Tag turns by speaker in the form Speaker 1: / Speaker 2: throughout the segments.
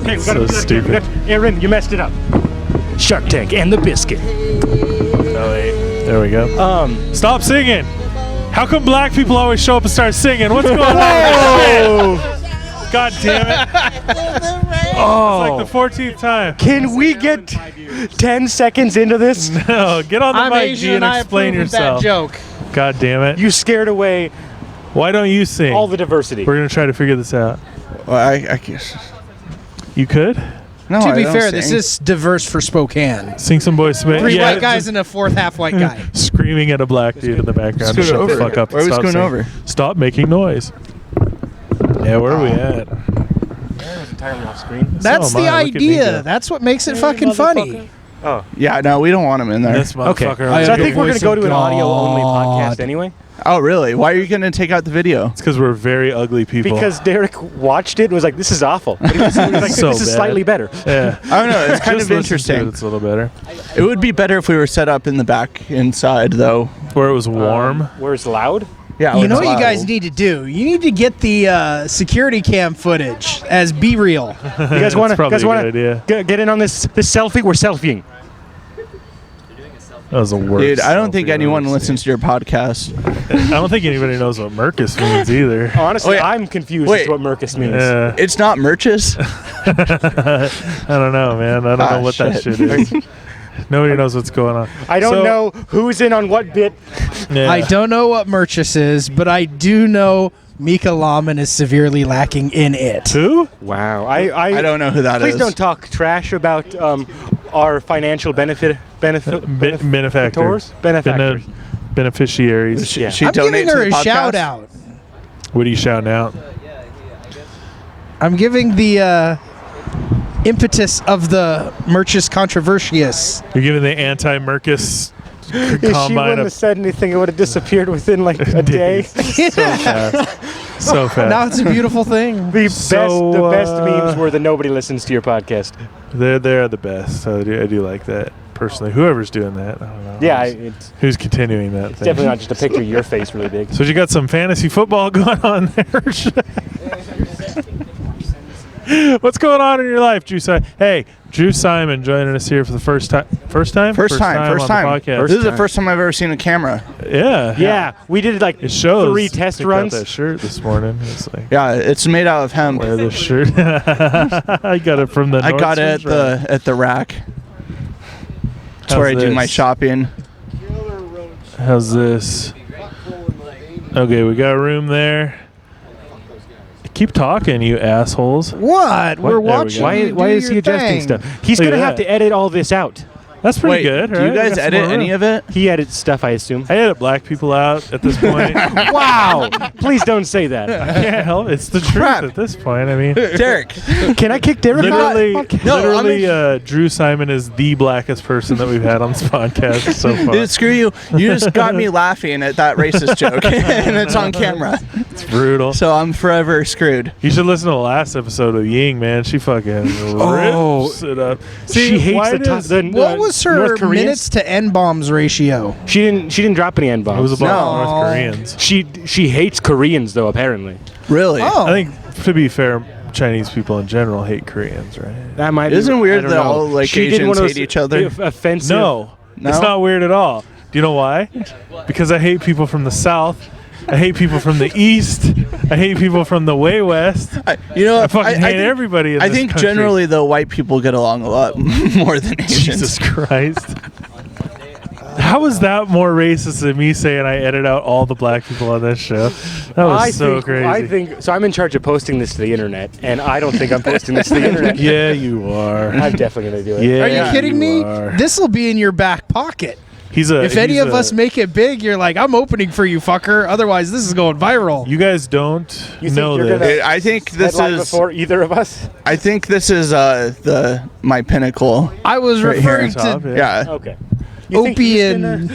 Speaker 1: Okay,
Speaker 2: So stupid.
Speaker 1: Aaron, you messed it up. Shark Tank and the Biscuit.
Speaker 2: Oh, wait. There we go. Stop singing. How come black people always show up and start singing? What's going on? God damn it. Oh. It's like the 14th time.
Speaker 1: Can we get 10 seconds into this?
Speaker 2: No, get on the mic, G,
Speaker 3: Asian
Speaker 2: and explain yourself.
Speaker 3: That joke.
Speaker 2: God damn it.
Speaker 1: You scared away
Speaker 2: Why don't you sing?
Speaker 1: all the diversity.
Speaker 2: We're going to try to figure this out.
Speaker 4: Well, I guess.
Speaker 2: You could?
Speaker 4: No,
Speaker 3: To
Speaker 4: I
Speaker 3: be
Speaker 4: don't
Speaker 3: fair,
Speaker 4: sing.
Speaker 3: this is diverse for Spokane.
Speaker 2: Sing some boys.
Speaker 3: Three white guys and a fourth half white guy.
Speaker 2: Screaming at a black dude in the background.
Speaker 4: Scoot
Speaker 2: Shut
Speaker 4: over.
Speaker 2: the fuck up.
Speaker 4: Where are we
Speaker 2: Stop
Speaker 4: scooting
Speaker 2: singing.
Speaker 4: over?
Speaker 2: Stop making noise. Yeah, where are we at?
Speaker 1: Aaron's entirely off screen.
Speaker 3: That's
Speaker 2: So
Speaker 3: the
Speaker 2: am I. Look at me
Speaker 3: idea.
Speaker 2: go.
Speaker 3: That's what makes it fucking funny.
Speaker 4: Yeah, no, we don't want him in there.
Speaker 2: This
Speaker 1: Okay,
Speaker 2: motherfucker.
Speaker 1: so I
Speaker 3: am
Speaker 1: think
Speaker 3: the
Speaker 1: we're going
Speaker 3: voice
Speaker 1: to go
Speaker 3: of
Speaker 1: to an audio-only
Speaker 3: God.
Speaker 1: podcast anyway.
Speaker 4: Oh, really? Why are you going to take out the video?
Speaker 2: It's because we're very ugly people.
Speaker 1: Because Derek watched it and was like, this is awful. But he was like,
Speaker 2: So
Speaker 1: this is
Speaker 2: bad.
Speaker 1: slightly better.
Speaker 2: Yeah.
Speaker 4: I don't know. It's kind
Speaker 2: Just
Speaker 4: of
Speaker 2: listen to it,
Speaker 4: interesting.
Speaker 2: It's a little better.
Speaker 4: It would be better if we were set up in the back inside, though.
Speaker 2: Where it was warm.
Speaker 1: Where it's loud.
Speaker 4: Yeah.
Speaker 3: You know
Speaker 4: it's
Speaker 3: what you guys
Speaker 4: loud.
Speaker 3: need to do? You need to get the security cam footage as B-reel.
Speaker 1: You guys want
Speaker 2: That's
Speaker 1: to
Speaker 2: probably a good idea.
Speaker 1: get in on this selfie? We're selfieing.
Speaker 2: That was the worst.
Speaker 4: Dude, I don't think
Speaker 2: selfie I've
Speaker 4: anyone
Speaker 2: ever
Speaker 4: listens to your podcast.
Speaker 2: seen. I don't think anybody knows what Mercus means either.
Speaker 1: Honestly,
Speaker 4: Wait.
Speaker 1: I'm confused
Speaker 4: Wait.
Speaker 1: as to what Mercus means.
Speaker 2: Yeah.
Speaker 4: It's not Merches.
Speaker 2: I don't know, man. I don't know what that
Speaker 4: shit.
Speaker 2: shit is. Nobody knows what's going on.
Speaker 1: I don't
Speaker 2: So-
Speaker 1: know who's in on what bit.
Speaker 2: Yeah.
Speaker 3: I don't know what Murchis is, but I do know Mika Lahman is severely lacking in it.
Speaker 2: Who?
Speaker 1: Wow.
Speaker 4: I don't know who that is.
Speaker 1: Please don't talk trash about our financial benefactors.
Speaker 2: Beneficiaries.
Speaker 1: Yeah.
Speaker 4: She
Speaker 3: I'm giving
Speaker 4: donates
Speaker 3: her
Speaker 4: to
Speaker 3: a
Speaker 4: the podcast?
Speaker 3: shout out.
Speaker 2: What are you shouting out?
Speaker 3: I'm giving the impetus of the Murchis controversius.
Speaker 2: You're giving the anti-Mercus
Speaker 1: If she
Speaker 2: combine
Speaker 1: wouldn't
Speaker 2: of
Speaker 1: have said anything, it would have disappeared within like a day.
Speaker 2: so fast. So fast.
Speaker 3: Now it's a beautiful thing.
Speaker 1: The
Speaker 2: So,
Speaker 1: best memes were the nobody listens to your podcast.
Speaker 2: They're the best. I do like that personally. Whoever's doing that, I don't know.
Speaker 1: Yeah, it's
Speaker 2: Who's continuing that thing?
Speaker 1: definitely not just a picture of your face really big.
Speaker 2: So you got some fantasy football going on there. What's going on in your life, Drew Simon? Hey, Drew Simon joining us here for the first time. First time.
Speaker 4: First time.
Speaker 2: on the podcast.
Speaker 4: This is the first time I've ever seen a camera.
Speaker 2: Yeah.
Speaker 1: Yeah, we did like
Speaker 2: It shows.
Speaker 1: 3 test
Speaker 2: Picked out
Speaker 1: runs.
Speaker 2: that shirt this morning. It's like
Speaker 4: Yeah, it's made out of hemp.
Speaker 2: wear this shirt. I got it from the.
Speaker 4: I got it
Speaker 2: Nordstrom's,
Speaker 4: at the rack. That's
Speaker 2: How's
Speaker 4: where I do my
Speaker 2: this?
Speaker 4: shopping.
Speaker 2: How's this? Okay, we got room there. Keep talking, you assholes.
Speaker 3: What? We're
Speaker 2: There we
Speaker 3: watching.
Speaker 2: go.
Speaker 3: you
Speaker 1: Why
Speaker 3: do
Speaker 1: is he
Speaker 3: your
Speaker 1: adjusting
Speaker 3: thing.
Speaker 1: stuff? He's
Speaker 2: Look at
Speaker 1: gonna have
Speaker 2: that.
Speaker 1: to edit all this out.
Speaker 2: That's pretty
Speaker 4: Wait,
Speaker 2: good,
Speaker 4: do
Speaker 2: right?
Speaker 4: you
Speaker 2: We
Speaker 4: guys
Speaker 2: got some
Speaker 4: edit
Speaker 2: more
Speaker 4: any
Speaker 2: room.
Speaker 4: of it?
Speaker 1: He edits stuff, I assume.
Speaker 2: I edit black people out at this point. I
Speaker 1: Wow! Please don't say that.
Speaker 2: can't help it. It's the truth
Speaker 4: Crap.
Speaker 2: at this point. I mean,
Speaker 4: Derek.
Speaker 1: Can I kick Derek out?
Speaker 2: literally, Drew Simon is the blackest person that we've had on this podcast so far.
Speaker 4: Dude, screw you. You just got me laughing at that racist joke, and it's on camera.
Speaker 2: It's brutal.
Speaker 4: So I'm forever screwed.
Speaker 2: You should listen to the last episode of Ying, man. She fucking rips it up.
Speaker 1: She hates
Speaker 2: why
Speaker 1: the,
Speaker 2: does-
Speaker 3: What was her
Speaker 1: North Koreans?
Speaker 3: minutes to N bombs ratio?
Speaker 1: She didn't drop any N-bombs.
Speaker 2: It was about
Speaker 4: No.
Speaker 2: North Koreans.
Speaker 1: She hates Koreans though, apparently.
Speaker 4: Really?
Speaker 3: Oh,
Speaker 2: I think, to be fair, Chinese people in general hate Koreans, right?
Speaker 1: That might
Speaker 4: Isn't it
Speaker 1: be,
Speaker 4: weird
Speaker 1: I don't
Speaker 4: that
Speaker 1: know.
Speaker 4: all, like,
Speaker 1: She did
Speaker 4: Asians
Speaker 1: one of those
Speaker 4: hate each other?
Speaker 1: Offensive.
Speaker 2: No,
Speaker 4: No?
Speaker 2: it's not weird at all. Do you know why? Because I hate people from the South. I hate people from the East. I hate people from the way West.
Speaker 4: You know,
Speaker 2: I fucking hate
Speaker 4: think,
Speaker 2: everybody in
Speaker 4: I
Speaker 2: this
Speaker 4: think
Speaker 2: country.
Speaker 4: generally, though, white people get along a lot more than Asians.
Speaker 2: Jesus Christ. How is that more racist than me saying I edit out all the black people on this show? That was crazy.
Speaker 1: I think so. I'm in charge of posting this to the internet, and I don't think I'm posting this to the internet.
Speaker 2: Yeah, you are.
Speaker 1: I'm definitely gonna do it.
Speaker 2: Yeah,
Speaker 3: are you kidding me?
Speaker 2: are.
Speaker 3: This will be in your back pocket.
Speaker 2: If
Speaker 3: Any of us make it big, you're like, I'm opening for you, fucker. Otherwise, this is going viral.
Speaker 2: You guys don't
Speaker 1: You think
Speaker 2: know
Speaker 1: you're
Speaker 2: this.
Speaker 1: gonna-
Speaker 4: I think this
Speaker 1: Headline
Speaker 4: is.
Speaker 1: before either of us.
Speaker 4: I think this is my pinnacle.
Speaker 3: I was
Speaker 4: Right here.
Speaker 3: referring
Speaker 2: Top,
Speaker 3: to
Speaker 4: Yeah.
Speaker 1: Okay. You think
Speaker 3: Opie
Speaker 1: he's
Speaker 3: and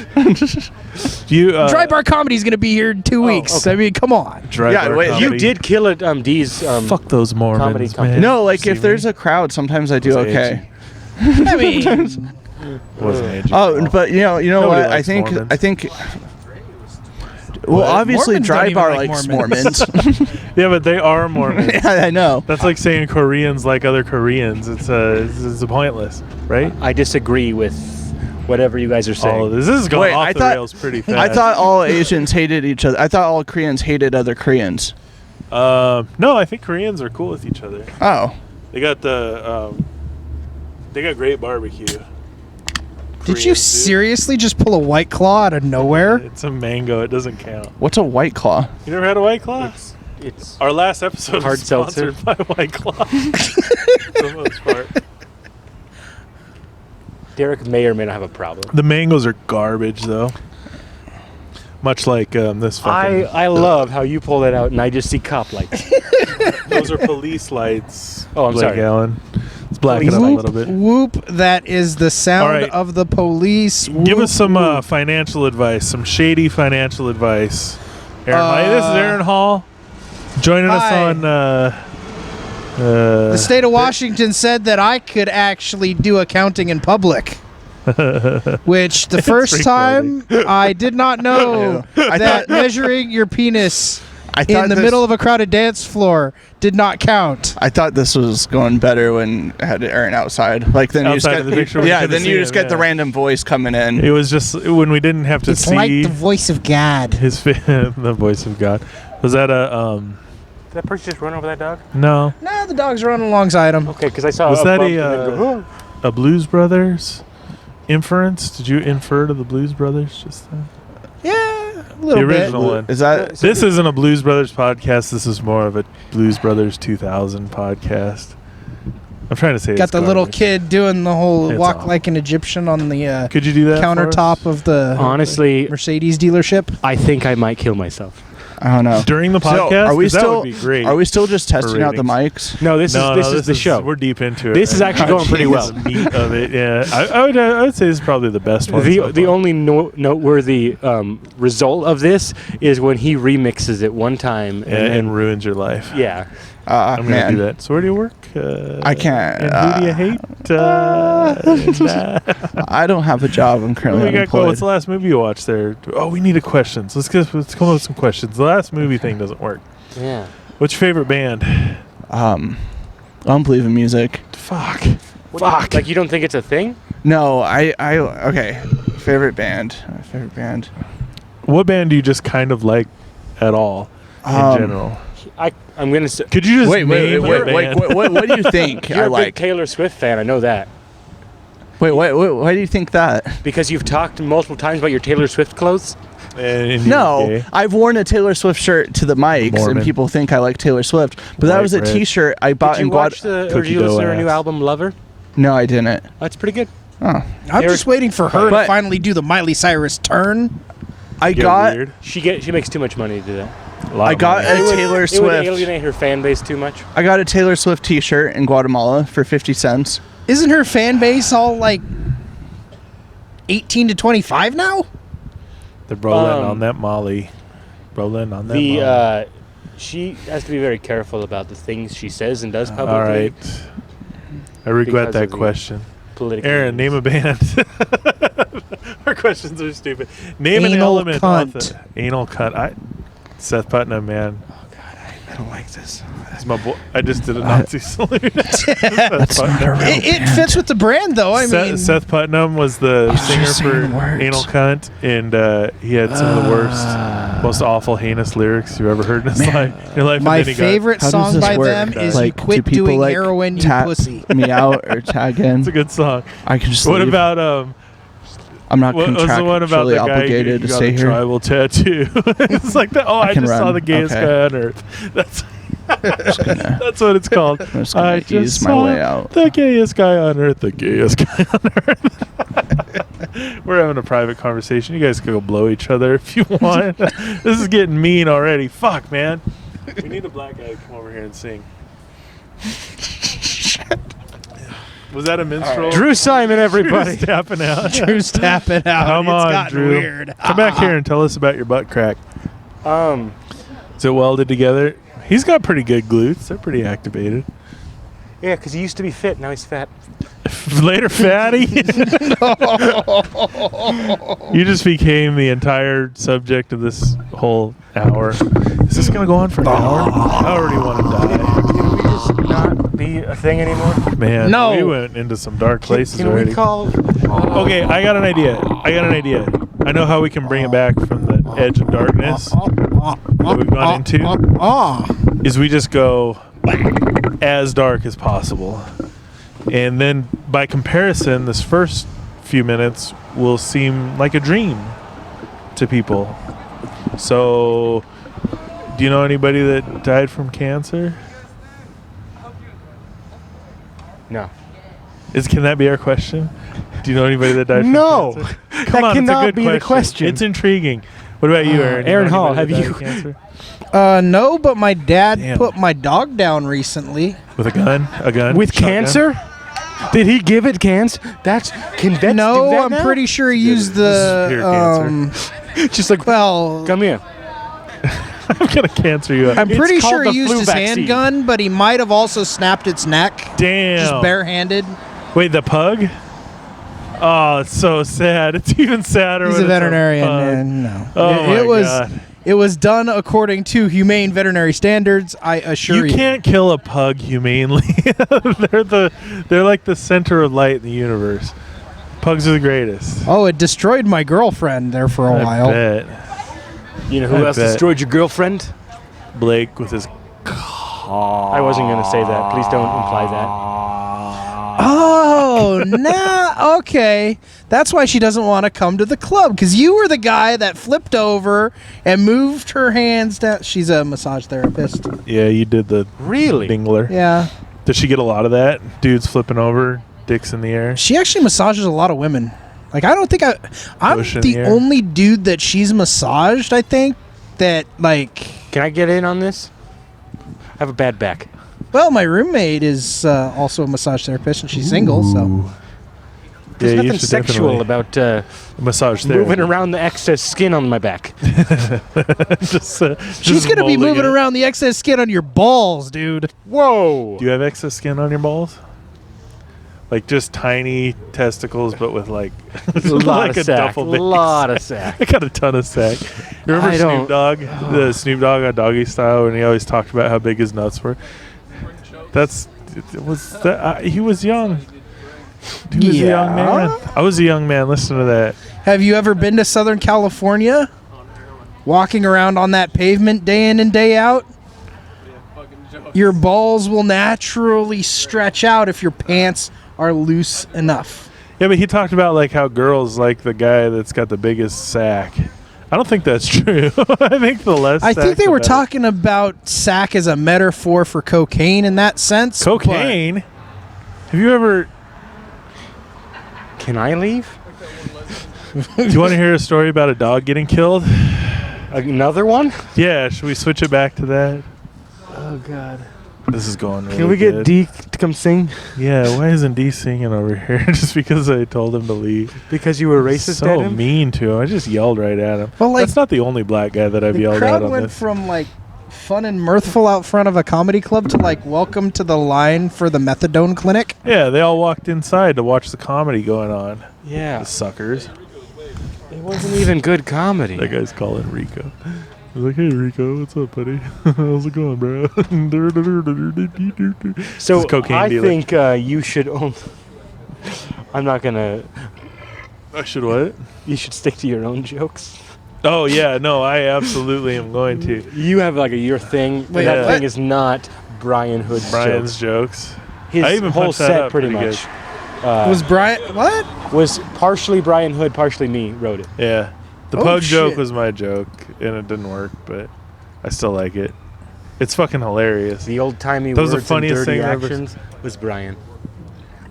Speaker 2: You,
Speaker 3: Dry Bar Comedy is going to be here in 2 weeks.
Speaker 1: okay.
Speaker 3: I mean, come on.
Speaker 2: Dry
Speaker 4: Yeah,
Speaker 2: bar
Speaker 4: wait,
Speaker 2: comedy.
Speaker 1: You did kill it, D's.
Speaker 2: Fuck those Mormons,
Speaker 1: comedy
Speaker 2: man.
Speaker 4: No, like
Speaker 2: See
Speaker 4: if there's a crowd, sometimes I do
Speaker 2: Was
Speaker 4: okay.
Speaker 3: I mean,
Speaker 2: Wasn't edgy.
Speaker 4: Oh, but you know
Speaker 2: Nobody
Speaker 4: what?
Speaker 2: likes Mormons.
Speaker 4: I think Well, obviously,
Speaker 3: Mormons
Speaker 4: Dry
Speaker 3: don't even
Speaker 4: Bar
Speaker 3: like
Speaker 4: likes
Speaker 3: Mormons.
Speaker 4: Mormons.
Speaker 2: Yeah, but they are Mormons.
Speaker 4: Yeah, I know.
Speaker 2: That's like saying Koreans like other Koreans. It's pointless, right?
Speaker 1: I disagree with whatever you guys are saying.
Speaker 2: All of this is going
Speaker 4: Wait,
Speaker 2: off
Speaker 4: I
Speaker 2: the
Speaker 4: thought-
Speaker 2: rails pretty fast.
Speaker 4: I thought all Asians hated each other. I thought all Koreans hated other Koreans.
Speaker 2: No, I think Koreans are cool with each other.
Speaker 4: Oh.
Speaker 2: They got they got great barbecue.
Speaker 3: Did you
Speaker 2: Koreans do.
Speaker 3: seriously just pull a White Claw out of nowhere?
Speaker 2: It's a mango. It doesn't count.
Speaker 4: What's a White Claw?
Speaker 2: You never had a White Claw?
Speaker 1: It's
Speaker 2: Our last episode
Speaker 1: Hard
Speaker 2: was sponsored
Speaker 1: seltzer.
Speaker 2: by White Claw. For the most part.
Speaker 1: Derek may or may not have a problem.
Speaker 2: The mangoes are garbage, though. Much like this fucking...
Speaker 1: I love how you pull that out and I just see cop lights.
Speaker 2: Those are police lights.
Speaker 1: Oh, I'm
Speaker 2: Blake
Speaker 1: sorry.
Speaker 2: Allen. Let's black it up a little bit.
Speaker 3: Whoop, that is the sound
Speaker 2: All right.
Speaker 3: of the police.
Speaker 2: Give
Speaker 3: Whoop,
Speaker 2: us some
Speaker 3: whoop.
Speaker 2: financial advice, some shady financial advice. Aaron, hi, this is Aaron Hall, joining us
Speaker 3: Hi.
Speaker 2: on.
Speaker 3: The state of Washington said that I could actually do accounting in public. Which the first time I did not know that measuring your penis in the middle of a crowded dance floor did not count.
Speaker 4: I thought this was going better when I had Aaron outside. Like then
Speaker 2: Outside
Speaker 4: you just
Speaker 2: of the picture,
Speaker 4: get,
Speaker 2: we
Speaker 4: yeah,
Speaker 2: couldn't
Speaker 4: then
Speaker 2: see
Speaker 4: you just
Speaker 2: him,
Speaker 4: get the
Speaker 2: yeah.
Speaker 4: random voice coming in.
Speaker 2: It was just when we didn't have to
Speaker 3: It's
Speaker 2: see
Speaker 3: like the voice of God.
Speaker 2: his the voice of God. Was that a
Speaker 1: Did that person just run over that dog?
Speaker 2: no?
Speaker 3: No, the dog's running alongside him.
Speaker 1: Okay, because I saw
Speaker 2: Was
Speaker 1: a
Speaker 2: that
Speaker 1: bump and then go,
Speaker 2: a Blues Brothers inference? Did you infer to the Blues Brothers just then?
Speaker 3: Yeah, a
Speaker 2: The
Speaker 3: little bit.
Speaker 2: original one.
Speaker 4: Is that
Speaker 2: This isn't a Blues Brothers podcast. This is more of a Blues Brothers 2000 podcast. I'm trying to say
Speaker 3: Got
Speaker 2: it's
Speaker 3: the little
Speaker 2: garbage.
Speaker 3: kid doing the whole
Speaker 2: It's
Speaker 3: walk
Speaker 2: awful.
Speaker 3: like an Egyptian on the
Speaker 2: Could you do that? for
Speaker 3: countertop
Speaker 2: us?
Speaker 3: of the
Speaker 1: Honestly,
Speaker 3: Mercedes dealership.
Speaker 1: I think I might kill myself.
Speaker 4: I don't know.
Speaker 2: during the
Speaker 4: So,
Speaker 2: podcast?
Speaker 4: are we
Speaker 2: 'Cause that
Speaker 4: still
Speaker 2: would be great.
Speaker 4: Are we still just testing out the
Speaker 2: ratings.
Speaker 4: mics?
Speaker 1: No, this is the show.
Speaker 2: We're deep into it.
Speaker 1: This is
Speaker 2: right
Speaker 1: actually
Speaker 2: now.
Speaker 1: going pretty well.
Speaker 2: The meat of it. Yeah, I would say this is probably the best one. so
Speaker 1: The
Speaker 2: far.
Speaker 1: only noteworthy result of this is when he remixes it one time
Speaker 2: and ruins your life.
Speaker 1: yeah.
Speaker 2: I'm gonna
Speaker 4: Man.
Speaker 2: do that. So where do you work?
Speaker 4: I can't.
Speaker 2: And who do you hate?
Speaker 4: I don't have a job. I'm currently
Speaker 2: We got
Speaker 4: unemployed.
Speaker 2: what's the last movie you watched there? Oh, we need questions. Let's come up with some questions. The last movie thing doesn't work.
Speaker 1: Yeah.
Speaker 2: What's your favorite band?
Speaker 4: I don't believe in music.
Speaker 2: Fuck.
Speaker 1: Fuck. Like you don't think it's a thing?
Speaker 4: No, I okay. Favorite band. My favorite band.
Speaker 2: What band do you just kind of like at all in general?
Speaker 1: I'm gonna say
Speaker 2: Could you just
Speaker 4: Wait,
Speaker 2: name a
Speaker 4: wait.
Speaker 2: band?
Speaker 4: What do you think
Speaker 1: you're
Speaker 4: I
Speaker 1: a big
Speaker 4: like?
Speaker 1: Taylor Swift fan. I know that
Speaker 4: Wait, why do you think that?
Speaker 1: because you've talked multiple times about your Taylor Swift clothes.
Speaker 2: And
Speaker 4: No,
Speaker 2: okay.
Speaker 4: I've worn a Taylor Swift shirt to the mics,
Speaker 2: Mormon.
Speaker 4: and people think I like Taylor Swift. But that
Speaker 2: White
Speaker 4: was a
Speaker 2: bread.
Speaker 4: T-shirt I bought
Speaker 1: Did you
Speaker 4: in
Speaker 1: watch
Speaker 4: Guad.
Speaker 1: or did you
Speaker 2: Cookie
Speaker 1: listen to
Speaker 2: dough
Speaker 1: her new
Speaker 2: ass.
Speaker 1: album Lover?
Speaker 4: No, I didn't.
Speaker 1: That's pretty good.
Speaker 4: Oh,
Speaker 3: I'm just waiting for her to
Speaker 4: But-
Speaker 3: finally do the Miley Cyrus turn.
Speaker 4: I
Speaker 2: Get
Speaker 4: got
Speaker 2: weird.
Speaker 1: She makes too much money to do that.
Speaker 2: A lot
Speaker 4: I
Speaker 2: of
Speaker 4: got
Speaker 2: money.
Speaker 4: a Taylor
Speaker 1: It would
Speaker 4: Swift.
Speaker 1: alienate her fan base too much.
Speaker 4: I got a Taylor Swift T-shirt in Guatemala for 50 cents.
Speaker 3: Isn't her fan base all like 18 to 25 now?
Speaker 2: They're rolling
Speaker 1: Um,
Speaker 2: on that Molly. Rolling on that Molly.
Speaker 1: She has to be very careful about the things she says and does publicly.
Speaker 2: All right. I regret
Speaker 1: Because
Speaker 2: that
Speaker 1: of the
Speaker 2: question.
Speaker 1: Politically.
Speaker 2: Aaron, name a band. Our questions are stupid. Name an
Speaker 3: Anal
Speaker 2: element.
Speaker 3: cunt.
Speaker 2: Anal cunt. Seth Putnam, man.
Speaker 4: I don't like this.
Speaker 2: He's my boy. I just did a Nazi salute.
Speaker 4: That's not a real
Speaker 3: It fits with the brand, though. I mean,
Speaker 2: Seth Putnam was the singer
Speaker 4: just
Speaker 2: for
Speaker 4: saying words.
Speaker 2: Anal Cunt, and he had some of the worst, most awful, heinous lyrics you've ever heard in your life.
Speaker 3: my
Speaker 2: and then he
Speaker 3: favorite
Speaker 4: How does
Speaker 3: song
Speaker 4: this
Speaker 3: by
Speaker 4: work?
Speaker 3: them is
Speaker 4: Like,
Speaker 3: "You
Speaker 4: do
Speaker 3: Quit
Speaker 4: people,
Speaker 3: Doing
Speaker 4: like,
Speaker 3: Heroin, You
Speaker 4: tap
Speaker 3: Pussy."
Speaker 4: me out or tag in?
Speaker 2: It's a good song.
Speaker 4: I can just
Speaker 2: What
Speaker 4: leave.
Speaker 2: about
Speaker 4: I'm not
Speaker 2: what was the one about the
Speaker 4: contractually
Speaker 2: guy who
Speaker 4: obligated to
Speaker 2: got
Speaker 4: stay
Speaker 2: a
Speaker 4: here.
Speaker 2: tribal tattoo? It's like that. Oh, I
Speaker 4: can
Speaker 2: just saw
Speaker 4: run.
Speaker 2: the gayest
Speaker 4: Okay.
Speaker 2: guy on earth. That's
Speaker 4: gonna-
Speaker 2: that's what it's called.
Speaker 4: I'm just gonna
Speaker 2: I
Speaker 4: ease
Speaker 2: just
Speaker 4: my
Speaker 2: saw
Speaker 4: way out.
Speaker 2: the gayest guy on earth. The gayest guy on earth. We're having a private conversation. You guys can go blow each other if you want. This is getting mean already. Fuck, man. We need a black guy to come over here and sing. Was that a minstrel?
Speaker 1: Drew Simon, everybody.
Speaker 2: Drew's tapping out.
Speaker 3: Drew's tapping out.
Speaker 2: Come
Speaker 3: It's
Speaker 2: on,
Speaker 3: gotten
Speaker 2: Drew.
Speaker 3: weird.
Speaker 2: Come back here and tell us about your butt crack. Is it welded together? He's got pretty good glutes. They're pretty activated.
Speaker 1: Yeah, because he used to be fit. Now he's fat.
Speaker 2: Later, fatty. You just became the entire subject of this whole hour. Is this gonna go on for an hour? I already want to die.
Speaker 1: Can we just not be a thing anymore?
Speaker 2: Man,
Speaker 3: No.
Speaker 2: we went into some dark places
Speaker 1: Can
Speaker 2: already.
Speaker 1: we call?
Speaker 2: Okay, I got an idea. I know how we can bring it back from the edge of darkness that we've gone into. Is we just go as dark as possible. And then by comparison, this first few minutes will seem like a dream to people. So, do you know anybody that died from cancer?
Speaker 1: No.
Speaker 2: Can that be our question? Do you know anybody that died from
Speaker 1: No.
Speaker 2: cancer?
Speaker 1: That
Speaker 2: Come on, it's a
Speaker 1: cannot
Speaker 2: good
Speaker 1: be
Speaker 2: question.
Speaker 1: the question.
Speaker 2: It's intriguing. What about you, Aaron?
Speaker 1: Aaron
Speaker 2: You know
Speaker 1: Hall,
Speaker 2: anybody
Speaker 1: have
Speaker 2: that
Speaker 1: you-
Speaker 2: died of cancer?
Speaker 3: No, but my dad
Speaker 2: Damn.
Speaker 3: put my dog down recently.
Speaker 2: With a gun? A gun?
Speaker 1: With
Speaker 2: Shotgun?
Speaker 1: cancer? Did he give it cancer? Can vets do
Speaker 3: No,
Speaker 1: that
Speaker 3: I'm
Speaker 1: now?
Speaker 3: pretty sure he used
Speaker 2: This is pure
Speaker 3: the.
Speaker 1: Just like,
Speaker 3: Well,
Speaker 1: come here.
Speaker 2: I'm going to cancer you up.
Speaker 3: I'm
Speaker 1: It's
Speaker 3: pretty
Speaker 1: called
Speaker 3: sure
Speaker 1: the
Speaker 3: he used
Speaker 1: flu
Speaker 3: his
Speaker 1: vaccine.
Speaker 3: handgun, but he might have also snapped its neck.
Speaker 2: Damn.
Speaker 3: Just barehanded.
Speaker 2: Wait, the pug? Oh, it's so sad. It's even sadder
Speaker 3: He's
Speaker 2: when
Speaker 3: a
Speaker 2: it's
Speaker 3: veterinarian,
Speaker 2: pug.
Speaker 3: man. No.
Speaker 2: Oh,
Speaker 3: it,
Speaker 2: my
Speaker 3: it was
Speaker 2: God.
Speaker 3: it was done according to humane veterinary standards, I assure you.
Speaker 2: You can't kill a pug humanely. They're like the center of light in the universe. Pugs are the greatest.
Speaker 3: Oh, it destroyed my girlfriend there for a
Speaker 2: I
Speaker 3: while.
Speaker 2: bet.
Speaker 1: You know who
Speaker 2: I
Speaker 1: else
Speaker 2: bet.
Speaker 1: destroyed your girlfriend?
Speaker 2: Blake with his...
Speaker 1: I wasn't going to say that. Please don't imply that.
Speaker 3: Oh, nah, okay. That's why she doesn't want to come to the club, because you were the guy that flipped over and moved her hands down. She's a massage therapist.
Speaker 2: Yeah, you did the
Speaker 1: Really?
Speaker 2: dingler.
Speaker 3: Yeah.
Speaker 2: Does she get a lot of that? Dudes flipping over, dicks in the air?
Speaker 3: She actually massages a lot of women. Like, I don't think I'm
Speaker 2: Push in
Speaker 3: the
Speaker 2: the air.
Speaker 3: only dude that she's massaged, I think, that, like,
Speaker 1: Can I get in on this? I have a bad back.
Speaker 3: well, my roommate is also a massage therapist, and she's single, so.
Speaker 1: There's
Speaker 2: Yeah, you
Speaker 1: nothing
Speaker 2: should
Speaker 1: sexual
Speaker 2: definitely-
Speaker 1: about
Speaker 2: Massage therapy.
Speaker 1: moving around the excess skin on my back.
Speaker 2: Just,
Speaker 3: She's going to be
Speaker 2: molding
Speaker 3: moving
Speaker 2: it.
Speaker 3: around the excess skin on your balls, dude.
Speaker 1: Whoa!
Speaker 2: Do you have excess skin on your balls? Like just tiny testicles, but with like,
Speaker 1: A lot
Speaker 2: like
Speaker 1: of sack.
Speaker 2: duffel bag
Speaker 1: Lot of
Speaker 2: sack.
Speaker 1: sack.
Speaker 2: I got a ton of sack. You remember
Speaker 1: I don't-
Speaker 2: Snoop Dogg? The Snoop Dogg on Doggy Style, and he always talked about how big his nuts were. He was young. He was a young man. I was a young man. Listen to that.
Speaker 3: Have you ever been to Southern California? Walking around on that pavement day in and day out? Your balls will naturally stretch out if your pants are loose enough.
Speaker 2: Yeah, but he talked about like how girls like the guy that's got the biggest sack. I don't think that's true. I think the less.
Speaker 3: I think
Speaker 2: sack,
Speaker 3: they
Speaker 2: the
Speaker 3: were
Speaker 2: better.
Speaker 3: talking about sack as a metaphor for cocaine in that sense.
Speaker 2: Cocaine. Have you ever?
Speaker 1: Can I leave?
Speaker 2: Do you want to hear a story about a dog getting killed?
Speaker 1: Another one?
Speaker 2: Yeah, should we switch it back to that?
Speaker 1: Oh God!
Speaker 2: This is going really
Speaker 1: Can we get
Speaker 2: good.
Speaker 1: D to come sing?
Speaker 2: Yeah, why isn't D singing over here? Just because I told him to leave.
Speaker 1: Because you were racist
Speaker 2: So
Speaker 1: at him?
Speaker 2: mean to him. I just yelled right at him.
Speaker 3: Well, like,
Speaker 2: That's not the only black guy that I've
Speaker 3: the
Speaker 2: yelled at
Speaker 3: crowd
Speaker 2: on
Speaker 3: went
Speaker 2: this.
Speaker 3: from like fun and mirthful out front of a comedy club to like welcome to the line for the methadone clinic.
Speaker 2: Yeah, they all walked inside to watch the comedy going on.
Speaker 1: Yeah.
Speaker 2: The suckers.
Speaker 1: It wasn't even good comedy.
Speaker 2: That guy's calling Rico. I was like, hey, Rico, what's up, buddy? How's it going, bro?
Speaker 1: So
Speaker 2: This is cocaine
Speaker 1: I
Speaker 2: dealer.
Speaker 1: think you should own. I'm not gonna.
Speaker 2: I should what?
Speaker 1: You should stick to your own jokes.
Speaker 2: Oh, yeah, no, I absolutely am going to.
Speaker 1: You have like your thing.
Speaker 3: Wait,
Speaker 1: that
Speaker 3: what?
Speaker 1: thing is not Brian Hood's
Speaker 2: Brian's
Speaker 1: jokes.
Speaker 2: jokes.
Speaker 1: His
Speaker 2: I even
Speaker 1: whole
Speaker 2: punched that
Speaker 1: set
Speaker 2: up
Speaker 1: pretty
Speaker 2: pretty
Speaker 1: much
Speaker 3: Was Brian what?
Speaker 1: was partially Brian Hood, partially me wrote it.
Speaker 2: Yeah. The
Speaker 3: Oh,
Speaker 2: pug joke
Speaker 3: shit.
Speaker 2: was my joke, and it didn't work, but I still like it. It's fucking hilarious.
Speaker 1: The old timey
Speaker 2: That was
Speaker 1: words
Speaker 2: the funniest
Speaker 1: and dirty
Speaker 2: thing I've ever
Speaker 1: actions was Brian.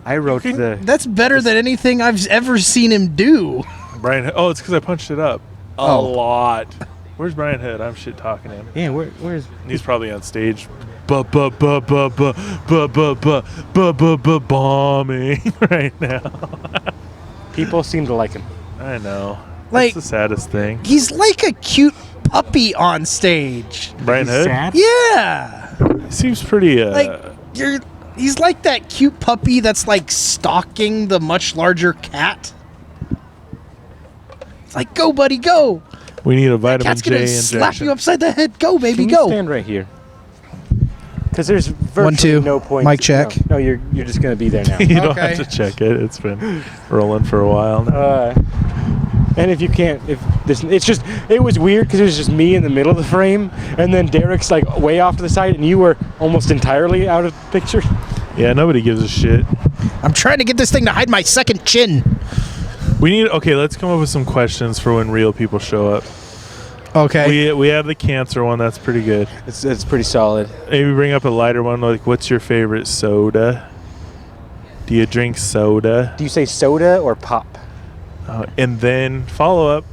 Speaker 1: I wrote
Speaker 2: You
Speaker 1: the.
Speaker 3: That's better than anything I've ever seen him do.
Speaker 2: Brian, oh, it's because I punched it up.
Speaker 3: Oh.
Speaker 2: A lot. Where's Brian Hood? I'm shit talking to him.
Speaker 1: Yeah, where's
Speaker 2: He's probably on stage. Bombing right now.
Speaker 3: People
Speaker 1: seem to like him?
Speaker 2: I know.
Speaker 3: Like-
Speaker 2: That's the saddest thing.
Speaker 3: He's like a cute puppy on stage.
Speaker 2: Brian Hood?
Speaker 1: Sad?
Speaker 3: Yeah.
Speaker 2: He seems pretty
Speaker 3: Like you're He's like that cute puppy that's like stalking the much larger cat. It's like, go, buddy, go.
Speaker 2: We need a vitamin
Speaker 3: Cat's
Speaker 2: J
Speaker 3: gonna
Speaker 2: injection.
Speaker 3: slap you upside the head. Go, baby,
Speaker 1: Can you
Speaker 3: go.
Speaker 1: stand right here? Because there's virtually
Speaker 3: 1, 2.
Speaker 1: no point.
Speaker 3: Mic check.
Speaker 1: No, you're just gonna be there now.
Speaker 2: You don't
Speaker 3: Okay.
Speaker 2: have to check it. It's been rolling for a while now.
Speaker 1: And if you can't, it was weird because it was just me in the middle of the frame, and then Derek's like way off to the side, and you were almost entirely out of the picture.
Speaker 2: Yeah, nobody gives a shit.
Speaker 3: I'm trying to get this thing to hide my second chin.
Speaker 2: Okay, let's come up with some questions for when real people show up.
Speaker 3: Okay.
Speaker 2: We have the cancer one. That's pretty good.
Speaker 1: It's pretty solid.
Speaker 2: Maybe bring up a lighter one, like what's your favorite soda? Do you drink soda?
Speaker 1: Do you say soda or pop?
Speaker 2: And then follow up.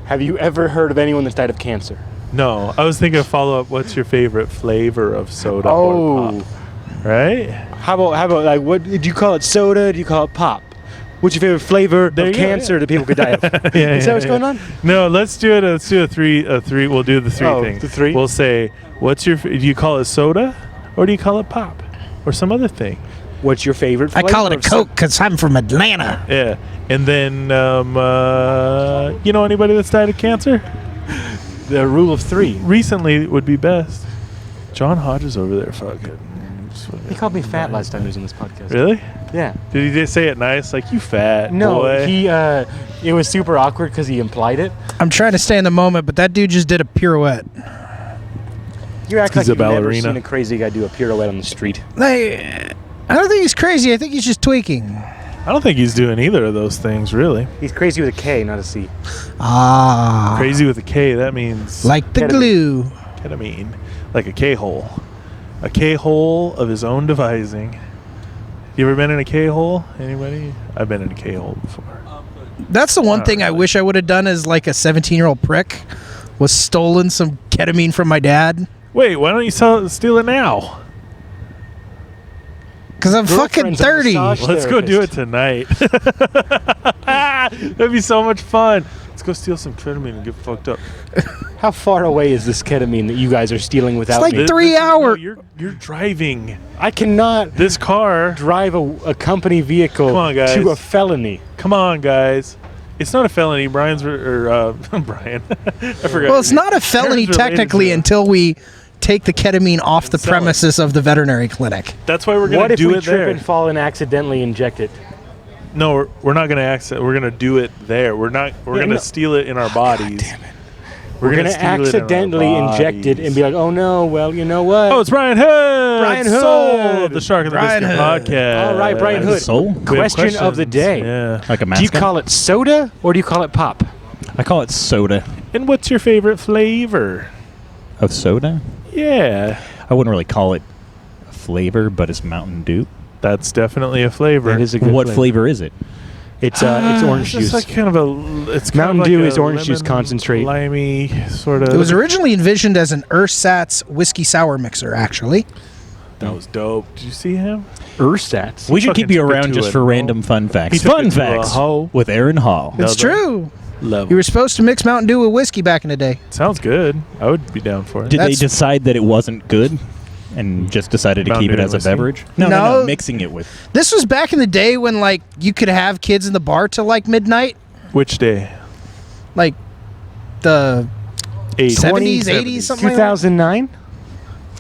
Speaker 1: Have you ever heard of anyone that's died of cancer?
Speaker 2: No, I was thinking of follow up. What's your favorite flavor of soda or pop? Right?
Speaker 1: How about like what do you call it? Soda? Do you call it pop? What's your favorite flavor
Speaker 2: There
Speaker 1: of
Speaker 2: you go,
Speaker 1: cancer that people could die of?
Speaker 2: Yeah,
Speaker 1: Is that what's going on?
Speaker 2: No, let's do it. Let's do a three. We'll do the three
Speaker 1: Oh,
Speaker 2: thing.
Speaker 1: the three?
Speaker 2: We'll say, do you call it soda, or do you call it pop, or some other thing?
Speaker 1: What's your favorite
Speaker 3: I
Speaker 1: flavor?
Speaker 3: call it a
Speaker 1: of
Speaker 3: Coke because I'm from Atlanta.
Speaker 2: Yeah, and then you know anybody that's died of cancer?
Speaker 1: The rule of 3.
Speaker 2: Recently would be best. John Hodges over there, fucking.
Speaker 1: He called me fat last time he was on this podcast.
Speaker 2: Really?
Speaker 1: Yeah.
Speaker 2: Did he just say it nice, like you fat
Speaker 1: No,
Speaker 2: boy?
Speaker 1: it was super awkward because he implied it.
Speaker 3: I'm trying to stay in the moment, but that dude just did a pirouette.
Speaker 1: You act
Speaker 2: He's
Speaker 1: like
Speaker 2: a
Speaker 1: you've never
Speaker 2: ballerina.
Speaker 1: seen a crazy guy do a pirouette on the street.
Speaker 3: I don't think he's crazy. I think he's just tweaking.
Speaker 2: I don't think he's doing either of those things, really.
Speaker 1: He's crazy with a K, not a C.
Speaker 3: Ah.
Speaker 2: Crazy with a K, that means
Speaker 3: Like the
Speaker 1: Ketamine.
Speaker 3: glue.
Speaker 2: ketamine, like a K-hole. A K-hole of his own devising. You ever been in a K-hole? Anybody? I've been in a K-hole before.
Speaker 3: That's the one
Speaker 2: Not
Speaker 3: thing I
Speaker 2: really.
Speaker 3: wish I would have done as like a 17-year-old prick, was stolen some ketamine from my dad.
Speaker 2: Wait, why don't you steal it now?
Speaker 3: Because I'm fucking
Speaker 1: Girlfriend's a
Speaker 3: 30.
Speaker 1: massage
Speaker 2: Let's go do it
Speaker 1: therapist.
Speaker 2: tonight. That'd be so much fun. Let's go steal some ketamine and get fucked up.
Speaker 1: How far away is this ketamine that you guys are stealing without
Speaker 3: like
Speaker 1: me?
Speaker 3: 3
Speaker 2: no,
Speaker 3: hours.
Speaker 2: you're driving
Speaker 1: I cannot
Speaker 2: this car.
Speaker 1: drive a company vehicle
Speaker 2: Come on, guys.
Speaker 1: to a felony.
Speaker 2: Come on, guys. It's not a felony. Brian. I forgot.
Speaker 3: Well, it's not a felony
Speaker 2: Aaron's related
Speaker 3: technically
Speaker 2: to it.
Speaker 3: until we take the ketamine off the
Speaker 2: sell it.
Speaker 3: premises of the veterinary clinic.
Speaker 2: That's why we're
Speaker 1: What
Speaker 2: gonna
Speaker 1: if
Speaker 2: do
Speaker 1: we
Speaker 2: it
Speaker 1: trip
Speaker 2: there.
Speaker 1: and fall and accidentally inject it?
Speaker 2: No, we're not gonna accident. We're gonna do it there. We're not. We're
Speaker 1: Yeah,
Speaker 2: gonna
Speaker 1: no.
Speaker 2: steal it in our bodies.
Speaker 1: damn it.
Speaker 2: We're
Speaker 1: We're gonna
Speaker 2: steal it in our
Speaker 1: accidentally inject it and be like, oh no, well, you know what?
Speaker 2: Oh, it's Brian Hood.
Speaker 1: Brian
Speaker 2: Soul
Speaker 1: Hood.
Speaker 2: of the Shark and the
Speaker 3: Brian
Speaker 2: Biscuit
Speaker 3: Hood.
Speaker 2: podcast.
Speaker 1: All right, Brian Hood.
Speaker 5: Soul?
Speaker 2: We have
Speaker 1: Question of the
Speaker 2: questions.
Speaker 1: day.
Speaker 2: Yeah.
Speaker 5: Like a
Speaker 1: Do you
Speaker 5: mascot?
Speaker 1: call it soda or do you call it pop?
Speaker 5: I call it soda.
Speaker 2: And what's your favorite flavor?
Speaker 5: Of soda?
Speaker 2: Yeah,
Speaker 5: I wouldn't really call it a flavor, but it's Mountain Dew.
Speaker 2: that's definitely a flavor.
Speaker 1: That is a good
Speaker 5: What flavor is it?
Speaker 1: It's orange
Speaker 2: It's
Speaker 1: juice.
Speaker 2: like kind of a. It's kind
Speaker 1: Mountain
Speaker 2: of
Speaker 1: Dew
Speaker 2: like
Speaker 1: is
Speaker 2: a
Speaker 1: orange juice
Speaker 2: lemon,
Speaker 1: concentrate.
Speaker 2: limey sort of.
Speaker 3: It was originally envisioned as an ersatz whiskey sour mixer, actually.
Speaker 2: That was dope. Did you see him?
Speaker 1: Ersatz.
Speaker 5: We should
Speaker 2: fucking
Speaker 5: keep you
Speaker 2: took it
Speaker 5: around
Speaker 2: to
Speaker 5: just
Speaker 2: a
Speaker 5: for
Speaker 2: hoe.
Speaker 5: random fun facts.
Speaker 2: He took
Speaker 5: Fun
Speaker 2: it to a
Speaker 5: facts
Speaker 2: hoe.
Speaker 5: with Aaron Hall.
Speaker 2: No,
Speaker 3: It's
Speaker 2: the
Speaker 3: true.
Speaker 2: Level.
Speaker 3: You were supposed to mix Mountain Dew with whiskey back in the day.
Speaker 2: Sounds good. I would be down for it.
Speaker 5: Did they
Speaker 3: That's-
Speaker 5: decide that it wasn't good and just decided to
Speaker 2: Mountain
Speaker 5: keep it
Speaker 2: Dew
Speaker 5: as a
Speaker 2: whiskey?
Speaker 5: beverage? No,
Speaker 3: No.
Speaker 5: mixing it with.
Speaker 3: This was back in the day when like you could have kids in the bar till like midnight,
Speaker 2: Which day?
Speaker 3: like the 70s,
Speaker 2: 70s.
Speaker 3: 80s, something like that.
Speaker 1: 2009?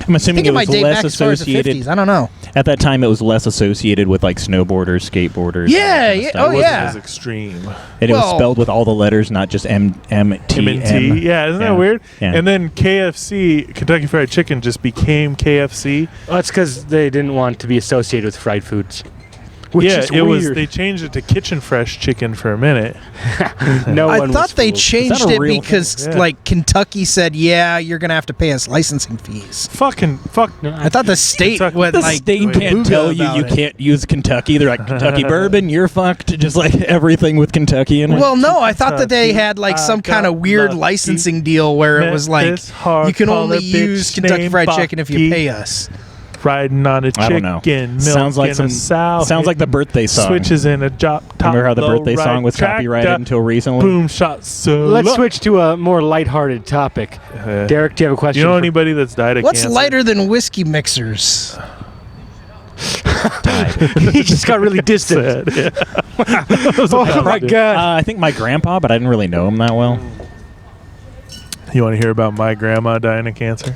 Speaker 5: I'm
Speaker 3: I
Speaker 5: assuming
Speaker 3: think it
Speaker 5: it
Speaker 3: might
Speaker 5: was
Speaker 3: date
Speaker 5: less
Speaker 3: back as far as the
Speaker 5: associated.
Speaker 3: 50s. I don't know.
Speaker 5: At that time, it was less associated with like snowboarders, skateboarders.
Speaker 3: Yeah,
Speaker 5: and
Speaker 3: yeah,
Speaker 5: that kind of
Speaker 3: oh,
Speaker 5: stuff.
Speaker 2: It wasn't
Speaker 3: yeah.
Speaker 2: as extreme.
Speaker 5: And it was
Speaker 3: Well-
Speaker 5: spelled with all the letters, not just M T
Speaker 2: M&T.
Speaker 5: M.
Speaker 2: Yeah, isn't
Speaker 5: Yeah.
Speaker 2: that weird?
Speaker 5: Yeah.
Speaker 2: And then KFC, Kentucky Fried Chicken, just became KFC.
Speaker 1: That's because they didn't want to be associated with fried foods. Which
Speaker 2: yeah,
Speaker 1: is
Speaker 2: it was.
Speaker 1: weird.
Speaker 2: They changed it to Kitchen Fresh Chicken for a minute.
Speaker 1: No
Speaker 3: I
Speaker 1: one
Speaker 3: thought
Speaker 1: was
Speaker 3: they
Speaker 1: fooled.
Speaker 3: changed
Speaker 5: a
Speaker 3: it
Speaker 5: real
Speaker 3: because
Speaker 2: thing? Yeah.
Speaker 3: like Kentucky said, yeah, you're gonna have to pay us licensing fees.
Speaker 2: Fuck.
Speaker 3: I thought the state
Speaker 2: Kentucky-
Speaker 3: went
Speaker 5: The
Speaker 3: like
Speaker 5: state can't
Speaker 3: booga
Speaker 5: tell you
Speaker 3: about
Speaker 5: you
Speaker 3: it.
Speaker 5: can't use Kentucky. They're like, Kentucky bourbon, you're fucked. Just like everything with Kentucky in it.
Speaker 3: Well, no, I thought that they
Speaker 2: Kentucky,
Speaker 3: had like
Speaker 2: I
Speaker 3: some kind of
Speaker 2: got
Speaker 3: weird
Speaker 2: lucky.
Speaker 3: licensing deal where it
Speaker 2: Met
Speaker 3: was like
Speaker 2: this hard
Speaker 3: you can only
Speaker 2: collar
Speaker 3: use
Speaker 2: bitch
Speaker 3: Kentucky
Speaker 2: named
Speaker 3: Fried Chicken if you
Speaker 2: Bucky.
Speaker 3: pay us.
Speaker 2: Riding on a
Speaker 5: I
Speaker 2: chicken,
Speaker 5: don't know.
Speaker 2: milk
Speaker 5: Sounds like
Speaker 2: in
Speaker 5: some.
Speaker 2: a sow.
Speaker 5: Sounds like the birthday song.
Speaker 2: Switches in a drop top.
Speaker 5: Remember how the
Speaker 2: low
Speaker 5: birthday
Speaker 2: right
Speaker 5: song was
Speaker 2: track,
Speaker 5: copyrighted until recently?
Speaker 2: Boom shot. So
Speaker 1: Let's switch to a more lighthearted topic. Derek, do you have a question?
Speaker 2: You know
Speaker 1: for-
Speaker 2: anybody that's died of
Speaker 3: What's
Speaker 2: cancer?
Speaker 3: lighter than whiskey mixers?
Speaker 1: He just got really distant.
Speaker 2: Sad, yeah.
Speaker 1: Oh my god.
Speaker 5: I think my grandpa, but I didn't really know him that well.
Speaker 2: You want to hear about my grandma dying of cancer?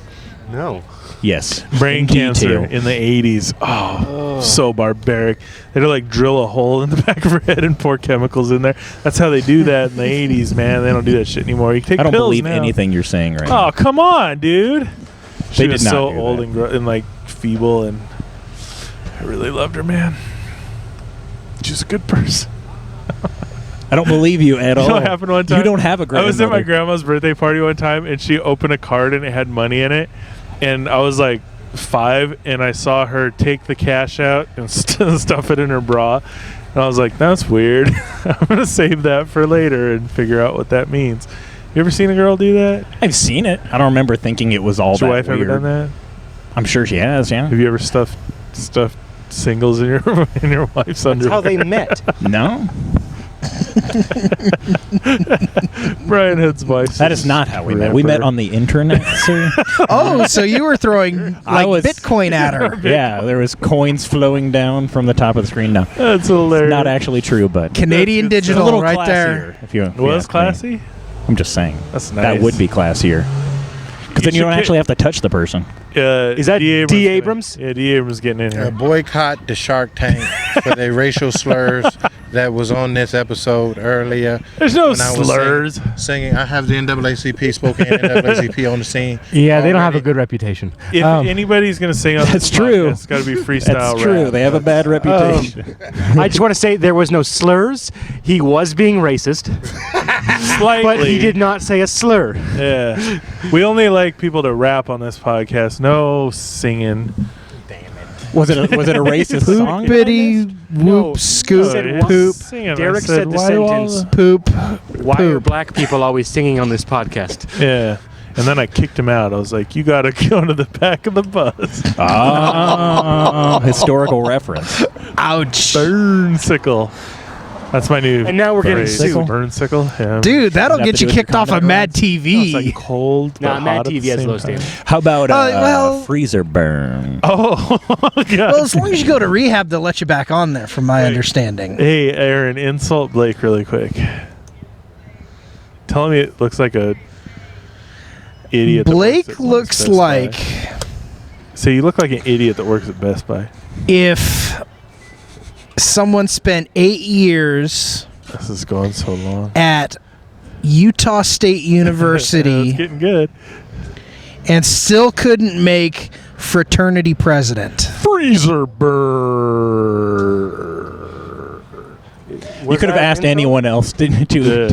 Speaker 1: No.
Speaker 5: Yes.
Speaker 2: Brain
Speaker 5: In
Speaker 2: cancer
Speaker 5: detail.
Speaker 2: in the 80s. Oh, so barbaric. They had to like drill a hole in the back of her head and pour chemicals in there. That's how they do that in the 80s, man. They don't do that shit anymore. You take
Speaker 5: I don't
Speaker 2: pills
Speaker 5: believe
Speaker 2: now.
Speaker 5: anything you're saying right now.
Speaker 2: Oh, come on, dude. She
Speaker 5: They
Speaker 2: was
Speaker 5: did not
Speaker 2: so
Speaker 5: do
Speaker 2: old
Speaker 5: that.
Speaker 2: and like feeble, and I really loved her, man. She's a good person.
Speaker 5: I don't believe you at all.
Speaker 2: You know what happened one time?
Speaker 5: You don't have a
Speaker 2: I
Speaker 5: grandmother.
Speaker 2: was at my grandma's birthday party one time, and she opened a card, and it had money in it. And I was like 5, and I saw her take the cash out and stuff it in her bra. And I was like, that's weird. I'm going to save that for later and figure out what that means. You ever seen a girl do that?
Speaker 5: I've seen it. I don't remember thinking it was all
Speaker 2: Has
Speaker 5: that
Speaker 2: your wife
Speaker 5: weird.
Speaker 2: ever done that?
Speaker 5: I'm sure she has, yeah.
Speaker 2: Have you ever stuffed singles in your wife's underwear?
Speaker 1: That's how they met.
Speaker 5: No?
Speaker 2: Brian Hood's wife.
Speaker 5: That is not how we met. We met on the internet, sir.
Speaker 3: Oh, so you were throwing
Speaker 5: I
Speaker 3: like
Speaker 5: was-
Speaker 3: Bitcoin at her.
Speaker 5: Yeah, there was coins flowing down from the top of the screen. No,
Speaker 2: That's hilarious.
Speaker 5: not actually true, but
Speaker 3: Canadian
Speaker 2: That's good
Speaker 5: a
Speaker 3: Digital
Speaker 5: little
Speaker 3: right
Speaker 5: classier.
Speaker 3: there.
Speaker 5: If you
Speaker 2: It was
Speaker 5: ask me.
Speaker 2: classy.
Speaker 5: I'm just saying.
Speaker 2: That's nice.
Speaker 5: That would be classier. Because then you
Speaker 2: should
Speaker 5: don't
Speaker 2: get-
Speaker 5: actually have to touch the person.
Speaker 1: Is that D.
Speaker 2: getting-
Speaker 1: Abrams?
Speaker 2: Yeah, D. Abrams getting in here.
Speaker 6: Boycott the Shark Tank for the racial slurs that was on this episode earlier.
Speaker 2: There's no
Speaker 6: when I was
Speaker 2: slurs.
Speaker 6: Singing, I have the NAACP, Spokane NAACP on the scene.
Speaker 1: Yeah, they don't have a
Speaker 6: Already.
Speaker 1: good reputation.
Speaker 2: If anybody's gonna sing on
Speaker 5: That's
Speaker 2: this
Speaker 5: true.
Speaker 2: podcast, it's got to be freestyle
Speaker 5: That's true.
Speaker 2: rap.
Speaker 5: They have a bad reputation.
Speaker 1: I just want to say there was no slurs. He was being racist,
Speaker 2: Slightly.
Speaker 1: but he did not say a slur.
Speaker 2: Yeah. We only like people to rap on this podcast. No singing.
Speaker 5: Was it a racist song?
Speaker 3: Poopity whoop scoop
Speaker 1: said
Speaker 2: yeah.
Speaker 3: poop
Speaker 2: Singing. I
Speaker 1: Derek
Speaker 2: said,
Speaker 1: said the
Speaker 2: why do all
Speaker 1: sentence.
Speaker 2: the-
Speaker 3: poop.
Speaker 1: Why are
Speaker 3: Poop.
Speaker 1: black people always singing on this podcast?
Speaker 2: Yeah. And then I kicked him out. I was like, you got to go to the back of the bus.
Speaker 5: Ah, historical reference.
Speaker 3: Ouch.
Speaker 2: Burn sickle. That's my new.
Speaker 1: And now we're getting
Speaker 2: phrase.
Speaker 1: sued.
Speaker 2: Burn sickle. Yeah.
Speaker 3: Dude, that'll
Speaker 5: Does that have
Speaker 3: get
Speaker 5: to
Speaker 3: you
Speaker 5: do with your
Speaker 3: kicked off of
Speaker 5: combat
Speaker 3: Mad
Speaker 2: It's
Speaker 3: TV.
Speaker 2: like cold.
Speaker 1: Nah,
Speaker 2: but
Speaker 1: Mad
Speaker 2: hot at
Speaker 1: TV
Speaker 2: the
Speaker 1: has
Speaker 2: same
Speaker 1: low
Speaker 2: time.
Speaker 1: standards.
Speaker 5: How about
Speaker 3: well-
Speaker 5: freezer burn?
Speaker 2: Oh, God.
Speaker 3: Well, as long as you go to rehab, they'll let you back on there, from my understanding.
Speaker 2: Hey, Aaron, insult Blake really quick. Tell me it looks like a idiot. that
Speaker 3: Blake
Speaker 2: works at
Speaker 3: looks
Speaker 2: Best
Speaker 3: like
Speaker 2: Buy. So you look like an idiot that works at Best Buy.
Speaker 3: if someone spent 8 years
Speaker 2: This is going so long.
Speaker 3: at Utah State
Speaker 2: It's
Speaker 3: University
Speaker 2: getting good.
Speaker 3: and still couldn't make fraternity president.
Speaker 2: Freezer burn.
Speaker 5: You could have asked anyone else to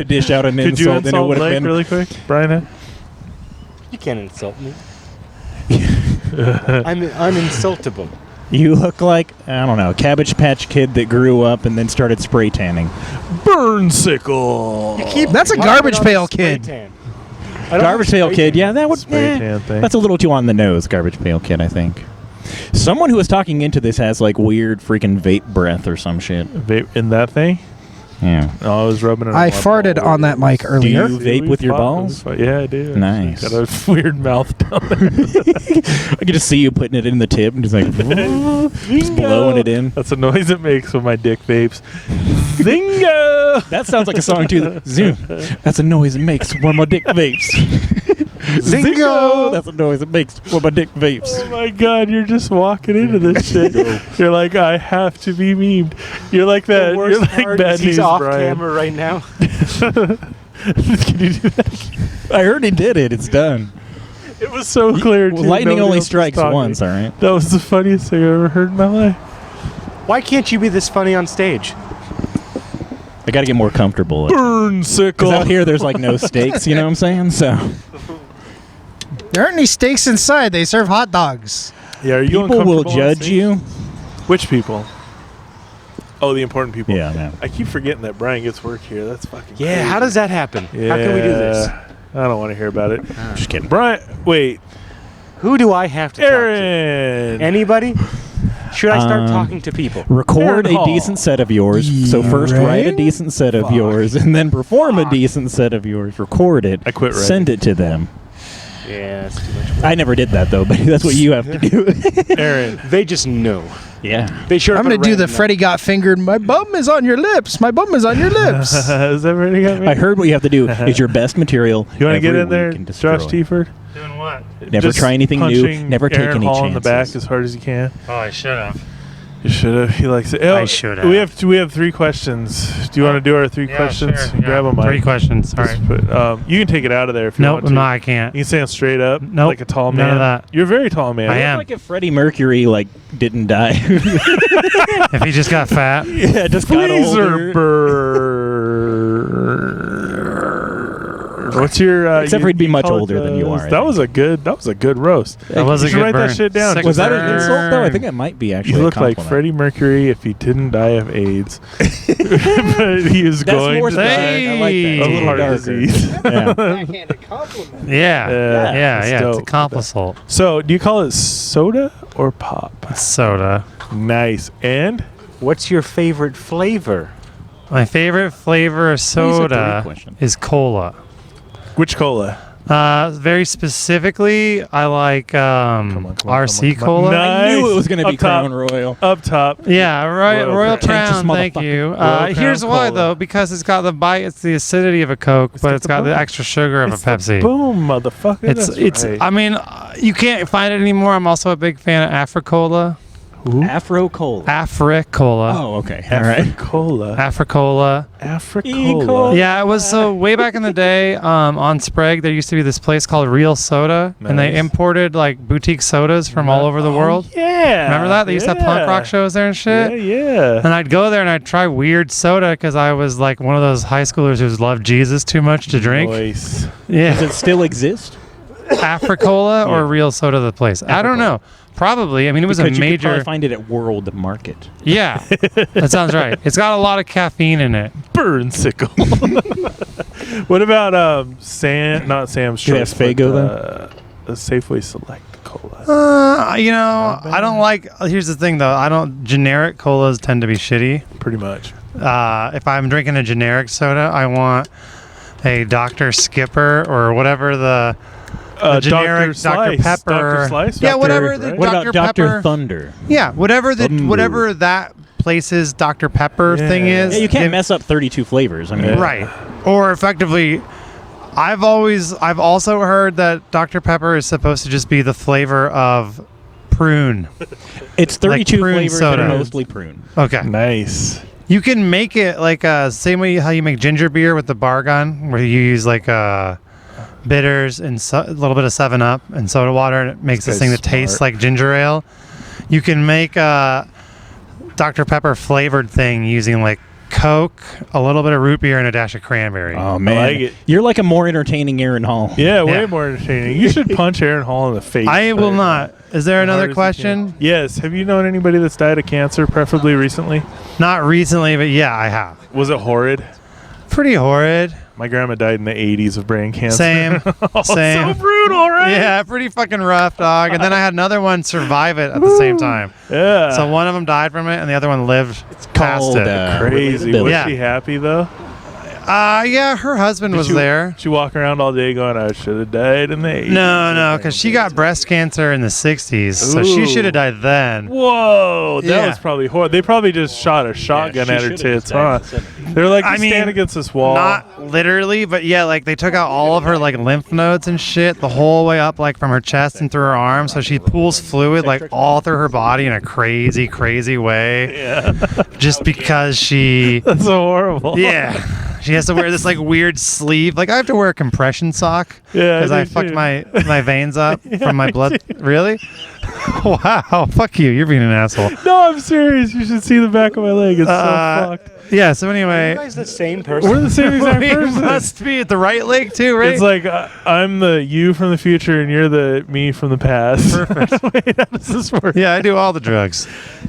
Speaker 5: dish out an
Speaker 2: Could you
Speaker 5: insult, and it
Speaker 2: insult
Speaker 5: would have
Speaker 2: Blake
Speaker 5: been.
Speaker 2: really quick, Brian?
Speaker 1: You can't insult me. I'm uninsultable.
Speaker 5: You look like, I don't know, a Cabbage Patch Kid that grew up and then started spray tanning.
Speaker 2: Burn sickle.
Speaker 3: That's a garbage pail kid.
Speaker 5: Garbage Pail Kid, yeah, that would.
Speaker 2: Spray tan thing.
Speaker 5: That's a little too on the nose, Garbage Pail Kid, I think. Someone who was talking into this has like weird freaking vape breath or some shit.
Speaker 2: Vape in that thing.
Speaker 5: Yeah.
Speaker 2: Oh, I was rubbing it.
Speaker 3: I
Speaker 2: on my
Speaker 3: farted
Speaker 2: balls.
Speaker 3: on that mic earlier.
Speaker 5: Do you vape with your balls?
Speaker 2: Yeah, I do.
Speaker 5: Nice.
Speaker 2: Got a weird mouth down there.
Speaker 5: I could just see you putting it in the tip and just like just blowing it in.
Speaker 2: That's the noise it makes when my dick vapes. Zingo!
Speaker 5: That sounds like a song too. Zoom. That's a noise it makes when my dick vapes.
Speaker 2: Zingo!
Speaker 5: That's a noise it makes when my dick vapes.
Speaker 2: Oh my god, you're just walking into this shit. You're like, I have to be memed. You're like that.
Speaker 1: The
Speaker 2: You're
Speaker 1: worst
Speaker 2: like
Speaker 1: part
Speaker 2: bad
Speaker 1: is he's
Speaker 2: news,
Speaker 1: off
Speaker 2: Brian.
Speaker 1: camera right now.
Speaker 2: Can you do that?
Speaker 5: I heard he did it. It's done.
Speaker 2: It was so clear.
Speaker 5: Well,
Speaker 2: too.
Speaker 5: lightning
Speaker 2: Nobody
Speaker 5: only
Speaker 2: else was
Speaker 5: strikes
Speaker 2: talking.
Speaker 5: once, all right?
Speaker 2: That was the funniest thing I've ever heard in my life.
Speaker 1: Why can't you be this funny on stage?
Speaker 5: I got to get more comfortable.
Speaker 2: Burn sickle.
Speaker 5: Because out here, there's like no stakes, you know what I'm saying? So
Speaker 3: There aren't any steaks inside. They serve hot dogs.
Speaker 2: Yeah, are you
Speaker 5: people will
Speaker 2: uncomfortable on
Speaker 5: judge
Speaker 2: stage?
Speaker 5: you.
Speaker 2: Which people? Oh, the important people.
Speaker 5: Yeah, man.
Speaker 2: I keep forgetting that Brian gets work here. That's fucking
Speaker 1: Yeah,
Speaker 2: crazy.
Speaker 1: how does that happen? How can we do this?
Speaker 2: I don't want to hear about it.
Speaker 5: Just kidding.
Speaker 2: Brian, wait.
Speaker 1: Who do I have to talk
Speaker 2: Aaron.
Speaker 1: to? Anybody? Should I start
Speaker 5: Um,
Speaker 1: talking to people?
Speaker 5: Record
Speaker 2: Aaron
Speaker 5: a
Speaker 2: Hall.
Speaker 5: decent set of yours. So first write a decent set of yours, and then perform a decent set of yours. Record it.
Speaker 2: I quit writing.
Speaker 5: Send it to them.
Speaker 1: Yeah, that's too much work.
Speaker 5: I never did that though, but that's what you have to do.
Speaker 2: Aaron.
Speaker 1: They just know.
Speaker 5: Yeah.
Speaker 1: They sure.
Speaker 3: I'm gonna do the Freddie got fingered. My bum is on your lips. My bum is on your lips.
Speaker 2: Is that Freddie got me?
Speaker 5: I heard what you have to do is your best material.
Speaker 2: You want to get
Speaker 5: every
Speaker 2: in there,
Speaker 5: week and destroy.
Speaker 2: Josh Tieford?
Speaker 7: Doing what?
Speaker 5: Never try anything new.
Speaker 2: punching
Speaker 5: Never take
Speaker 2: Aaron
Speaker 5: any
Speaker 2: Hall
Speaker 5: chances.
Speaker 2: in the back as hard as you can.
Speaker 7: Oh, I should have.
Speaker 2: You should have. He likes it.
Speaker 7: I should have.
Speaker 2: We have 3 questions. Do you want to do our 3 questions?
Speaker 7: Sure,
Speaker 2: Grab a mic.
Speaker 7: 3 questions. All right.
Speaker 2: You can take it out of there if you
Speaker 7: Nope,
Speaker 2: want to.
Speaker 7: no, I can't.
Speaker 2: You can stand straight up,
Speaker 7: Nope,
Speaker 2: like a tall man.
Speaker 7: none of that.
Speaker 2: You're a very tall man.
Speaker 7: I
Speaker 5: It's
Speaker 7: am.
Speaker 5: like if Freddie Mercury didn't die.
Speaker 7: If he just got fat.
Speaker 5: Yeah, just got older.
Speaker 2: What's your?
Speaker 5: Except for he'd be much
Speaker 2: call it
Speaker 5: older than you are, I
Speaker 2: That was a good roast.
Speaker 7: That was
Speaker 2: You
Speaker 7: a
Speaker 2: should
Speaker 7: good
Speaker 2: write
Speaker 7: burn.
Speaker 2: that shit down.
Speaker 7: Sick
Speaker 5: Was that an
Speaker 7: burn.
Speaker 5: insult though? I think it might be actually.
Speaker 2: You
Speaker 5: a
Speaker 2: look like
Speaker 5: compliment.
Speaker 2: Freddie Mercury if he didn't die of AIDS, but he is
Speaker 5: That's
Speaker 2: going
Speaker 5: more
Speaker 2: to
Speaker 5: specific.
Speaker 2: die
Speaker 5: I like that.
Speaker 2: of
Speaker 5: A little
Speaker 2: heart
Speaker 5: darker.
Speaker 2: disease.
Speaker 5: Yeah.
Speaker 7: Yeah,
Speaker 2: dope.
Speaker 7: it's a compliment.
Speaker 2: So, do you call it soda or pop?
Speaker 7: It's soda.
Speaker 2: Nice. And
Speaker 1: What's your favorite flavor?
Speaker 7: My favorite flavor of
Speaker 5: said 3
Speaker 7: soda
Speaker 5: questions.
Speaker 7: is cola.
Speaker 2: which cola?
Speaker 7: Very specifically, I like RC
Speaker 2: come on.
Speaker 7: Cola.
Speaker 2: Nice.
Speaker 5: I knew it was going to be
Speaker 2: Up top.
Speaker 5: Crown Royal.
Speaker 2: Up top.
Speaker 7: Yeah,
Speaker 2: Royal
Speaker 7: Royal
Speaker 2: Crown.
Speaker 7: Crown. Thank
Speaker 5: Motherfucker.
Speaker 7: you.
Speaker 2: Royal
Speaker 7: Here's
Speaker 2: Crown
Speaker 7: why
Speaker 2: Cola.
Speaker 7: though, because it's got the bite. It's the acidity of a Coke, but it's got the extra sugar of a Pepsi.
Speaker 2: Boom, motherfucker.
Speaker 7: It's.
Speaker 2: Right.
Speaker 7: I mean, you can't find it anymore. I'm also a big fan of Africola.
Speaker 5: Afro Cola.
Speaker 7: Africola.
Speaker 5: Oh, okay. All right.
Speaker 2: Africola.
Speaker 7: Africola.
Speaker 2: Africola.
Speaker 7: Yeah, it was so way back in the day on Sprague, there used to be this place called Real Soda, and they
Speaker 2: Nice.
Speaker 7: imported like boutique sodas from all over the world.
Speaker 2: Yeah.
Speaker 7: Remember that? They used to have punk rock shows there and shit.
Speaker 2: Yeah.
Speaker 7: And I'd go there and I'd try weird soda because I was like one of those high schoolers who loved Jesus too much to drink.
Speaker 2: Nice.
Speaker 5: Does
Speaker 7: Yeah.
Speaker 5: it still exist?
Speaker 7: Africola or Real Soda, the place. I don't know. Probably. I mean, it was
Speaker 5: Because
Speaker 7: a
Speaker 5: you could probably
Speaker 7: major.
Speaker 5: find it at World Market.
Speaker 7: Yeah. That sounds right. It's got a lot of caffeine in it.
Speaker 2: Burn sickle. What about not Sam's
Speaker 5: Do they have
Speaker 2: Choice, but,
Speaker 5: Faygo, though?
Speaker 2: the Safeway Select Cola.
Speaker 7: I don't like. Here's the thing, though. Generic colas tend to be shitty.
Speaker 2: Pretty much.
Speaker 7: If I'm drinking a generic soda, I want a Dr. Skipper or whatever the generic Dr. Pepper.
Speaker 2: Dr. Slice?
Speaker 7: Yeah,
Speaker 2: Dr.
Speaker 7: whatever the
Speaker 2: right?
Speaker 5: What about
Speaker 7: Dr.
Speaker 5: Dr.
Speaker 7: Pepper.
Speaker 5: Thunder?
Speaker 7: Yeah, whatever
Speaker 5: Thunder.
Speaker 7: whatever that place's Dr. Pepper thing
Speaker 2: Yeah.
Speaker 7: is.
Speaker 5: Yeah, you can't
Speaker 7: give-
Speaker 5: mess up 32 flavors. I mean,
Speaker 7: Right. Or effectively, I've also heard that Dr. Pepper is supposed to just be the flavor of prune.
Speaker 5: it's 32
Speaker 7: prune
Speaker 5: flavors
Speaker 7: soda.
Speaker 5: that are mostly prune.
Speaker 7: Okay.
Speaker 2: Nice.
Speaker 7: You can make it like same way how you make ginger beer with the bar gun, where you use like bitters and a little bit of 7-Up and soda water, and it makes this thing
Speaker 2: guy's
Speaker 7: that tastes
Speaker 2: smart.
Speaker 7: like ginger ale. You can make a Dr. Pepper flavored thing using like Coke, a little bit of root beer, and a dash of cranberry.
Speaker 5: Oh, man.
Speaker 2: like it.
Speaker 5: You're like a more entertaining Aaron Hall.
Speaker 2: Yeah, way
Speaker 7: Yeah.
Speaker 2: more entertaining. You should punch Aaron Hall in the face.
Speaker 7: I will
Speaker 2: right
Speaker 7: not. Is there
Speaker 2: now. Hard
Speaker 7: another
Speaker 2: as you
Speaker 7: question?
Speaker 2: can. Yes. Have you known anybody that's died of cancer, preferably recently?
Speaker 7: Not recently, but yeah, I have.
Speaker 2: Was it horrid?
Speaker 7: Pretty horrid.
Speaker 2: My grandma died in the 80s of brain cancer.
Speaker 7: Same. Same.
Speaker 2: So brutal, right?
Speaker 7: Yeah, pretty fucking rough, dog. And then I had another one survive it at the same time.
Speaker 2: Yeah.
Speaker 7: So one of them died from it, and the other one lived past
Speaker 5: called,
Speaker 7: it.
Speaker 2: Crazy.
Speaker 5: Relatability.
Speaker 2: Was
Speaker 7: Yeah.
Speaker 2: she happy, though?
Speaker 7: Yeah, her husband was there.
Speaker 2: She walk around all day going, I should have died in the 80s.
Speaker 7: No, because she got breast cancer in the 60s, so she
Speaker 2: Ooh.
Speaker 7: should have died then.
Speaker 2: Whoa, that
Speaker 7: Yeah.
Speaker 2: was probably horrible. They probably just shot a shotgun at her tits, huh? They're like,
Speaker 7: I
Speaker 2: you
Speaker 7: mean,
Speaker 2: stand against this wall.
Speaker 7: Not literally, but yeah, like they took out all of her like lymph nodes and shit the whole way up like from her chest and through her arms, so she pools fluid like all through her body in a crazy, crazy way.
Speaker 2: Yeah.
Speaker 7: Just because she
Speaker 2: That's so horrible.
Speaker 7: Yeah. She has to wear this like weird sleeve. Like I have to wear a compression sock
Speaker 2: Yeah,
Speaker 7: because I
Speaker 2: do
Speaker 7: fucked
Speaker 2: too.
Speaker 7: my veins up from my blood. Really? Wow. Fuck you. You're being an asshole.
Speaker 2: No, I'm serious. You should see the back of my leg. It's so fucked.
Speaker 7: Yeah. So
Speaker 1: Are you
Speaker 7: anyway,
Speaker 1: guys the same person?
Speaker 2: We're the same exact
Speaker 7: we
Speaker 2: person.
Speaker 7: must be at the right leg too, right?
Speaker 2: It's like I'm the you from the future and you're the me from the past.
Speaker 7: Perfect.
Speaker 2: Wait, how does this work?
Speaker 7: Yeah, I do all the drugs.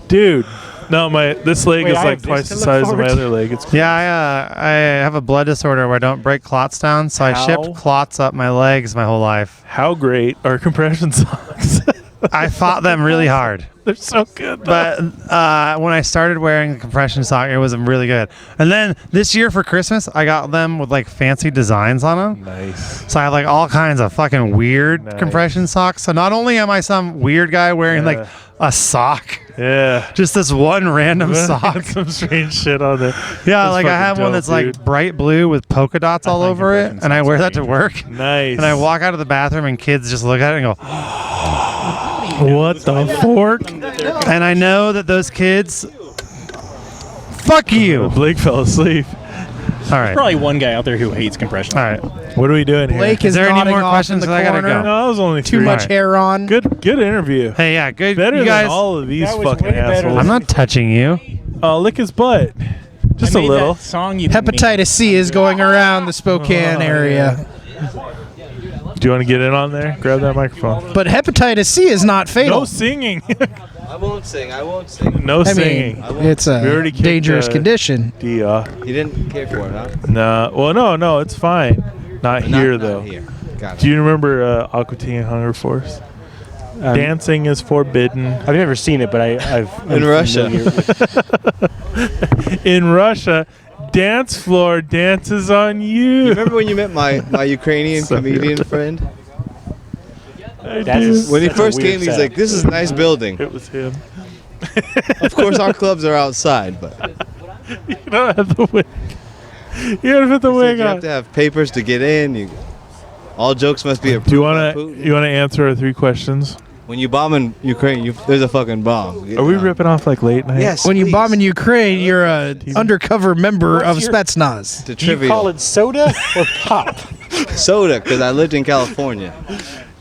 Speaker 2: Dude. No, this leg
Speaker 1: Wait,
Speaker 2: is
Speaker 1: I
Speaker 2: like
Speaker 1: have this
Speaker 2: twice
Speaker 1: to
Speaker 2: the
Speaker 1: look
Speaker 2: size of
Speaker 1: forward
Speaker 2: my
Speaker 1: to.
Speaker 2: other leg. It's
Speaker 7: Yeah, I have a blood disorder where I don't break clots down, so I
Speaker 2: How?
Speaker 7: shipped clots up my legs my whole life.
Speaker 2: How great are compression socks?
Speaker 7: I fought them really hard.
Speaker 2: They're so good.
Speaker 7: But when I started wearing the compression sock, it was really good. And then this year for Christmas, I got them with like fancy designs on them.
Speaker 2: Nice.
Speaker 7: So I have like all kinds of fucking weird compression socks. So not only am I some weird guy wearing like a sock, just this one random sock.
Speaker 2: Some strange shit on there.
Speaker 7: Yeah,
Speaker 2: That's
Speaker 7: like I
Speaker 2: fucking
Speaker 7: have one
Speaker 2: dope,
Speaker 7: that's
Speaker 2: dude.
Speaker 7: like bright blue with polka dots all over it, and I wear that to work.
Speaker 2: Nice.
Speaker 7: And I walk out of the bathroom, and kids just look at it and go,
Speaker 2: what the fork?
Speaker 7: and I know that those kids, fuck you.
Speaker 2: Blake fell asleep.
Speaker 7: All right.
Speaker 5: Probably one guy out there who hates compression.
Speaker 7: All right.
Speaker 2: What are we doing here?
Speaker 3: Blake
Speaker 7: Is
Speaker 3: is
Speaker 7: there any
Speaker 3: nodding
Speaker 7: more
Speaker 3: off
Speaker 7: questions?
Speaker 3: in the
Speaker 7: I gotta
Speaker 3: corner.
Speaker 7: go.
Speaker 2: No, that was only
Speaker 3: Too
Speaker 2: three.
Speaker 3: much hair on.
Speaker 2: Good interview.
Speaker 7: Hey, yeah, good.
Speaker 2: Better
Speaker 7: you guys,
Speaker 2: than all of these
Speaker 1: That was
Speaker 2: fucking
Speaker 1: way better
Speaker 2: assholes.
Speaker 1: than-
Speaker 7: I'm not touching you.
Speaker 2: Oh, lick his butt. Just a
Speaker 5: I made
Speaker 2: little.
Speaker 5: that song you didn't
Speaker 3: Hepatitis C is going around the Spokane area.
Speaker 2: Do you want to get in on there? Grab that microphone.
Speaker 3: But hepatitis C is not fatal.
Speaker 2: No singing.
Speaker 8: I won't sing. I won't sing.
Speaker 2: No
Speaker 3: I
Speaker 2: singing.
Speaker 3: mean, it's
Speaker 2: We
Speaker 3: a
Speaker 2: already kicked,
Speaker 3: dangerous condition.
Speaker 2: The
Speaker 8: You didn't care for it, huh?
Speaker 2: no. Well, no, it's fine. Not here though.
Speaker 8: Not here. Got it.
Speaker 2: Do you remember Aqua Teen Hunger Force? Dancing is forbidden.
Speaker 1: I've never seen it, but I've
Speaker 8: In Russia.
Speaker 2: In Russia, dance floor dances on you.
Speaker 8: You remember when you met my Ukrainian
Speaker 2: So
Speaker 8: comedian
Speaker 2: good.
Speaker 8: friend?
Speaker 2: I
Speaker 1: That's
Speaker 2: do.
Speaker 1: a-
Speaker 8: When he
Speaker 1: That's a
Speaker 8: first
Speaker 1: weird
Speaker 8: came, he's
Speaker 1: setup.
Speaker 8: like, "This is a nice building."
Speaker 2: It was him.
Speaker 8: Of course, our clubs are outside, but
Speaker 2: You don't have the wig. You gotta put the
Speaker 8: he said
Speaker 2: wig
Speaker 8: you have
Speaker 2: on.
Speaker 8: to have papers to get in. All jokes must be approved.
Speaker 2: Do you
Speaker 8: by
Speaker 2: wanna
Speaker 8: Putin.
Speaker 2: answer our 3 questions?
Speaker 8: When you bomb in Ukraine, there's a fucking bomb.
Speaker 2: Are we ripping off like late night?
Speaker 8: Yes.
Speaker 3: When you
Speaker 8: please.
Speaker 3: bomb in Ukraine, you're a undercover member of Spetsnaz.
Speaker 8: The
Speaker 1: Do you
Speaker 8: trivial
Speaker 1: call it soda or pop?
Speaker 8: soda because I lived in California.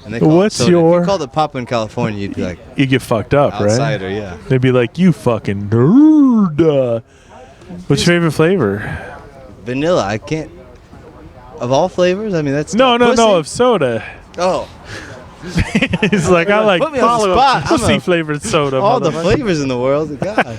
Speaker 8: And they call
Speaker 2: What's
Speaker 8: it soda.
Speaker 2: your-
Speaker 8: If you called it pop in California, you'd be like
Speaker 2: You get fucked up, right?
Speaker 8: outsider. Yeah.
Speaker 2: They'd be like, "You fucking nerd." What's your favorite flavor?
Speaker 8: Vanilla. I can't. Of all flavors, I mean that's
Speaker 2: No,
Speaker 8: pussy.
Speaker 2: of soda.
Speaker 8: Oh,
Speaker 2: He's like, I like
Speaker 8: put me on the spot. I'm
Speaker 2: pussy
Speaker 8: a-
Speaker 2: flavored soda.
Speaker 8: all the
Speaker 2: motherfucker."
Speaker 8: flavors in the world. God.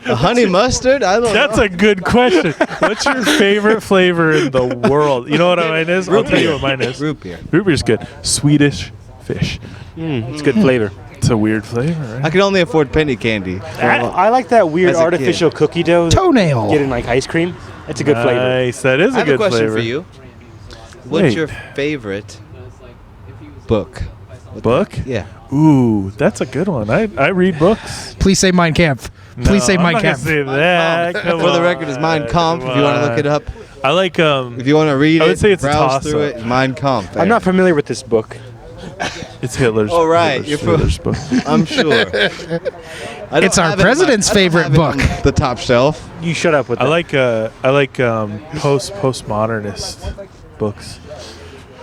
Speaker 8: A honey mustard? I don't
Speaker 2: That's
Speaker 8: know.
Speaker 2: a good question. What's your favorite flavor in the world? You know what mine is? I'll tell you what mine is.
Speaker 8: Root beer.
Speaker 2: Root beer's good. Swedish fish.
Speaker 1: It's good flavor.
Speaker 2: It's a weird flavor,
Speaker 8: I
Speaker 2: right?
Speaker 8: could only afford penny candy.
Speaker 1: I like that weird
Speaker 8: As a kid.
Speaker 1: artificial cookie dough.
Speaker 3: Toenail.
Speaker 1: Get in like ice cream. It's a good flavor.
Speaker 2: Nice. That is
Speaker 8: I
Speaker 2: a
Speaker 8: have a
Speaker 2: good
Speaker 8: question
Speaker 2: flavor.
Speaker 8: for you. What's
Speaker 2: Wait.
Speaker 8: your favorite book?
Speaker 2: Book?
Speaker 8: Yeah.
Speaker 2: Ooh, that's a good one. I read books.
Speaker 3: Please say Mein Kampf. Please say
Speaker 2: I'm
Speaker 3: Mein
Speaker 2: not gonna
Speaker 3: Kampf.
Speaker 2: say that. Come
Speaker 8: For the
Speaker 2: on.
Speaker 8: record, it's Mein Kampf. If you want to look it up,
Speaker 2: I like
Speaker 8: if you want to read
Speaker 2: I
Speaker 8: it,
Speaker 2: would say it's a
Speaker 8: browse through
Speaker 2: toss-up.
Speaker 8: it. Mein Kampf.
Speaker 1: I'm not familiar with this book.
Speaker 2: it's Hitler's.
Speaker 8: Oh, right.
Speaker 2: Hitler's,
Speaker 8: You're from-
Speaker 2: Hitler's book.
Speaker 8: I'm sure. I don't
Speaker 3: It's our
Speaker 8: have it in my-
Speaker 3: president's
Speaker 8: I don't
Speaker 3: favorite
Speaker 8: have it on
Speaker 3: book.
Speaker 8: The top shelf.
Speaker 1: You shut up with
Speaker 2: I
Speaker 1: that.
Speaker 2: like postmodernist books.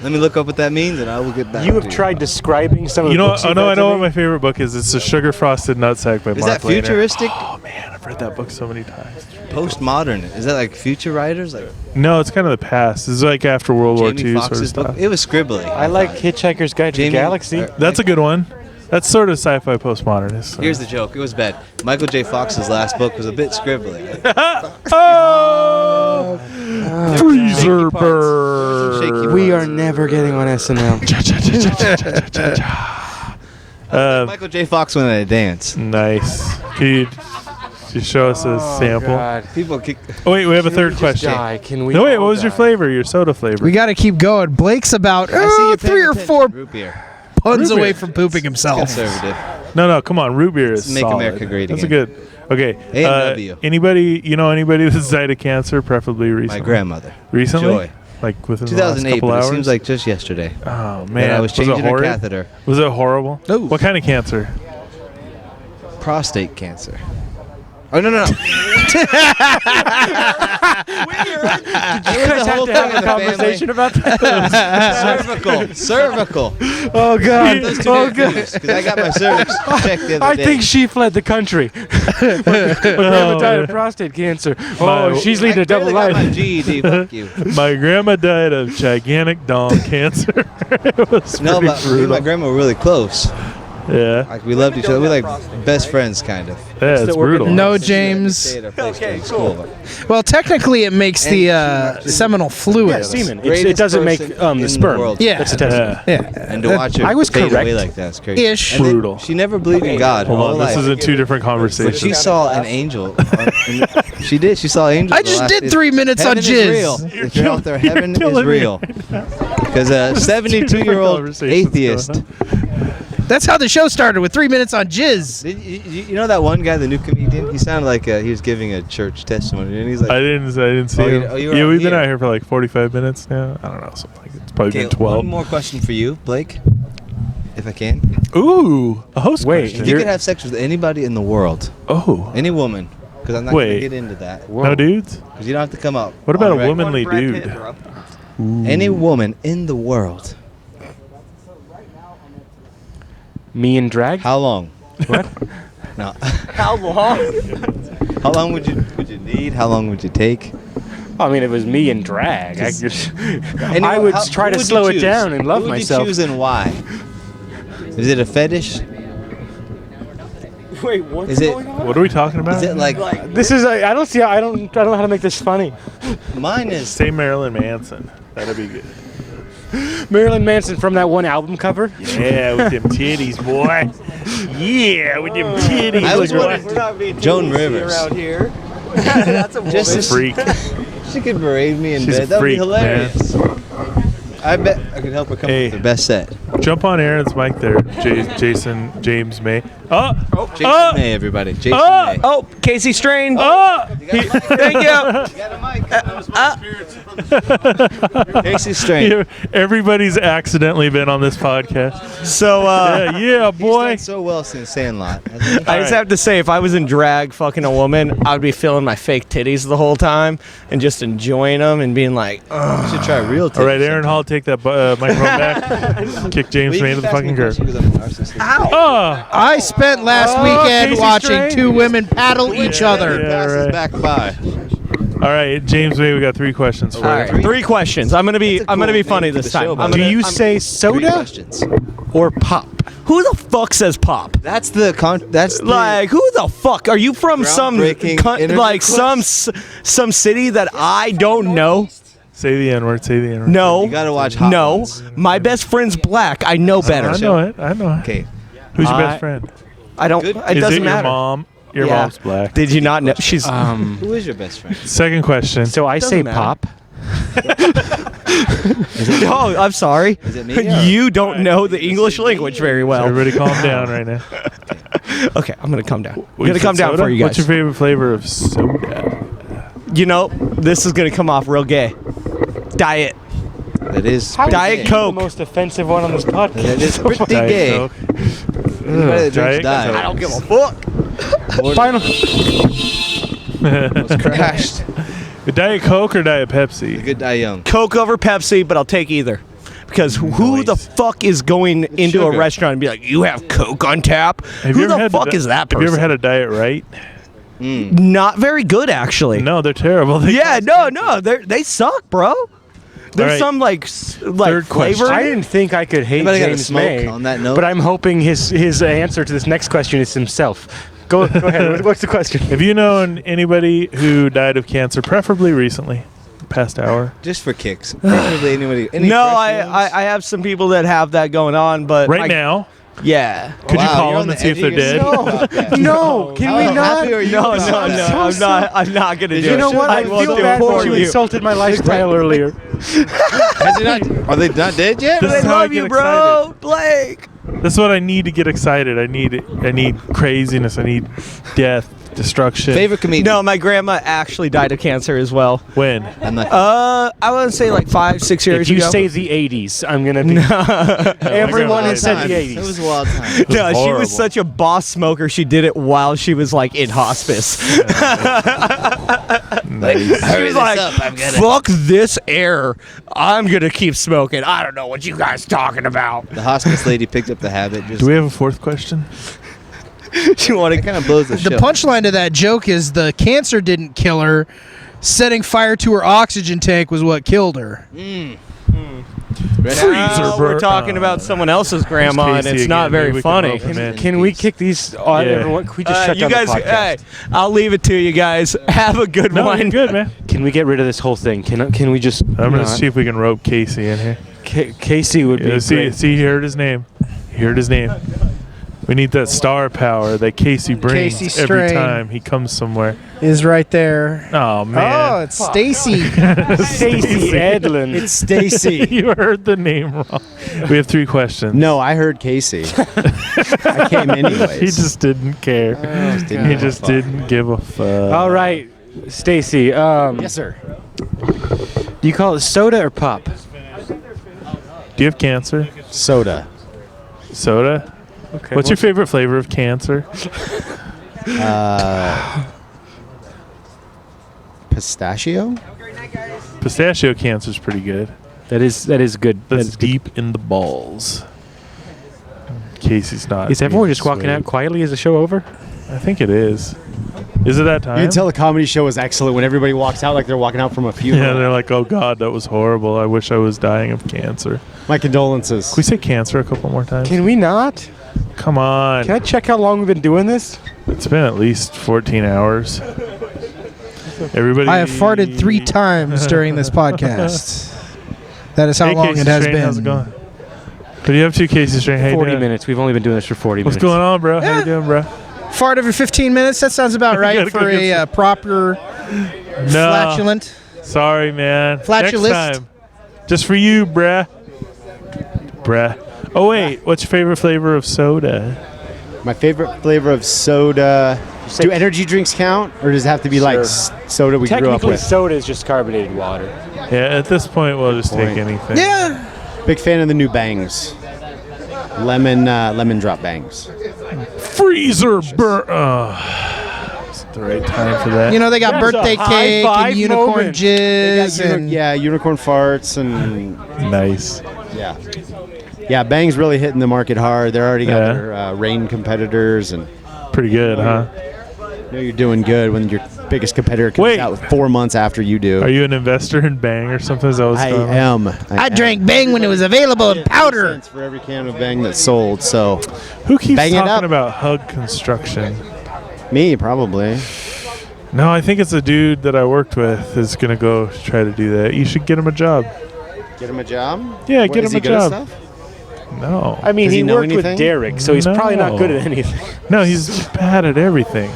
Speaker 8: Let me look up what that means, and I will get back.
Speaker 1: You
Speaker 8: to
Speaker 1: have tried describing some of
Speaker 2: You
Speaker 1: the
Speaker 2: know,
Speaker 1: books
Speaker 2: I
Speaker 1: you've
Speaker 2: know,
Speaker 1: read
Speaker 2: I
Speaker 1: to
Speaker 2: know
Speaker 1: me.
Speaker 2: what my favorite book is. It's a Sugar Frosted Nutsack by
Speaker 8: Is
Speaker 2: Mark
Speaker 8: that
Speaker 2: Lehner.
Speaker 8: futuristic?
Speaker 2: Oh man, I've read that book so many times.
Speaker 8: Postmodern. Is that like future writers? Like
Speaker 2: No, it's kind of the past. It's like after World War
Speaker 8: Jamie
Speaker 2: II sort of
Speaker 8: Foxx's
Speaker 2: stuff.
Speaker 8: book? It was scribbly.
Speaker 1: I like Hitchhiker's Guide to the
Speaker 8: Jamie-
Speaker 1: Galaxy.
Speaker 2: That's a good one. That's sort of sci-fi postmodernist.
Speaker 8: Here's the joke. It was bad. Michael J. Fox's last book was a bit scribbly.
Speaker 2: Oh! Freezer
Speaker 8: Shaky
Speaker 2: bird.
Speaker 1: We are never getting on SNL.
Speaker 8: Michael J. Fox went at a dance.
Speaker 2: Nice. Can you show us a sample?
Speaker 1: God.
Speaker 8: People kick.
Speaker 2: Oh wait, we have a
Speaker 1: Can
Speaker 2: third
Speaker 1: we just
Speaker 2: question.
Speaker 1: die? Can we
Speaker 2: No wait,
Speaker 1: all
Speaker 2: what was your
Speaker 1: die?
Speaker 2: flavor? Your soda flavor?
Speaker 3: We got to keep going. Blake's about
Speaker 8: I see you're paying
Speaker 3: 3 or
Speaker 8: attention.
Speaker 3: 4
Speaker 8: Root beer.
Speaker 3: puns
Speaker 2: Root
Speaker 3: away
Speaker 2: beer.
Speaker 3: from pooping himself.
Speaker 8: Conservative.
Speaker 2: No, come on. Root beer is
Speaker 8: Make
Speaker 2: solid.
Speaker 8: America great
Speaker 2: That's
Speaker 8: again.
Speaker 2: a good. Okay.
Speaker 8: A&W.
Speaker 2: Anybody that's died of cancer, preferably recently?
Speaker 8: My grandmother.
Speaker 2: Recently?
Speaker 8: Joy.
Speaker 2: Like within the last
Speaker 8: 2008,
Speaker 2: couple
Speaker 8: but
Speaker 2: hours?
Speaker 8: it seems like just yesterday.
Speaker 2: Oh
Speaker 8: And
Speaker 2: man,
Speaker 8: I was changing
Speaker 2: it
Speaker 8: a
Speaker 2: horrid?
Speaker 8: catheter.
Speaker 2: Was it horrible?
Speaker 8: No.
Speaker 2: What kind of cancer?
Speaker 8: Prostate cancer. Oh no! Weird.
Speaker 1: You guys have to have a conversation about that.
Speaker 8: cervical.
Speaker 1: Oh God.
Speaker 8: Oh god. Because I got my cervix checked the other
Speaker 1: I
Speaker 8: day.
Speaker 1: think she fled the country. My grandma died of prostate cancer. Oh, she's leading a double
Speaker 8: I barely got my
Speaker 1: life.
Speaker 8: GED. Fuck you.
Speaker 2: My grandma died of gigantic dong cancer. It was
Speaker 8: No,
Speaker 2: pretty
Speaker 8: but me and
Speaker 2: brutal.
Speaker 8: my grandma were really close.
Speaker 2: Yeah.
Speaker 8: Like we loved each other. We're like best friends, kind of.
Speaker 2: Yeah, it's brutal.
Speaker 3: No,
Speaker 8: Stay
Speaker 3: James.
Speaker 8: at our place during school.
Speaker 3: Well, technically, it makes the seminal fluid.
Speaker 1: Yeah, semen. It
Speaker 8: Greatest
Speaker 1: doesn't make
Speaker 8: person
Speaker 1: the
Speaker 8: in the
Speaker 1: sperm.
Speaker 8: world.
Speaker 3: Yeah.
Speaker 1: That's a testament.
Speaker 3: Yeah.
Speaker 8: And to watch her
Speaker 1: I was
Speaker 8: fade
Speaker 1: correct.
Speaker 8: away like that is crazy.
Speaker 3: Ish.
Speaker 8: And then
Speaker 2: Brutal.
Speaker 8: She never believed in God. her
Speaker 2: Hold
Speaker 8: whole
Speaker 2: on, this
Speaker 8: life.
Speaker 2: isn't two different
Speaker 8: But
Speaker 2: conversations.
Speaker 8: she saw an angel. She did. She saw angels.
Speaker 3: I just did 3 minutes on
Speaker 8: Heaven is
Speaker 3: jizz.
Speaker 8: real. If you're out there, heaven is
Speaker 2: killing me.
Speaker 8: real. Because a 72-year-old
Speaker 2: conversations
Speaker 8: atheist.
Speaker 3: That's how the show started, with 3 minutes on jizz.
Speaker 8: You know that one guy, the new comedian? He sounded like he was giving a church testimony, and he's like,
Speaker 2: I didn't see
Speaker 8: Oh, you-
Speaker 2: him.
Speaker 8: oh, you were
Speaker 2: Yeah,
Speaker 8: out
Speaker 2: we've been
Speaker 8: here.
Speaker 2: out here for like 45 minutes now. I don't know, something like it's probably
Speaker 8: okay,
Speaker 2: been 12.
Speaker 8: one more question for you, Blake, if I can.
Speaker 2: Ooh, a host
Speaker 1: Wait,
Speaker 2: question.
Speaker 8: If you could have sex with anybody in the world,
Speaker 2: Oh,
Speaker 8: any woman, because I'm not going to
Speaker 2: Wait.
Speaker 8: get into that,
Speaker 2: no dudes?
Speaker 8: because you don't have to come up.
Speaker 2: What about
Speaker 8: on
Speaker 2: a
Speaker 8: record.
Speaker 2: womanly dude?
Speaker 8: Any woman in the world.
Speaker 1: Me and drag?
Speaker 8: How long?
Speaker 1: What?
Speaker 8: No.
Speaker 4: How long?
Speaker 8: How long would you need? How long would you take?
Speaker 1: I mean, it was me and drag. I would try
Speaker 8: who
Speaker 1: to
Speaker 8: would
Speaker 1: slow
Speaker 8: you
Speaker 1: it
Speaker 8: choose?
Speaker 1: down and love
Speaker 8: Who would
Speaker 1: myself.
Speaker 8: you choose and why? Is it a fetish?
Speaker 4: Wait, what's
Speaker 8: Is it?
Speaker 4: going on?
Speaker 2: What are we talking about?
Speaker 8: Is it like
Speaker 1: This is I don't know how to make this funny.
Speaker 8: mine is?
Speaker 2: Say Marilyn Manson. That'd be good.
Speaker 1: Marilyn Manson from that one album cover.
Speaker 2: Yeah, with them titties, boy. Yeah, with them titties.
Speaker 8: I was
Speaker 2: boy.
Speaker 8: wondering-
Speaker 4: We're not being
Speaker 8: Joan
Speaker 4: too easy
Speaker 8: Rivers.
Speaker 4: around here. That's a woman.
Speaker 8: Just
Speaker 2: She's a freak.
Speaker 8: She could berate me in
Speaker 2: She's a
Speaker 8: bed. That'd be
Speaker 2: freak,
Speaker 8: hilarious. I bet I could help her come
Speaker 2: Hey.
Speaker 8: up with the best set.
Speaker 2: Jump on Aaron's mic there, James May. Oh,
Speaker 8: Jason May, everybody. Jason
Speaker 2: Oh!
Speaker 8: May.
Speaker 4: Oh, Casey Strain.
Speaker 2: oh!
Speaker 4: Thank you.
Speaker 8: Casey Strain.
Speaker 2: Everybody's accidentally been on this podcast.
Speaker 4: So,
Speaker 2: Yeah,
Speaker 8: He's
Speaker 2: boy.
Speaker 8: done so well since Sandlot. hasn't he?
Speaker 4: I just have to say, if I was in drag fucking a woman, I would be feeling my fake titties the whole time and just enjoying them and being like,
Speaker 8: You should try real titties
Speaker 2: All right, Aaron
Speaker 8: sometime.
Speaker 2: Hall, take that microphone back. Kick James
Speaker 8: Will
Speaker 2: May
Speaker 8: you
Speaker 2: to the
Speaker 8: keep
Speaker 2: fucking
Speaker 8: asking me
Speaker 2: curb.
Speaker 8: questions 'cause I'm a narcissist?
Speaker 2: Oh,
Speaker 3: I spent last
Speaker 1: Oh,
Speaker 3: weekend
Speaker 1: Casey
Speaker 3: watching
Speaker 1: Strain.
Speaker 3: 2 women paddle each other.
Speaker 2: Yeah,
Speaker 8: Passes
Speaker 2: right.
Speaker 8: back by.
Speaker 2: all right, James May. We got 3 questions for
Speaker 4: all
Speaker 2: you.
Speaker 4: right, 3 questions. I'm gonna be
Speaker 8: That's a
Speaker 4: funny
Speaker 8: cool name for
Speaker 4: this
Speaker 8: the show,
Speaker 4: time.
Speaker 8: by
Speaker 4: I'm
Speaker 8: the
Speaker 1: Do
Speaker 8: way.
Speaker 4: gonna,
Speaker 1: you
Speaker 4: I'm-
Speaker 1: say
Speaker 8: 3
Speaker 1: soda
Speaker 8: questions.
Speaker 1: or pop?
Speaker 4: who the fuck says pop?
Speaker 8: That's the that's the,
Speaker 4: Like, who the fuck are you from? Some
Speaker 8: Groundbreaking interview
Speaker 4: like
Speaker 8: clips?
Speaker 4: some city that I don't know.
Speaker 2: Say the N word. Say the N word.
Speaker 4: No,
Speaker 8: You gotta watch Hot
Speaker 4: no.
Speaker 8: Ones.
Speaker 4: My best friend's black. I know better.
Speaker 2: I know it. I know it.
Speaker 8: Okay.
Speaker 2: Who's your
Speaker 1: I-
Speaker 2: best friend?
Speaker 4: I don't.
Speaker 8: Good.
Speaker 4: It
Speaker 2: Is
Speaker 4: doesn't
Speaker 2: it
Speaker 4: matter.
Speaker 2: your mom? Your
Speaker 4: Yeah.
Speaker 2: mom's black.
Speaker 4: Did you not know? She's.
Speaker 8: Who is your best friend?
Speaker 2: Second question.
Speaker 1: So I say
Speaker 4: matter.
Speaker 1: pop.
Speaker 4: No, I'm sorry.
Speaker 8: Is it me? or-
Speaker 4: You don't know the English language very well.
Speaker 2: Everybody calm down right now.
Speaker 4: Okay, I'm gonna calm down. I'm
Speaker 2: You
Speaker 4: gonna
Speaker 2: said
Speaker 4: come down
Speaker 2: soda?
Speaker 4: for you guys.
Speaker 2: What's your favorite flavor of soda?
Speaker 4: You know, this is gonna come off real gay. Diet.
Speaker 8: That is
Speaker 1: How is
Speaker 4: Diet
Speaker 1: it
Speaker 4: Coke.
Speaker 1: the most offensive one on this podcast.
Speaker 8: That is pretty
Speaker 2: Diet
Speaker 8: gay.
Speaker 2: Coke.
Speaker 8: Anybody that drinks
Speaker 2: Diet
Speaker 8: diet.
Speaker 2: Coke.
Speaker 4: I don't give a fuck.
Speaker 1: Final.
Speaker 8: Crashed.
Speaker 2: Diet Coke or Diet Pepsi?
Speaker 8: Good die young.
Speaker 4: Coke over Pepsi, but I'll take either. Because who the fuck is going into
Speaker 8: sugar.
Speaker 4: a restaurant and be like, "You have Coke on tap"?
Speaker 2: Have
Speaker 4: Who
Speaker 2: you ever
Speaker 4: the
Speaker 2: had
Speaker 4: fuck is that
Speaker 2: Have
Speaker 4: person?
Speaker 2: you ever had a Diet Right?
Speaker 4: Not very good, actually.
Speaker 2: No, they're terrible. They
Speaker 4: Yeah, no, they suck, bro. There's
Speaker 2: right.
Speaker 4: some like
Speaker 2: Third question.
Speaker 4: flavor.
Speaker 1: I didn't think I could hate
Speaker 8: Anybody got a
Speaker 1: James
Speaker 8: smoke
Speaker 1: May,
Speaker 8: on that note?
Speaker 1: but I'm hoping his answer to this next question is himself. Go ahead. What's the question?
Speaker 2: Have you known anybody who died of cancer, preferably recently, past hour?
Speaker 8: Just for kicks. Preferably anybody. Any
Speaker 4: No,
Speaker 8: fresh ones?
Speaker 4: I have some people that have that going on, but
Speaker 2: Right now,
Speaker 4: yeah.
Speaker 2: could you
Speaker 8: Wow,
Speaker 2: call
Speaker 8: you're
Speaker 2: them
Speaker 8: on
Speaker 2: and
Speaker 8: the
Speaker 2: see if
Speaker 8: edge
Speaker 2: they're
Speaker 8: of your
Speaker 2: dead?
Speaker 8: seat about that.
Speaker 1: No, can
Speaker 8: How
Speaker 1: we not?
Speaker 8: happy are you
Speaker 4: No,
Speaker 8: with
Speaker 4: no,
Speaker 8: that?
Speaker 4: no. I'm not gonna do
Speaker 8: Did
Speaker 4: it.
Speaker 1: You know what? I
Speaker 4: will
Speaker 1: feel
Speaker 4: do
Speaker 1: bad
Speaker 4: it for
Speaker 1: that you
Speaker 4: you.
Speaker 1: insulted my lifestyle earlier.
Speaker 8: Has he not, are they not dead yet?
Speaker 2: This
Speaker 4: They
Speaker 2: is how I
Speaker 4: love
Speaker 2: get
Speaker 4: you, bro, Blake.
Speaker 2: This is what I need to get excited. I need craziness. I need death, destruction.
Speaker 8: Favorite comedian?
Speaker 4: No, my grandma actually died of cancer as well.
Speaker 2: When?
Speaker 8: I'm not.
Speaker 4: I want to say like 5-6 years
Speaker 1: If you
Speaker 4: ago.
Speaker 1: say the 80s, I'm gonna be. Everyone has said the
Speaker 8: It
Speaker 1: 80s.
Speaker 8: was a wild time.
Speaker 4: no, she
Speaker 2: horrible.
Speaker 4: was such a boss smoker. She did it while she was like in hospice. She was like, "Fuck this air. I'm gonna keep smoking. I don't know what you guys talking about."
Speaker 8: The hospice lady picked up the habit. Just,
Speaker 2: Do we have a fourth question?
Speaker 4: You want
Speaker 8: it
Speaker 4: to?
Speaker 8: kind of blows the
Speaker 3: The
Speaker 8: show.
Speaker 3: punchline to that joke is the cancer didn't kill her. Setting fire to her oxygen tank was what killed her.
Speaker 4: Now we're talking about someone else's grandma, and it's not very funny.
Speaker 1: Can we kick these? Everyone, can we just shut
Speaker 4: you
Speaker 1: down
Speaker 4: guys,
Speaker 1: the podcast?
Speaker 4: I'll leave it to you guys. Have a good
Speaker 2: No,
Speaker 4: one.
Speaker 2: you're good, man.
Speaker 1: Can we get rid of this whole thing? Can we just?
Speaker 2: I'm gonna see if we can rope Casey in here.
Speaker 1: Casey would be.
Speaker 2: See,
Speaker 1: great.
Speaker 2: he heard his name. He heard his name. We need that star power that Casey brings
Speaker 3: Casey
Speaker 2: every
Speaker 3: Strain.
Speaker 2: time he comes somewhere.
Speaker 3: Is right there.
Speaker 2: Oh man.
Speaker 3: Oh, it's Stacy.
Speaker 1: Stacy Edlin.
Speaker 8: It's Stacy.
Speaker 2: You heard the name wrong. We have 3 questions.
Speaker 8: No, I heard Casey. I came anyways.
Speaker 2: He just didn't care. He just didn't give a fuck.
Speaker 1: All right, Stacy.
Speaker 8: Yes, sir.
Speaker 1: Do you call it soda or pop?
Speaker 2: Do you have cancer?
Speaker 8: Soda.
Speaker 2: Soda?
Speaker 1: Okay.
Speaker 2: What's your favorite flavor of cancer?
Speaker 8: Pistachio?
Speaker 2: Pistachio cancer is pretty good.
Speaker 1: That is good.
Speaker 2: That's deep in the balls. Casey's not.
Speaker 1: Is everyone just
Speaker 2: being
Speaker 1: walking out
Speaker 2: swayed.
Speaker 1: quietly? Is the show over?
Speaker 2: I think it is. Is it that time?
Speaker 8: You can tell the comedy show is excellent when everybody walks out like they're walking out from a funeral.
Speaker 2: Yeah, they're like, oh God, that was horrible. I wish I was dying of cancer.
Speaker 8: My condolences.
Speaker 2: Can we say cancer a couple more times?
Speaker 1: Can we not?
Speaker 2: Come on.
Speaker 1: Can I check how long we've been doing this?
Speaker 2: It's been at least 14 hours. Everybody.
Speaker 3: I have farted 3 times during this podcast. That is how
Speaker 2: Hey,
Speaker 3: long
Speaker 2: Casey
Speaker 3: it has
Speaker 2: Strain,
Speaker 3: been.
Speaker 2: How's it going? What do you have to, Casey Strain? How you
Speaker 1: 40
Speaker 2: doing?
Speaker 1: minutes. We've only been doing this for 40
Speaker 2: What's
Speaker 1: minutes.
Speaker 2: going on, bro? How you doing, bro?
Speaker 3: Fart every 15 minutes? That sounds about right
Speaker 2: gotta go
Speaker 3: for
Speaker 2: get
Speaker 3: a proper
Speaker 2: No.
Speaker 3: flatulent.
Speaker 2: Sorry, man.
Speaker 3: Flatulist?
Speaker 2: Next time. Just for you, bruh. Oh, wait. What's your favorite flavor of soda?
Speaker 8: My favorite flavor of soda. Do energy drinks count? Or does it have to be like soda we grew up
Speaker 1: Technically,
Speaker 8: with?
Speaker 1: soda is just carbonated water.
Speaker 2: Yeah, at this point, we'll just take
Speaker 8: Point.
Speaker 2: anything.
Speaker 3: Yeah.
Speaker 8: Big fan of the new bangs. Lemon drop bangs.
Speaker 2: Freezer burn. Oh, is it the right time for that?
Speaker 3: You know, they got
Speaker 1: That's
Speaker 3: birthday
Speaker 1: a high
Speaker 3: cake
Speaker 1: five
Speaker 3: and unicorn
Speaker 1: moment.
Speaker 3: jizz. And
Speaker 8: Unicorn farts and
Speaker 2: Nice.
Speaker 8: yeah, Bang's really hitting the market hard. They're already got
Speaker 2: Yeah.
Speaker 8: their rain competitors, and
Speaker 2: Pretty good, huh?
Speaker 8: you know you're doing good when your biggest competitor comes
Speaker 2: Wait.
Speaker 8: out with 4 months after you do.
Speaker 2: Are you an investor in Bang or something? Is that what's
Speaker 8: I
Speaker 2: going on?
Speaker 8: am.
Speaker 3: I drank Bang when it was available in powder.
Speaker 8: Cents for every can of Bang that's sold. So
Speaker 2: Who keeps
Speaker 8: Bang it up.
Speaker 2: talking about Hug Construction?
Speaker 8: me probably.
Speaker 2: No, I think it's a dude that I worked with is going to go try to do that. You should get him a job.
Speaker 8: Get him a job.
Speaker 2: Yeah,
Speaker 8: What,
Speaker 2: get
Speaker 8: is
Speaker 2: him
Speaker 8: he
Speaker 2: a
Speaker 8: good at
Speaker 2: job.
Speaker 8: stuff?
Speaker 2: No.
Speaker 1: I mean,
Speaker 8: Does
Speaker 1: he
Speaker 8: he know
Speaker 1: worked with
Speaker 8: anything?
Speaker 1: Derek, so he's probably not good at anything.
Speaker 2: No, he's bad at everything.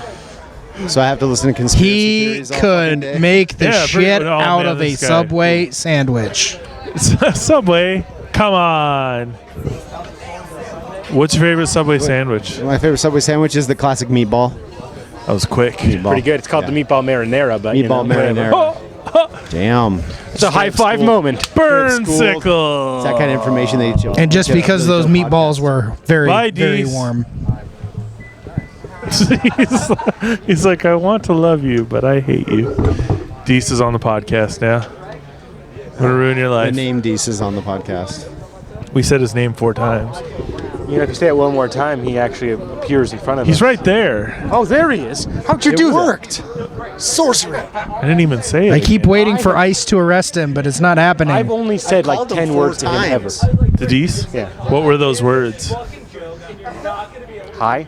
Speaker 8: So I have to listen to conspiracy
Speaker 3: He
Speaker 8: theories all fucking day?
Speaker 3: could make the
Speaker 2: Yeah, pretty-
Speaker 3: shit
Speaker 2: oh,
Speaker 3: out
Speaker 2: man,
Speaker 3: of a
Speaker 2: this guy.
Speaker 3: Subway sandwich.
Speaker 2: Subway, come on. What's your favorite Subway sandwich?
Speaker 8: My favorite Subway sandwich is the classic meatball.
Speaker 2: That was quick.
Speaker 1: Pretty good. It's called the meatball marinara, but
Speaker 8: Meatball marinara.
Speaker 2: Oh,
Speaker 8: Damn.
Speaker 1: It's a high five moment.
Speaker 2: burn
Speaker 8: School.
Speaker 2: sickle.
Speaker 8: It's that kind of information that you
Speaker 3: And just because those meatballs were very,
Speaker 2: Bye,
Speaker 3: very
Speaker 2: Dees.
Speaker 3: warm.
Speaker 2: he's like, I want to love you, but I hate you. Deese is on the podcast now. I'm gonna ruin your
Speaker 8: The
Speaker 2: life.
Speaker 8: name Deese is on the podcast.
Speaker 2: We said his name 4 times.
Speaker 1: You know, if you say it one more time, he actually appears in front of
Speaker 2: He's
Speaker 1: us.
Speaker 2: right there.
Speaker 1: Oh, there he is. How'd you do
Speaker 8: worked. Sorcery.
Speaker 2: I didn't even say it.
Speaker 3: I keep
Speaker 2: again.
Speaker 3: waiting for ICE to arrest him, but it's not
Speaker 1: that?
Speaker 3: happening.
Speaker 1: I've only said like
Speaker 8: called him
Speaker 1: 10
Speaker 8: 4
Speaker 1: words to him ever.
Speaker 8: times.
Speaker 2: To Deese?
Speaker 1: Yeah.
Speaker 2: What were those words?
Speaker 1: Hi.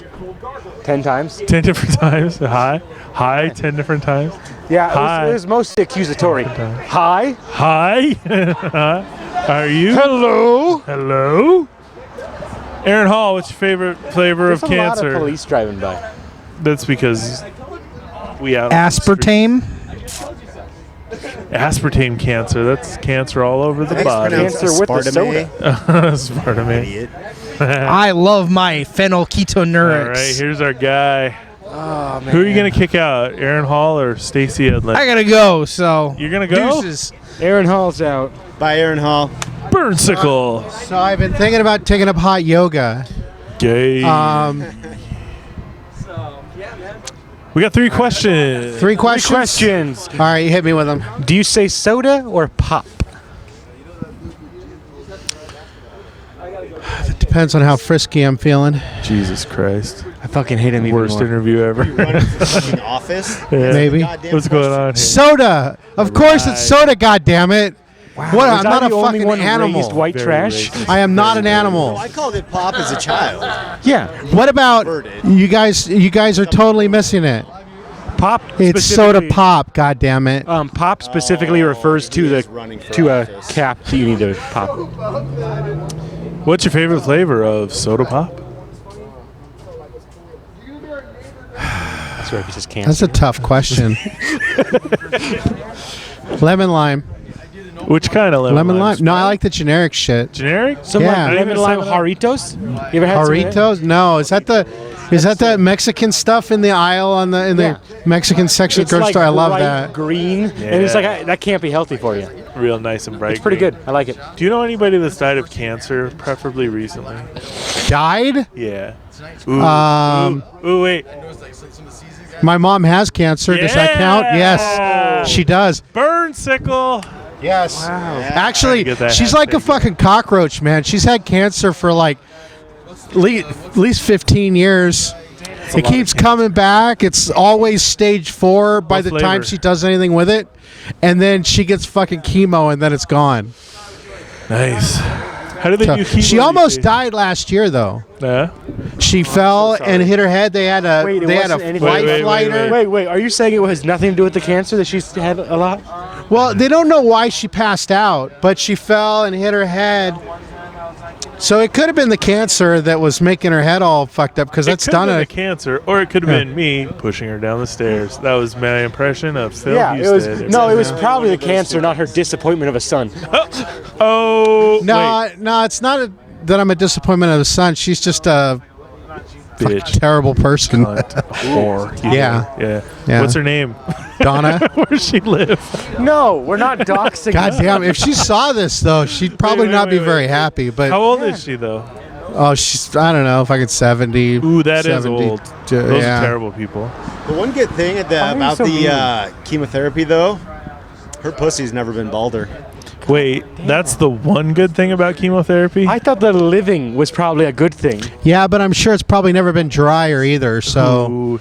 Speaker 1: 10 times.
Speaker 2: 10 different times. Hi. 10 different times.
Speaker 1: Yeah,
Speaker 2: Hi.
Speaker 1: it was mostly accusatory. Hi.
Speaker 2: Hi. Are you?
Speaker 1: Hello.
Speaker 2: Hello. Aaron Hall, what's your favorite flavor
Speaker 1: There's
Speaker 2: of
Speaker 1: a lot
Speaker 2: cancer?
Speaker 1: of police driving by.
Speaker 2: That's because we out. on the street.
Speaker 3: Aspartame.
Speaker 2: Aspartame cancer. That's cancer all over the body.
Speaker 1: Cancer with the soda.
Speaker 2: Aspartame.
Speaker 3: I love my phenylketonuria.
Speaker 2: All right, here's our guy.
Speaker 1: Oh, man.
Speaker 2: Who are you gonna kick out, Aaron Hall or Stacy Edlin?
Speaker 3: I gotta go, so.
Speaker 2: You're gonna go?
Speaker 3: Deuces.
Speaker 1: Aaron Hall's out.
Speaker 8: Bye, Aaron Hall.
Speaker 2: Burnsicle.
Speaker 9: So I've been thinking about taking up hot yoga.
Speaker 2: Gay. We got 3 questions.
Speaker 9: 3 questions.
Speaker 1: Questions.
Speaker 9: All right, you hit me with them.
Speaker 1: Do you say soda or pop?
Speaker 9: It depends on how frisky I'm feeling.
Speaker 2: Jesus Christ.
Speaker 1: I fucking hate him even
Speaker 2: Worst
Speaker 1: more.
Speaker 2: interview ever.
Speaker 8: Fucking office.
Speaker 2: Yeah.
Speaker 9: Maybe.
Speaker 2: What's going on here?
Speaker 9: Soda. Of course it's soda, goddammit. What?
Speaker 1: Was
Speaker 9: I'm
Speaker 1: I
Speaker 9: not a
Speaker 1: the only
Speaker 9: fucking
Speaker 1: one
Speaker 9: animal.
Speaker 1: raised white
Speaker 2: Very
Speaker 1: trash?
Speaker 2: racist.
Speaker 9: I am not an animal.
Speaker 8: I called it pop as a child.
Speaker 1: Yeah,
Speaker 9: What about you guys? You guys are totally missing it.
Speaker 1: pop.
Speaker 9: It's soda
Speaker 1: specifically-
Speaker 9: pop. God damn it.
Speaker 1: Pop specifically refers to a cap that you need to pop.
Speaker 2: What's your favorite flavor of soda pop?
Speaker 1: That's right, it's cancer.
Speaker 9: That's a tough question. Lemon lime.
Speaker 2: Which kind of
Speaker 9: Lemon lime. No, I like the generic shit.
Speaker 2: Generic?
Speaker 1: Some
Speaker 9: Yeah.
Speaker 1: like lemon lime Jarritos. You ever had some of that?
Speaker 9: Jarritos? No, is that the Mexican stuff in the aisle in the Mexican section of the
Speaker 1: It's
Speaker 9: grocery store?
Speaker 1: like
Speaker 9: I love
Speaker 1: bright
Speaker 9: that.
Speaker 1: green, and it's like that can't be healthy for you.
Speaker 2: Real nice and bright.
Speaker 1: It's pretty
Speaker 2: green.
Speaker 1: good. I like it.
Speaker 2: Do you know anybody that's died of cancer, preferably recently?
Speaker 9: Died?
Speaker 2: Yeah. Ooh, ooh, wait.
Speaker 9: My mom has cancer. Does that count? Yes, she does.
Speaker 2: Burn sickle.
Speaker 9: Yes. Actually,
Speaker 2: Get that
Speaker 9: she's like a
Speaker 2: hashtag.
Speaker 9: fucking cockroach, man. She's had cancer for like at least 15 years. It keeps coming back. It's always stage 4 by
Speaker 2: What
Speaker 9: the
Speaker 2: flavor?
Speaker 9: time she does anything with it. And then she gets fucking chemo and then it's gone.
Speaker 2: Nice. How do they do chemo?
Speaker 9: She almost died last year though.
Speaker 2: Yeah.
Speaker 9: She fell and hit her head. They had a
Speaker 1: Wait, it
Speaker 9: they had a
Speaker 1: wasn't anything-
Speaker 9: flight
Speaker 2: Wait, wait,
Speaker 9: flighter.
Speaker 1: Wait, are you saying it has nothing to do with the cancer that she's had a lot?
Speaker 9: Well, they don't know why she passed out, but she fell and hit her head. So it could have been the cancer that was making her head all fucked up because
Speaker 2: It
Speaker 9: that's
Speaker 2: could have
Speaker 9: done
Speaker 2: been
Speaker 9: it.
Speaker 2: a cancer, or it could have been me pushing her down the stairs. That was my impression of Phil.
Speaker 1: Yeah, it was.
Speaker 2: Houston.
Speaker 1: No, it was probably the cancer, not her disappointment of a son.
Speaker 2: Oh,
Speaker 9: No, no, it's not that I'm a disappointment of the son. She's just a
Speaker 2: wait, bitch.
Speaker 9: terrible person.
Speaker 2: Whore.
Speaker 9: Yeah.
Speaker 2: Yeah.
Speaker 9: Yeah.
Speaker 2: What's her name?
Speaker 9: Donna.
Speaker 2: Where does she live?
Speaker 1: No, we're not doxing.
Speaker 9: God damn! If she saw this though, she'd probably
Speaker 2: wait,
Speaker 9: not be
Speaker 2: wait,
Speaker 9: very
Speaker 2: wait.
Speaker 9: happy. But
Speaker 2: How old is she though?
Speaker 9: oh, she's I don't know if I could 70.
Speaker 2: Ooh, that is
Speaker 9: 70.
Speaker 2: old. Those
Speaker 9: Yeah.
Speaker 2: are terrible people.
Speaker 8: The one good thing about
Speaker 1: so mean?
Speaker 8: the chemotherapy, though, her pussy's never been balder.
Speaker 2: Wait, that's the one good thing about chemotherapy?
Speaker 1: I thought the living was probably a good thing.
Speaker 9: Yeah, but I'm sure it's probably never been drier either. So
Speaker 2: Ooh,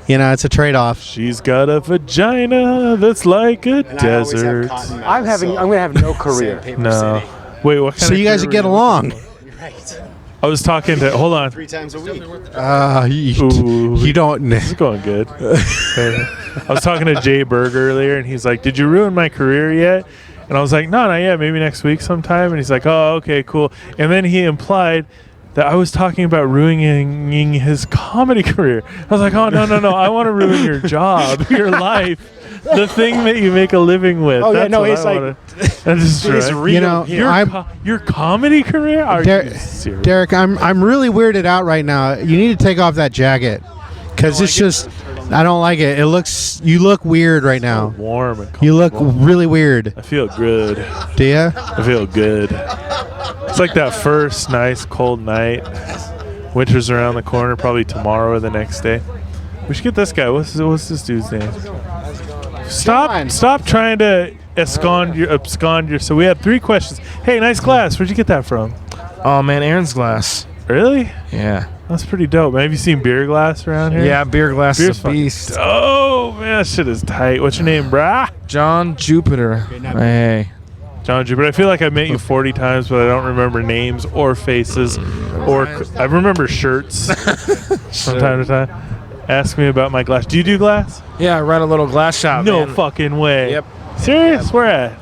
Speaker 9: you know, it's a trade-off.
Speaker 2: she's got a vagina that's like a
Speaker 8: And I always have
Speaker 2: desert.
Speaker 8: cotton mouth,
Speaker 1: I'm gonna have no career.
Speaker 8: Sandpaper
Speaker 2: No.
Speaker 8: City.
Speaker 2: Wait, what kind
Speaker 9: So
Speaker 2: of
Speaker 9: you guys
Speaker 2: career
Speaker 9: would get
Speaker 2: were you
Speaker 9: along.
Speaker 2: looking for?
Speaker 8: You're right.
Speaker 2: I was talking to. Hold on.
Speaker 8: 3 times a week.
Speaker 9: You don't.
Speaker 2: This is going good. I was talking to Jay Berg earlier, and he's like, "Did you ruin my career yet?" And I was like, "No, not yet. Maybe next week sometime." And he's like, "Oh, okay, cool." And then he implied that I was talking about ruining his comedy career. I was like, "Oh, no. I want to ruin your job, your life, the thing that you make a living with."
Speaker 1: Oh, yeah,
Speaker 2: That's
Speaker 1: no,
Speaker 2: what
Speaker 1: it's
Speaker 2: I
Speaker 1: like-
Speaker 2: wanna- that is
Speaker 1: It's
Speaker 2: right.
Speaker 1: real.
Speaker 9: You know,
Speaker 1: here.
Speaker 2: Your comedy career? Are
Speaker 9: Der-
Speaker 2: you serious?
Speaker 9: Derek, I'm really weirded out right now. You need to take off that jacket because it's just I don't like it. You look weird right now.
Speaker 2: Warm and
Speaker 9: You look
Speaker 2: comfortable.
Speaker 9: really weird.
Speaker 2: I feel good.
Speaker 9: Do you?
Speaker 2: I feel good. It's like that first nice cold night. Winter's around the corner, probably tomorrow or the next day. We should get this guy. What's this dude's name? Stop trying to abscond your. So we had 3 questions. Hey, nice glass. Where'd you get that from?
Speaker 10: Oh man, Aaron's glass.
Speaker 2: Really?
Speaker 10: Yeah.
Speaker 2: That's pretty dope. Man, have you seen beer glass around here?
Speaker 10: Yeah, beer glass
Speaker 2: Beer's
Speaker 10: is a
Speaker 2: fucking
Speaker 10: beast.
Speaker 2: Oh man, that shit is tight. What's your name, brah?
Speaker 10: John Jupiter. Hey.
Speaker 2: John Jupiter. I feel like I met you 40 times, but I don't remember names or faces, or I remember shirts from time to time. Ask me about my glass. Do you do glass?
Speaker 10: Yeah, I run a little glass shop.
Speaker 2: No
Speaker 10: man.
Speaker 2: fucking way.
Speaker 10: Yep.
Speaker 2: Serious? Where at?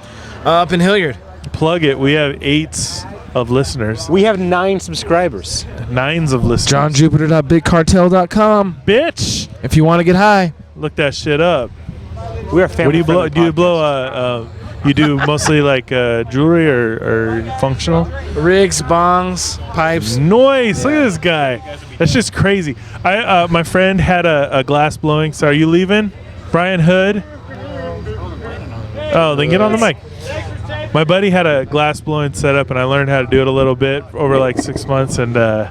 Speaker 10: Up in Hilliard.
Speaker 2: Plug it. We have 8 of listeners.
Speaker 1: We have 9 subscribers.
Speaker 2: 9s of listeners.
Speaker 10: JohnJupiter.BigCartel.com.
Speaker 2: Bitch.
Speaker 10: If you want to get high.
Speaker 2: Look that shit up.
Speaker 1: We're a family.
Speaker 2: What do you blow?
Speaker 1: friendly
Speaker 2: Do you
Speaker 1: podcast.
Speaker 2: blow? You do mostly like jewelry or functional?
Speaker 10: Rigs, bongs, pipes.
Speaker 2: Noise. Look at this guy. That's just crazy. My friend had a glass blowing. So are you leaving? Brian Hood. Oh, then get on the mic. My buddy had a glass blowing setup, and I learned how to do it a little bit over like 6 months, and I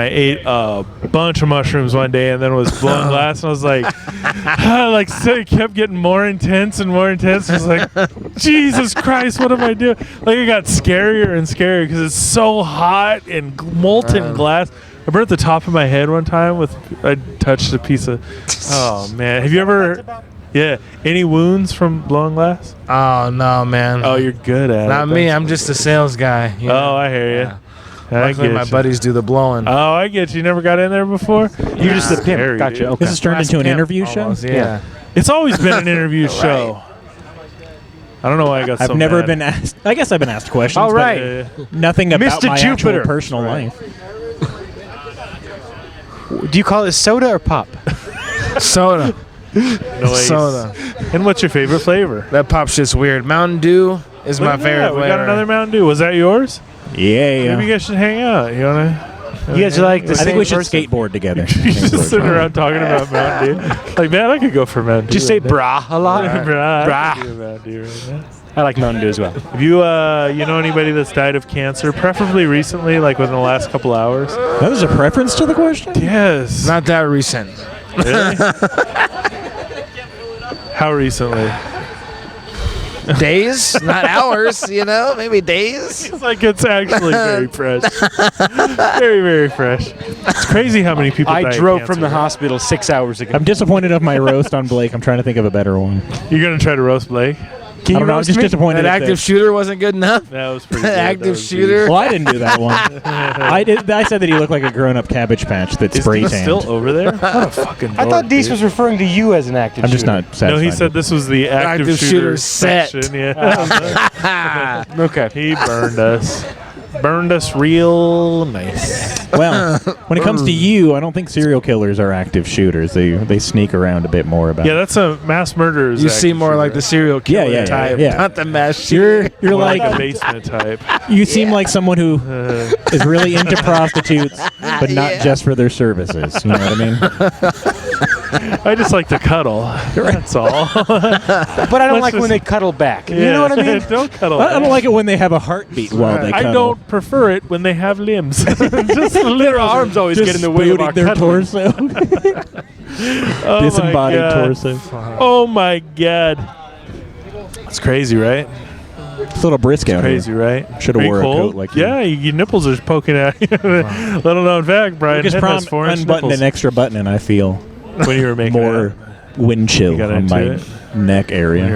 Speaker 2: ate a bunch of mushrooms one day, and then was blowing glass, and I was like, so it kept getting more intense and more intense. I was like, Jesus Christ, what am I doing? Like it got scarier and scarier because it's so hot and molten glass. I burnt the top of my head one time I touched a piece of. Oh man, have you ever? Yeah. Any wounds from blowing glass?
Speaker 10: Oh no, man.
Speaker 2: Oh, you're good at it.
Speaker 10: Not me.
Speaker 2: That's
Speaker 10: I'm just a sales guy. you know?
Speaker 2: Oh, I hear you.
Speaker 10: Yeah.
Speaker 2: I
Speaker 10: Luckily,
Speaker 2: get
Speaker 10: my
Speaker 2: you.
Speaker 10: buddies do the blowing.
Speaker 2: Oh, I get you. You never got in there before?
Speaker 1: You're just the pimp.
Speaker 2: Scary,
Speaker 1: Gotcha.
Speaker 2: dude.
Speaker 1: Okay.
Speaker 5: This has turned into an interview show?
Speaker 10: Almost, yeah.
Speaker 2: It's always been an interview show. I don't know why I got so
Speaker 5: I've never
Speaker 2: mad.
Speaker 5: been asked. I guess I've been asked questions.
Speaker 1: All
Speaker 5: but
Speaker 1: right.
Speaker 5: nothing about
Speaker 1: Mr.
Speaker 5: my
Speaker 1: Jupiter.
Speaker 5: actual personal life.
Speaker 1: Do you call it soda or pop?
Speaker 10: Soda.
Speaker 2: Noise.
Speaker 10: Soda.
Speaker 2: And what's your favorite flavor?
Speaker 10: That pop shit's weird. Mountain Dew is my favorite
Speaker 2: We
Speaker 10: flavor.
Speaker 2: got another Mountain Dew. Was that yours?
Speaker 5: Yeah.
Speaker 2: Maybe you guys should hang out. You wanna?
Speaker 1: You guys are like the
Speaker 5: I think
Speaker 1: same
Speaker 5: we should
Speaker 1: person?
Speaker 5: skateboard together.
Speaker 2: You just sitting around talking about Mountain Dew. Like, man, I could go for Mountain Dew.
Speaker 1: Do you say
Speaker 2: right now.
Speaker 1: brah a lot?
Speaker 2: Brah.
Speaker 1: Brah.
Speaker 2: I could do Mountain Dew right now.
Speaker 1: I like Mountain Dew as well.
Speaker 2: Have you, you know anybody that's died of cancer, preferably recently, like within the last couple hours?
Speaker 5: That was a preference to the question?
Speaker 2: Yes.
Speaker 10: Not that recent.
Speaker 2: Really? How recently?
Speaker 10: Days, not hours. Maybe days.
Speaker 2: It's like it's actually very fresh. Very, very fresh. It's crazy how many people die
Speaker 1: I
Speaker 2: of
Speaker 1: drove
Speaker 2: cancer,
Speaker 1: from the
Speaker 2: right?
Speaker 1: hospital 6 hours ago.
Speaker 5: I'm disappointed of my roast on Blake. I'm trying to think of a better one.
Speaker 2: You're going to try to roast Blake?
Speaker 1: Can
Speaker 5: I
Speaker 1: you
Speaker 5: don't know, I'm
Speaker 1: roast
Speaker 5: just
Speaker 1: me?
Speaker 5: disappointed.
Speaker 10: That
Speaker 5: at
Speaker 10: active
Speaker 5: this.
Speaker 10: shooter wasn't good enough.
Speaker 2: That was pretty good.
Speaker 10: Active
Speaker 2: That was
Speaker 10: shooter.
Speaker 5: Well, I didn't do that one. I said that he looked like a grown-up Cabbage Patch that's
Speaker 2: Is
Speaker 5: spray
Speaker 2: Dees
Speaker 5: tanned.
Speaker 2: still over there? What a fucking
Speaker 1: I thought
Speaker 2: dork,
Speaker 1: Dees
Speaker 2: dude.
Speaker 1: was referring to you as an active
Speaker 5: I'm just
Speaker 1: shooter.
Speaker 5: not satisfied.
Speaker 2: No, he said this was the active,
Speaker 10: Active shooter set.
Speaker 2: section. Yeah.
Speaker 1: Okay.
Speaker 2: He burned us. Burned us real nice.
Speaker 5: Well, when it comes to you, I don't think serial killers are active shooters. They sneak around a bit more about
Speaker 2: Yeah,
Speaker 5: it.
Speaker 2: that's a mass murderer.
Speaker 10: You seem more like the serial killer
Speaker 5: Yeah,
Speaker 10: type,
Speaker 5: yeah.
Speaker 10: not the mass shooter.
Speaker 5: You're
Speaker 2: More like
Speaker 5: like
Speaker 2: a basement type.
Speaker 5: you seem like someone who is really into prostitutes, but not just for their services. You know what I mean?
Speaker 2: I just like to cuddle. That's all.
Speaker 1: But I don't like when they cuddle back. You know what I mean?
Speaker 2: Don't cuddle.
Speaker 5: I don't like it when they have a heartbeat while they cuddle.
Speaker 2: I don't prefer it when they have limbs. Just their
Speaker 1: arms always
Speaker 5: Just
Speaker 1: get in the way of our
Speaker 5: their
Speaker 1: cuddling.
Speaker 5: torso.
Speaker 2: Oh my
Speaker 5: Disembodied
Speaker 2: God.
Speaker 5: torso.
Speaker 2: Oh my God. It's crazy, right?
Speaker 5: It's a little brisk out
Speaker 2: Crazy,
Speaker 5: here.
Speaker 2: right?
Speaker 5: Should have
Speaker 2: Are you
Speaker 5: wore a
Speaker 2: cold?
Speaker 5: coat like you.
Speaker 2: Yeah, your nipples are poking out. Little known fact, Brian
Speaker 5: Lucas
Speaker 2: Head
Speaker 5: Prom
Speaker 2: has 4 inch
Speaker 5: unbuttoned
Speaker 2: nipples.
Speaker 5: an extra button, and I feel
Speaker 2: When you were making
Speaker 5: more
Speaker 2: it
Speaker 5: wind chill
Speaker 2: You got
Speaker 5: on
Speaker 2: into
Speaker 5: my
Speaker 2: it?
Speaker 5: neck
Speaker 2: when
Speaker 5: area.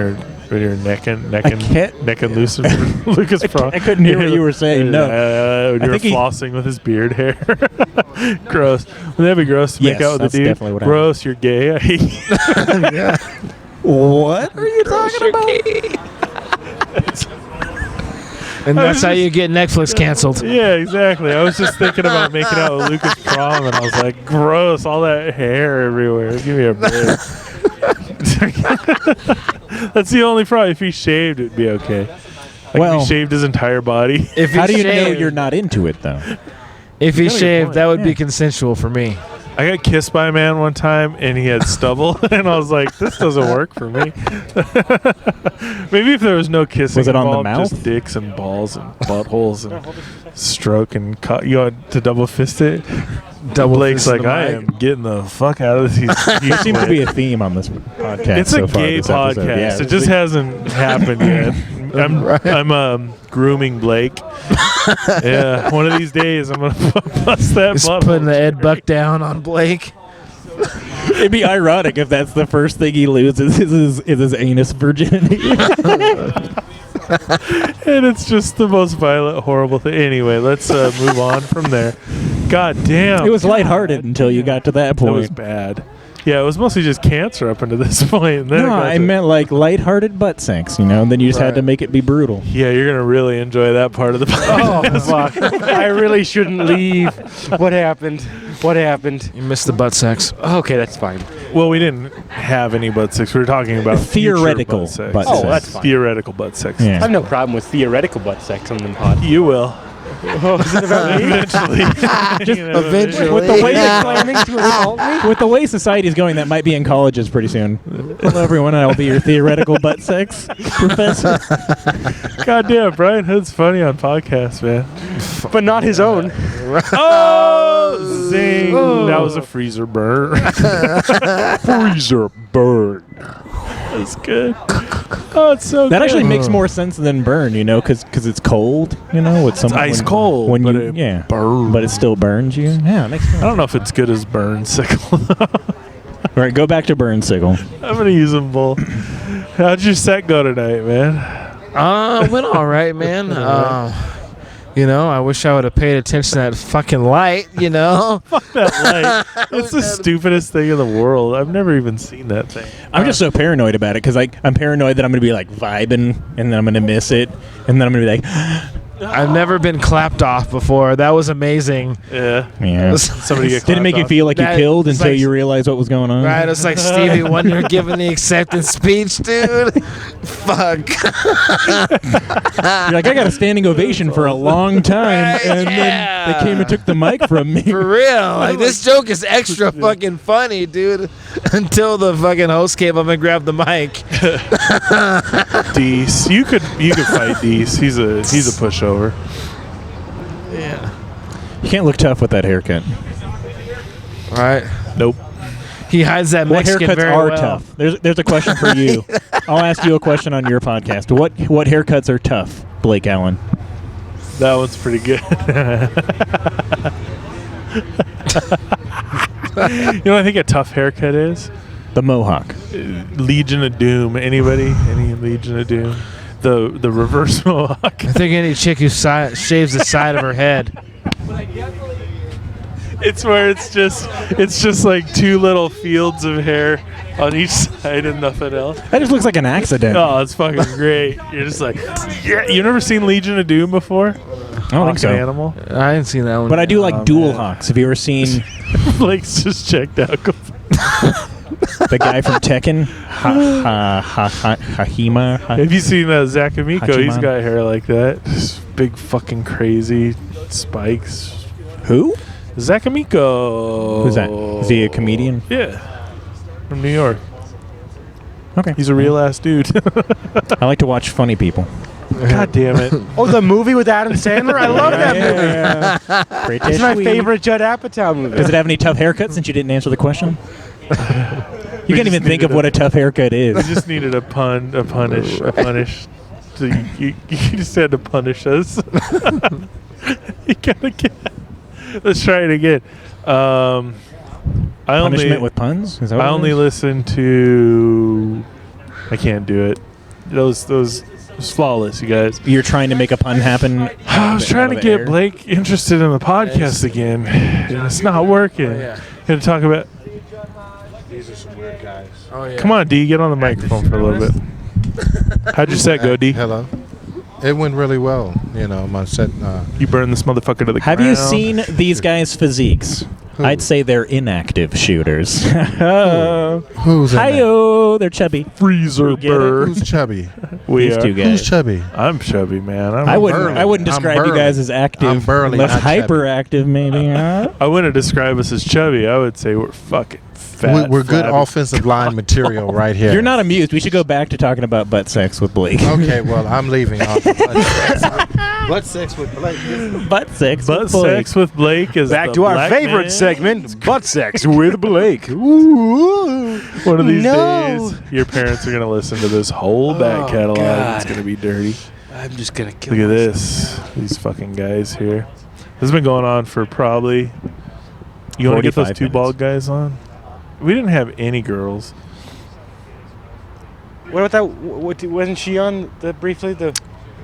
Speaker 2: you're neck and
Speaker 5: can't-
Speaker 2: loose. Lucas Prom.
Speaker 5: I couldn't hear what you were saying. No.
Speaker 2: When
Speaker 5: I
Speaker 2: you were
Speaker 5: think he-
Speaker 2: flossing with his beard hair. Gross. Wouldn't that be gross to make
Speaker 5: Yes,
Speaker 2: out with
Speaker 5: that's
Speaker 2: a dude?
Speaker 5: definitely what
Speaker 2: Gross, you're gay. I hate you.
Speaker 5: What are you talking about?
Speaker 10: And that's how you get Netflix canceled.
Speaker 2: Yeah, exactly. I was just thinking about making out with Lucas Prom, and I was like, gross, all that hair everywhere. Give me a break. That's the only problem. If he shaved, it'd be okay. Like
Speaker 5: Well-
Speaker 2: if he shaved his entire body.
Speaker 10: If
Speaker 5: How
Speaker 10: he
Speaker 5: do you know
Speaker 10: shaved-
Speaker 5: you're not into it, though?
Speaker 10: If he
Speaker 2: got a good
Speaker 10: shaved,
Speaker 2: point.
Speaker 10: that would be
Speaker 5: Yeah.
Speaker 10: consensual for me.
Speaker 2: I got kissed by a man one time, and he had stubble, and I was like, this doesn't work for me. Maybe if there was no kissing
Speaker 5: Was it on the
Speaker 2: involved,
Speaker 5: mouth?
Speaker 2: just dicks and balls and buttholes and stroke and cut. You want to double fist it?
Speaker 10: Double
Speaker 2: Blake's
Speaker 10: fist
Speaker 2: like,
Speaker 10: the
Speaker 2: I
Speaker 10: mic.
Speaker 2: am getting the fuck out of this.
Speaker 5: There seems to be a theme on this podcast.
Speaker 2: It's
Speaker 5: so
Speaker 2: a
Speaker 5: far
Speaker 2: gay
Speaker 5: this episode.
Speaker 2: podcast.
Speaker 5: Yeah,
Speaker 2: It just hasn't happened yet. I'm grooming Blake. Yeah, one of these days I'm gonna bust that
Speaker 10: Just
Speaker 2: butthole.
Speaker 10: putting the Ed Buck down on Blake.
Speaker 5: It'd be ironic if that's the first thing he loses is his anus virginity.
Speaker 2: And it's just the most violent, horrible thing. Anyway, let's move on from there. God damn.
Speaker 5: It was lighthearted until you got to that
Speaker 2: That was
Speaker 5: point.
Speaker 2: bad. Yeah, it was mostly just cancer up until this point. And then it
Speaker 5: No,
Speaker 2: got
Speaker 5: I
Speaker 2: to-
Speaker 5: meant like lighthearted butt sex, and then you just had to make it be brutal.
Speaker 2: Yeah, you're going to really enjoy that part of the podcast.
Speaker 1: Oh, fuck. I really shouldn't leave. What happened? What happened?
Speaker 10: You missed the butt sex.
Speaker 1: Okay, that's fine.
Speaker 2: Well, we didn't have any butt sex. We were talking about future
Speaker 5: Theoretical
Speaker 2: butt sex.
Speaker 5: butt
Speaker 1: Oh,
Speaker 5: sex.
Speaker 1: that's fine.
Speaker 2: Theoretical butt sex.
Speaker 1: I
Speaker 5: Yeah.
Speaker 1: have no problem with theoretical butt sex on the pod.
Speaker 2: You will.
Speaker 1: Oh, is it about me?
Speaker 2: Eventually.
Speaker 10: Eventually.
Speaker 5: With the way
Speaker 10: Yeah.
Speaker 1: Planning to assault me?
Speaker 5: With the way society's going, that might be in colleges pretty soon. Hello, everyone. I'll be your theoretical butt sex professor.
Speaker 2: God damn, Brian Hood's funny on podcasts, man.
Speaker 1: But not his own.
Speaker 2: Oh, zing. That was a freezer burn. Freezer burn. That's good. Oh, it's so
Speaker 5: That
Speaker 2: good.
Speaker 5: actually makes more sense than burn, because it's cold, It's
Speaker 2: ice cold,
Speaker 5: When
Speaker 2: but
Speaker 5: you,
Speaker 2: it burns.
Speaker 5: but it still burns you. Yeah, it makes sense.
Speaker 2: I don't know if it's good as burn sickle.
Speaker 5: All right, go back to burn sickle.
Speaker 2: I'm gonna use them both. How'd your set go tonight, man?
Speaker 10: Went all right, man. I wish I would have paid attention to that fucking light,
Speaker 2: Fuck that light. It's the stupidest thing in the world. I've never even seen that thing.
Speaker 5: I'm just so paranoid about it because I'm paranoid that I'm going to be like vibing and then I'm going to miss it and then I'm going to be like,
Speaker 10: I've never been clapped off before. That was amazing.
Speaker 5: yeah.
Speaker 2: Somebody get
Speaker 5: Did it make you
Speaker 2: off.
Speaker 5: feel like you killed until
Speaker 10: like,
Speaker 5: you realized what was going on?
Speaker 10: Right, it's like Stevie Wonder giving the acceptance speech, dude. Fuck.
Speaker 5: You're like, I got a standing ovation for a long time, and then they came and took the mic from me.
Speaker 10: For real. Like, this joke is extra fucking funny, dude. Until the fucking host came up and grabbed the mic.
Speaker 2: Deese. You could fight Deese. He's a pushover.
Speaker 10: Yeah.
Speaker 5: You can't look tough with that haircut.
Speaker 10: All right.
Speaker 2: Nope.
Speaker 10: He hides that
Speaker 5: What
Speaker 10: Mexican
Speaker 5: haircuts
Speaker 10: very
Speaker 5: are
Speaker 10: well.
Speaker 5: tough? There's a question for you. I'll ask you a question on your podcast. What haircuts are tough, Blake Allen?
Speaker 2: That one's pretty good. You know what I think a tough haircut is?
Speaker 5: The mohawk.
Speaker 2: Legion of Doom. Anybody? Any Legion of Doom? The reverse mohawk.
Speaker 10: I think any chick who shaves the side of her head.
Speaker 2: It's where it's just like two little fields of hair on each side and nothing else.
Speaker 5: That just looks like an accident.
Speaker 2: Oh, it's fucking great. You're just like, yeah. You never seen Legion of Doom before?
Speaker 5: I don't think so.
Speaker 2: Animal.
Speaker 10: I didn't see that one.
Speaker 5: But I do like dual hawks. Have you ever seen
Speaker 2: Blake's just checked out.
Speaker 5: the guy from Tekken? Hahima?
Speaker 2: Have you seen Zach Amico? He's
Speaker 5: Hachiman?
Speaker 2: got hair like that. Just big fucking crazy spikes.
Speaker 5: Who?
Speaker 2: Zach Amico.
Speaker 5: Who's that? Is he a comedian?
Speaker 2: Yeah. From New York.
Speaker 5: Okay.
Speaker 2: He's a real ass dude.
Speaker 5: I like to watch funny people.
Speaker 2: God damn it.
Speaker 1: Oh, the movie with Adam Sandler? I love that movie. It's my favorite Judd Apatow movie.
Speaker 5: Does it have any tough haircuts since you didn't answer the question? You can't even think of what a tough haircut is.
Speaker 2: We just needed a punish. So you just had to punish us. You gotta get. Let's try it again.
Speaker 5: Punishment with puns? Is that what
Speaker 2: I
Speaker 5: it
Speaker 2: only
Speaker 5: is?
Speaker 2: listen to. I can't do it. Those was flawless, you guys.
Speaker 5: You're trying to make a pun happen.
Speaker 2: I was trying to get Blake interested in the podcast again, and it's not working. Gonna talk about.
Speaker 6: These are some weird guys.
Speaker 10: Oh, yeah.
Speaker 2: Come on, D, get on the microphone for a little bit. How'd your set go, D?
Speaker 6: Hello. It went really well. My set.
Speaker 2: You burned this motherfucker to the
Speaker 5: Have
Speaker 2: ground.
Speaker 5: you seen these guys' physiques? I'd say they're inactive shooters.
Speaker 6: Who's in
Speaker 5: Hi-yo, they're chubby.
Speaker 2: Freezer bird?
Speaker 6: Who's chubby?
Speaker 2: We
Speaker 5: These
Speaker 2: are.
Speaker 5: two guys.
Speaker 6: Who's chubby?
Speaker 2: I'm chubby, man.
Speaker 6: I'm
Speaker 5: I wouldn't
Speaker 6: burly.
Speaker 5: describe
Speaker 6: I'm
Speaker 5: you guys
Speaker 6: burly.
Speaker 5: as active.
Speaker 6: I'm burly,
Speaker 5: Unless
Speaker 6: not chubby.
Speaker 5: hyperactive, maybe. Huh?
Speaker 2: I wouldn't describe us as chubby. I would say we're fucking fat.
Speaker 6: We're good
Speaker 2: flabby.
Speaker 6: offensive line material right here.
Speaker 5: You're not amused. We should go back to talking about butt sex with Blake.
Speaker 6: Okay, well, I'm leaving off. Butt sex with Blake.
Speaker 5: Butt sex
Speaker 2: Butt
Speaker 5: with Blake.
Speaker 2: sex with Blake is
Speaker 1: Back
Speaker 2: the
Speaker 1: to our
Speaker 2: black
Speaker 1: favorite
Speaker 2: man.
Speaker 1: segment, butt sex with Blake. Ooh.
Speaker 2: One of these
Speaker 1: No.
Speaker 2: days, your parents are gonna listen to this whole back catalog.
Speaker 10: God.
Speaker 2: It's gonna be dirty.
Speaker 10: I'm just gonna kill
Speaker 2: Look at this. These fucking guys here. This has been going on for probably. You want to get those
Speaker 5: 45
Speaker 2: two
Speaker 5: minutes.
Speaker 2: bald guys on? We didn't have any girls.
Speaker 1: What about that? Wasn't she on briefly?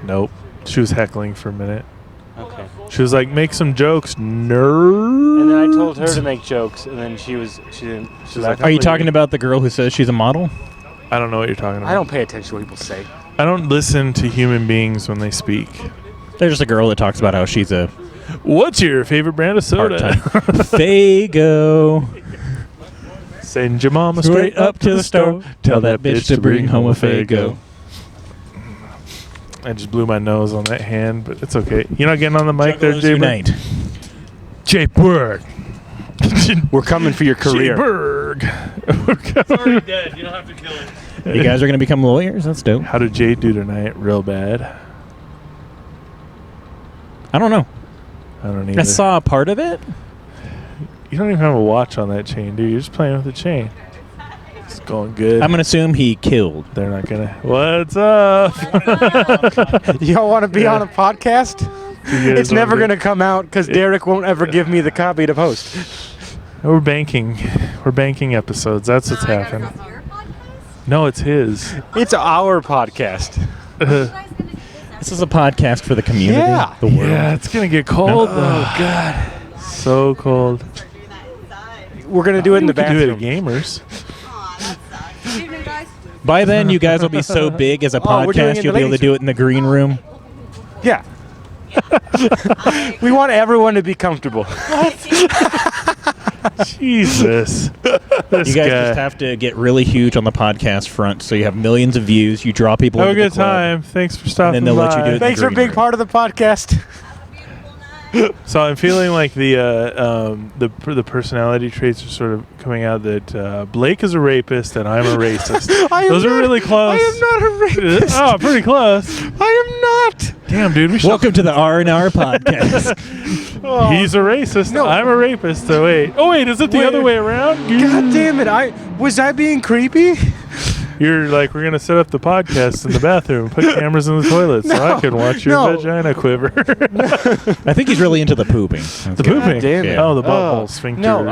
Speaker 2: Nope. She was heckling for a minute.
Speaker 1: Okay.
Speaker 2: She was like, "Make some jokes, nerd."
Speaker 1: And then I told her to make jokes, and then she didn't. She was like,
Speaker 5: Are you talking about the girl who says she's a model?
Speaker 2: I don't know what you're talking about.
Speaker 1: I don't pay attention to what people say.
Speaker 2: I don't listen to human beings when they speak.
Speaker 5: There's just a girl that talks about how she's a
Speaker 2: What's your favorite brand of soda?
Speaker 5: part-time Fago.
Speaker 2: Send your mama straight up to the store.
Speaker 5: Tell that bitch to bring home a Fago.
Speaker 2: I just blew my nose on that hand, but it's okay. You're not getting on the mic there, Jay Berg?
Speaker 5: Unite.
Speaker 2: Jay Berg.
Speaker 1: We're coming for your
Speaker 2: Jay
Speaker 1: career.
Speaker 2: Berg. We're coming.
Speaker 10: dead. You don't have to kill it.
Speaker 5: You guys are going to become lawyers? That's dope.
Speaker 2: How did Jay do tonight? Real bad.
Speaker 5: I don't know.
Speaker 2: I don't either.
Speaker 5: I saw a part of it.
Speaker 2: You don't even have a watch on that chain, dude. You're just playing with the chain. It's going good.
Speaker 5: I'm going to assume he killed.
Speaker 2: They're not gonna. What's up?
Speaker 1: Y'all want to be on a podcast? It's never going to come out because Derek won't ever give me the copy to post.
Speaker 2: We're banking episodes. That's what's happening. No, it's his.
Speaker 1: It's our podcast.
Speaker 5: This is a podcast for the community.
Speaker 1: Yeah.
Speaker 5: The world.
Speaker 2: Yeah, it's gonna get cold. Oh God, so cold.
Speaker 1: We're gonna do it in the
Speaker 2: We can do it
Speaker 1: bathroom.
Speaker 2: at Gamers.
Speaker 5: By then, you guys will be so big as a
Speaker 1: Oh, we're doing it
Speaker 5: podcast,
Speaker 1: in
Speaker 5: you'll
Speaker 1: the
Speaker 5: be able to
Speaker 1: ladies'
Speaker 5: do it in the green room.
Speaker 1: Yeah. We want everyone to be comfortable.
Speaker 2: Jesus. This
Speaker 5: You guys
Speaker 2: guy.
Speaker 5: just have to get really huge on the podcast front, so you have millions of views. You draw people
Speaker 2: Have a
Speaker 5: into the
Speaker 2: good
Speaker 5: club,
Speaker 2: time. Thanks for stopping
Speaker 5: and then they'll let you
Speaker 2: by.
Speaker 5: do it.
Speaker 1: Thanks for
Speaker 5: in the
Speaker 1: being
Speaker 5: green
Speaker 1: part of the podcast.
Speaker 2: So I'm feeling like the personality traits are sort of coming out that Blake is a rapist and I'm a racist. Those are really close.
Speaker 1: I am not a rapist.
Speaker 2: Oh, pretty close.
Speaker 1: I am not.
Speaker 2: Damn, dude. We should.
Speaker 5: Welcome to the R&R podcast.
Speaker 2: He's a racist.
Speaker 1: No.
Speaker 2: I'm a rapist. So wait. Oh wait, is it the
Speaker 1: Wait.
Speaker 2: other way around?
Speaker 1: God damn it! Was I being creepy?
Speaker 2: You're like, we're gonna set up the podcast in the bathroom, put cameras in the toilet, so I can watch your
Speaker 1: no.
Speaker 2: vagina quiver.
Speaker 5: I think he's really into the pooping.
Speaker 2: The pooping.
Speaker 1: damn it.
Speaker 2: Oh, the butthole sphincter.
Speaker 1: No,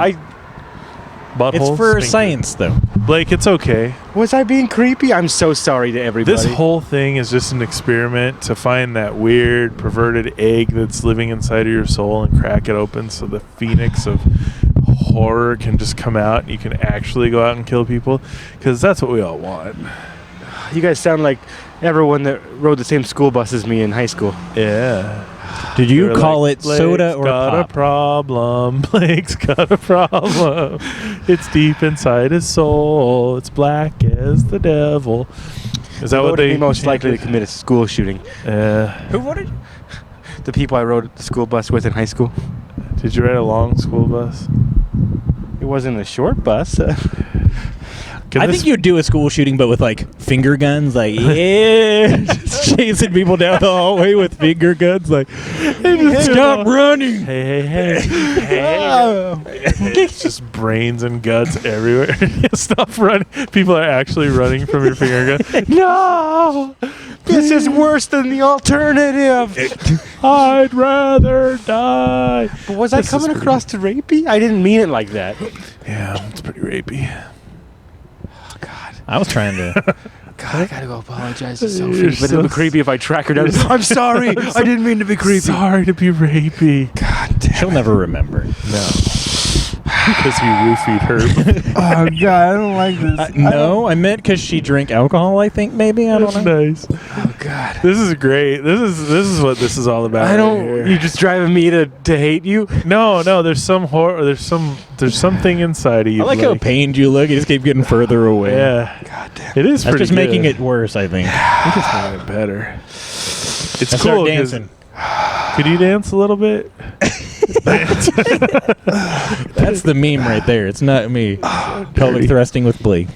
Speaker 2: Butthole
Speaker 5: It's for
Speaker 2: sphincter.
Speaker 5: science, though.
Speaker 2: Blake, it's okay.
Speaker 1: was I being creepy? I'm so sorry to everybody.
Speaker 2: This whole thing is just an experiment to find that weird, perverted egg that's living inside of your soul and crack it open so the phoenix of horror can just come out and you can actually go out and kill people. Because that's what we all want.
Speaker 1: You guys sound like everyone that rode the same school bus as me in high school.
Speaker 2: Yeah.
Speaker 5: Did you
Speaker 2: They're
Speaker 5: call
Speaker 2: like,
Speaker 5: it soda
Speaker 2: Blake's
Speaker 5: or
Speaker 2: got
Speaker 5: pop?
Speaker 2: a problem. Blake's got a problem. It's deep inside his soul. It's black as the devil. Is that
Speaker 1: Who
Speaker 2: what
Speaker 1: would
Speaker 2: they
Speaker 1: be most likely to commit a school shooting?
Speaker 2: Who
Speaker 1: voted? The people I rode the school bus with in high school.
Speaker 2: Did you ride a long school bus?
Speaker 1: It wasn't a short bus.
Speaker 5: I think you'd do a school shooting, but with like finger guns, like just chasing people down the hallway with finger guns, like stop running.
Speaker 2: Hey. It's just brains and guts everywhere. Stop running. People are actually running from your finger gun.
Speaker 1: No! This is worse than the alternative.
Speaker 2: I'd rather die.
Speaker 1: But was I coming across to rapey? I didn't mean it like that.
Speaker 2: Yeah, it's pretty rapey.
Speaker 5: I was trying to.
Speaker 1: God, I gotta go apologize to
Speaker 2: You're
Speaker 1: Sophie. But
Speaker 2: so
Speaker 1: it'll be creepy if I track her down. I'm sorry. I didn't mean to be creepy.
Speaker 2: Sorry to be rapey.
Speaker 1: God damn.
Speaker 5: She'll never remember.
Speaker 2: No. Because you roofied her.
Speaker 9: Oh god, I don't like this.
Speaker 5: No, I meant because she drank alcohol. I think maybe I don't
Speaker 2: That's
Speaker 5: know.
Speaker 2: nice.
Speaker 1: Oh God.
Speaker 2: This is great. This is what this is all about.
Speaker 1: I
Speaker 2: right
Speaker 1: don't.
Speaker 2: here.
Speaker 1: You just driving me to hate you.
Speaker 2: No. There's some horror. There's something inside of you.
Speaker 5: I like how
Speaker 2: Blake.
Speaker 5: pained you look. You just keep getting further away.
Speaker 2: Yeah.
Speaker 1: God damn.
Speaker 2: It is
Speaker 5: That's
Speaker 2: pretty
Speaker 5: just making
Speaker 2: good.
Speaker 5: it worse, I think.
Speaker 2: I think it's making it better. It's
Speaker 5: Let's
Speaker 2: cool.
Speaker 5: start
Speaker 2: 'cause-
Speaker 5: dancing.
Speaker 2: Could you dance a little bit?
Speaker 5: That's the meme right there. It's not me. Pelvic thrusting with Blake.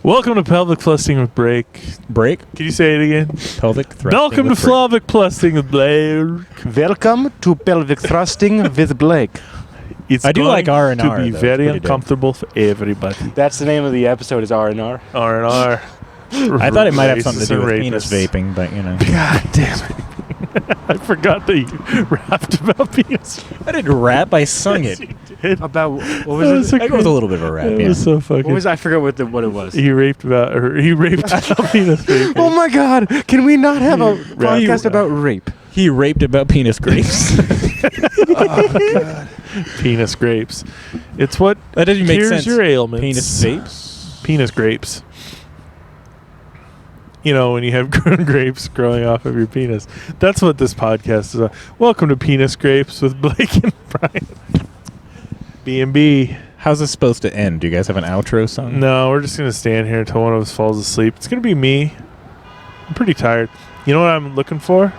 Speaker 2: Welcome to Pelvic Thrusting with Blake.
Speaker 5: Break.
Speaker 2: Can you say it again?
Speaker 5: Pelvic thrusting.
Speaker 2: Welcome to
Speaker 5: with Blake.
Speaker 2: Pelvic Thrusting with Blake.
Speaker 1: Welcome to pelvic thrusting with Blake.
Speaker 2: It's
Speaker 5: I do
Speaker 2: going
Speaker 5: like R&R,
Speaker 2: to
Speaker 5: though.
Speaker 2: be
Speaker 5: It's
Speaker 2: very
Speaker 5: pretty dope.
Speaker 2: uncomfortable for everybody.
Speaker 1: That's the name of the episode. Is R&R.
Speaker 2: R&R.
Speaker 5: I thought it might have something to do
Speaker 2: Racists
Speaker 5: with
Speaker 2: and
Speaker 5: penis
Speaker 2: rapists.
Speaker 5: vaping, but you know.
Speaker 1: God damn it.
Speaker 2: I forgot that you rapped about penis.
Speaker 5: I didn't rap. I sung it.
Speaker 1: About what
Speaker 2: That
Speaker 1: was
Speaker 2: was
Speaker 1: it?
Speaker 5: I think it was a little bit of a rap.
Speaker 2: It
Speaker 5: Yeah.
Speaker 2: was so fucking.
Speaker 1: What was I forgot what it was.
Speaker 2: He raped about penis vaping.
Speaker 1: Oh my God! Can we not have a
Speaker 2: Right.
Speaker 1: podcast about rape?
Speaker 5: He raped about penis grapes.
Speaker 2: Penis grapes. It's what
Speaker 5: That doesn't make
Speaker 2: cures
Speaker 5: sense.
Speaker 2: your ailments.
Speaker 5: Penis vapes.
Speaker 2: Penis grapes. You know, when you have grapes growing off of your penis. That's what this podcast is about. Welcome to Penis Grapes with Blake and Brian. B&B.
Speaker 5: How's this supposed to end? Do you guys have an outro song?
Speaker 2: No, we're just going to stand here until one of us falls asleep. It's going to be me. I'm pretty tired. You know what I'm looking for?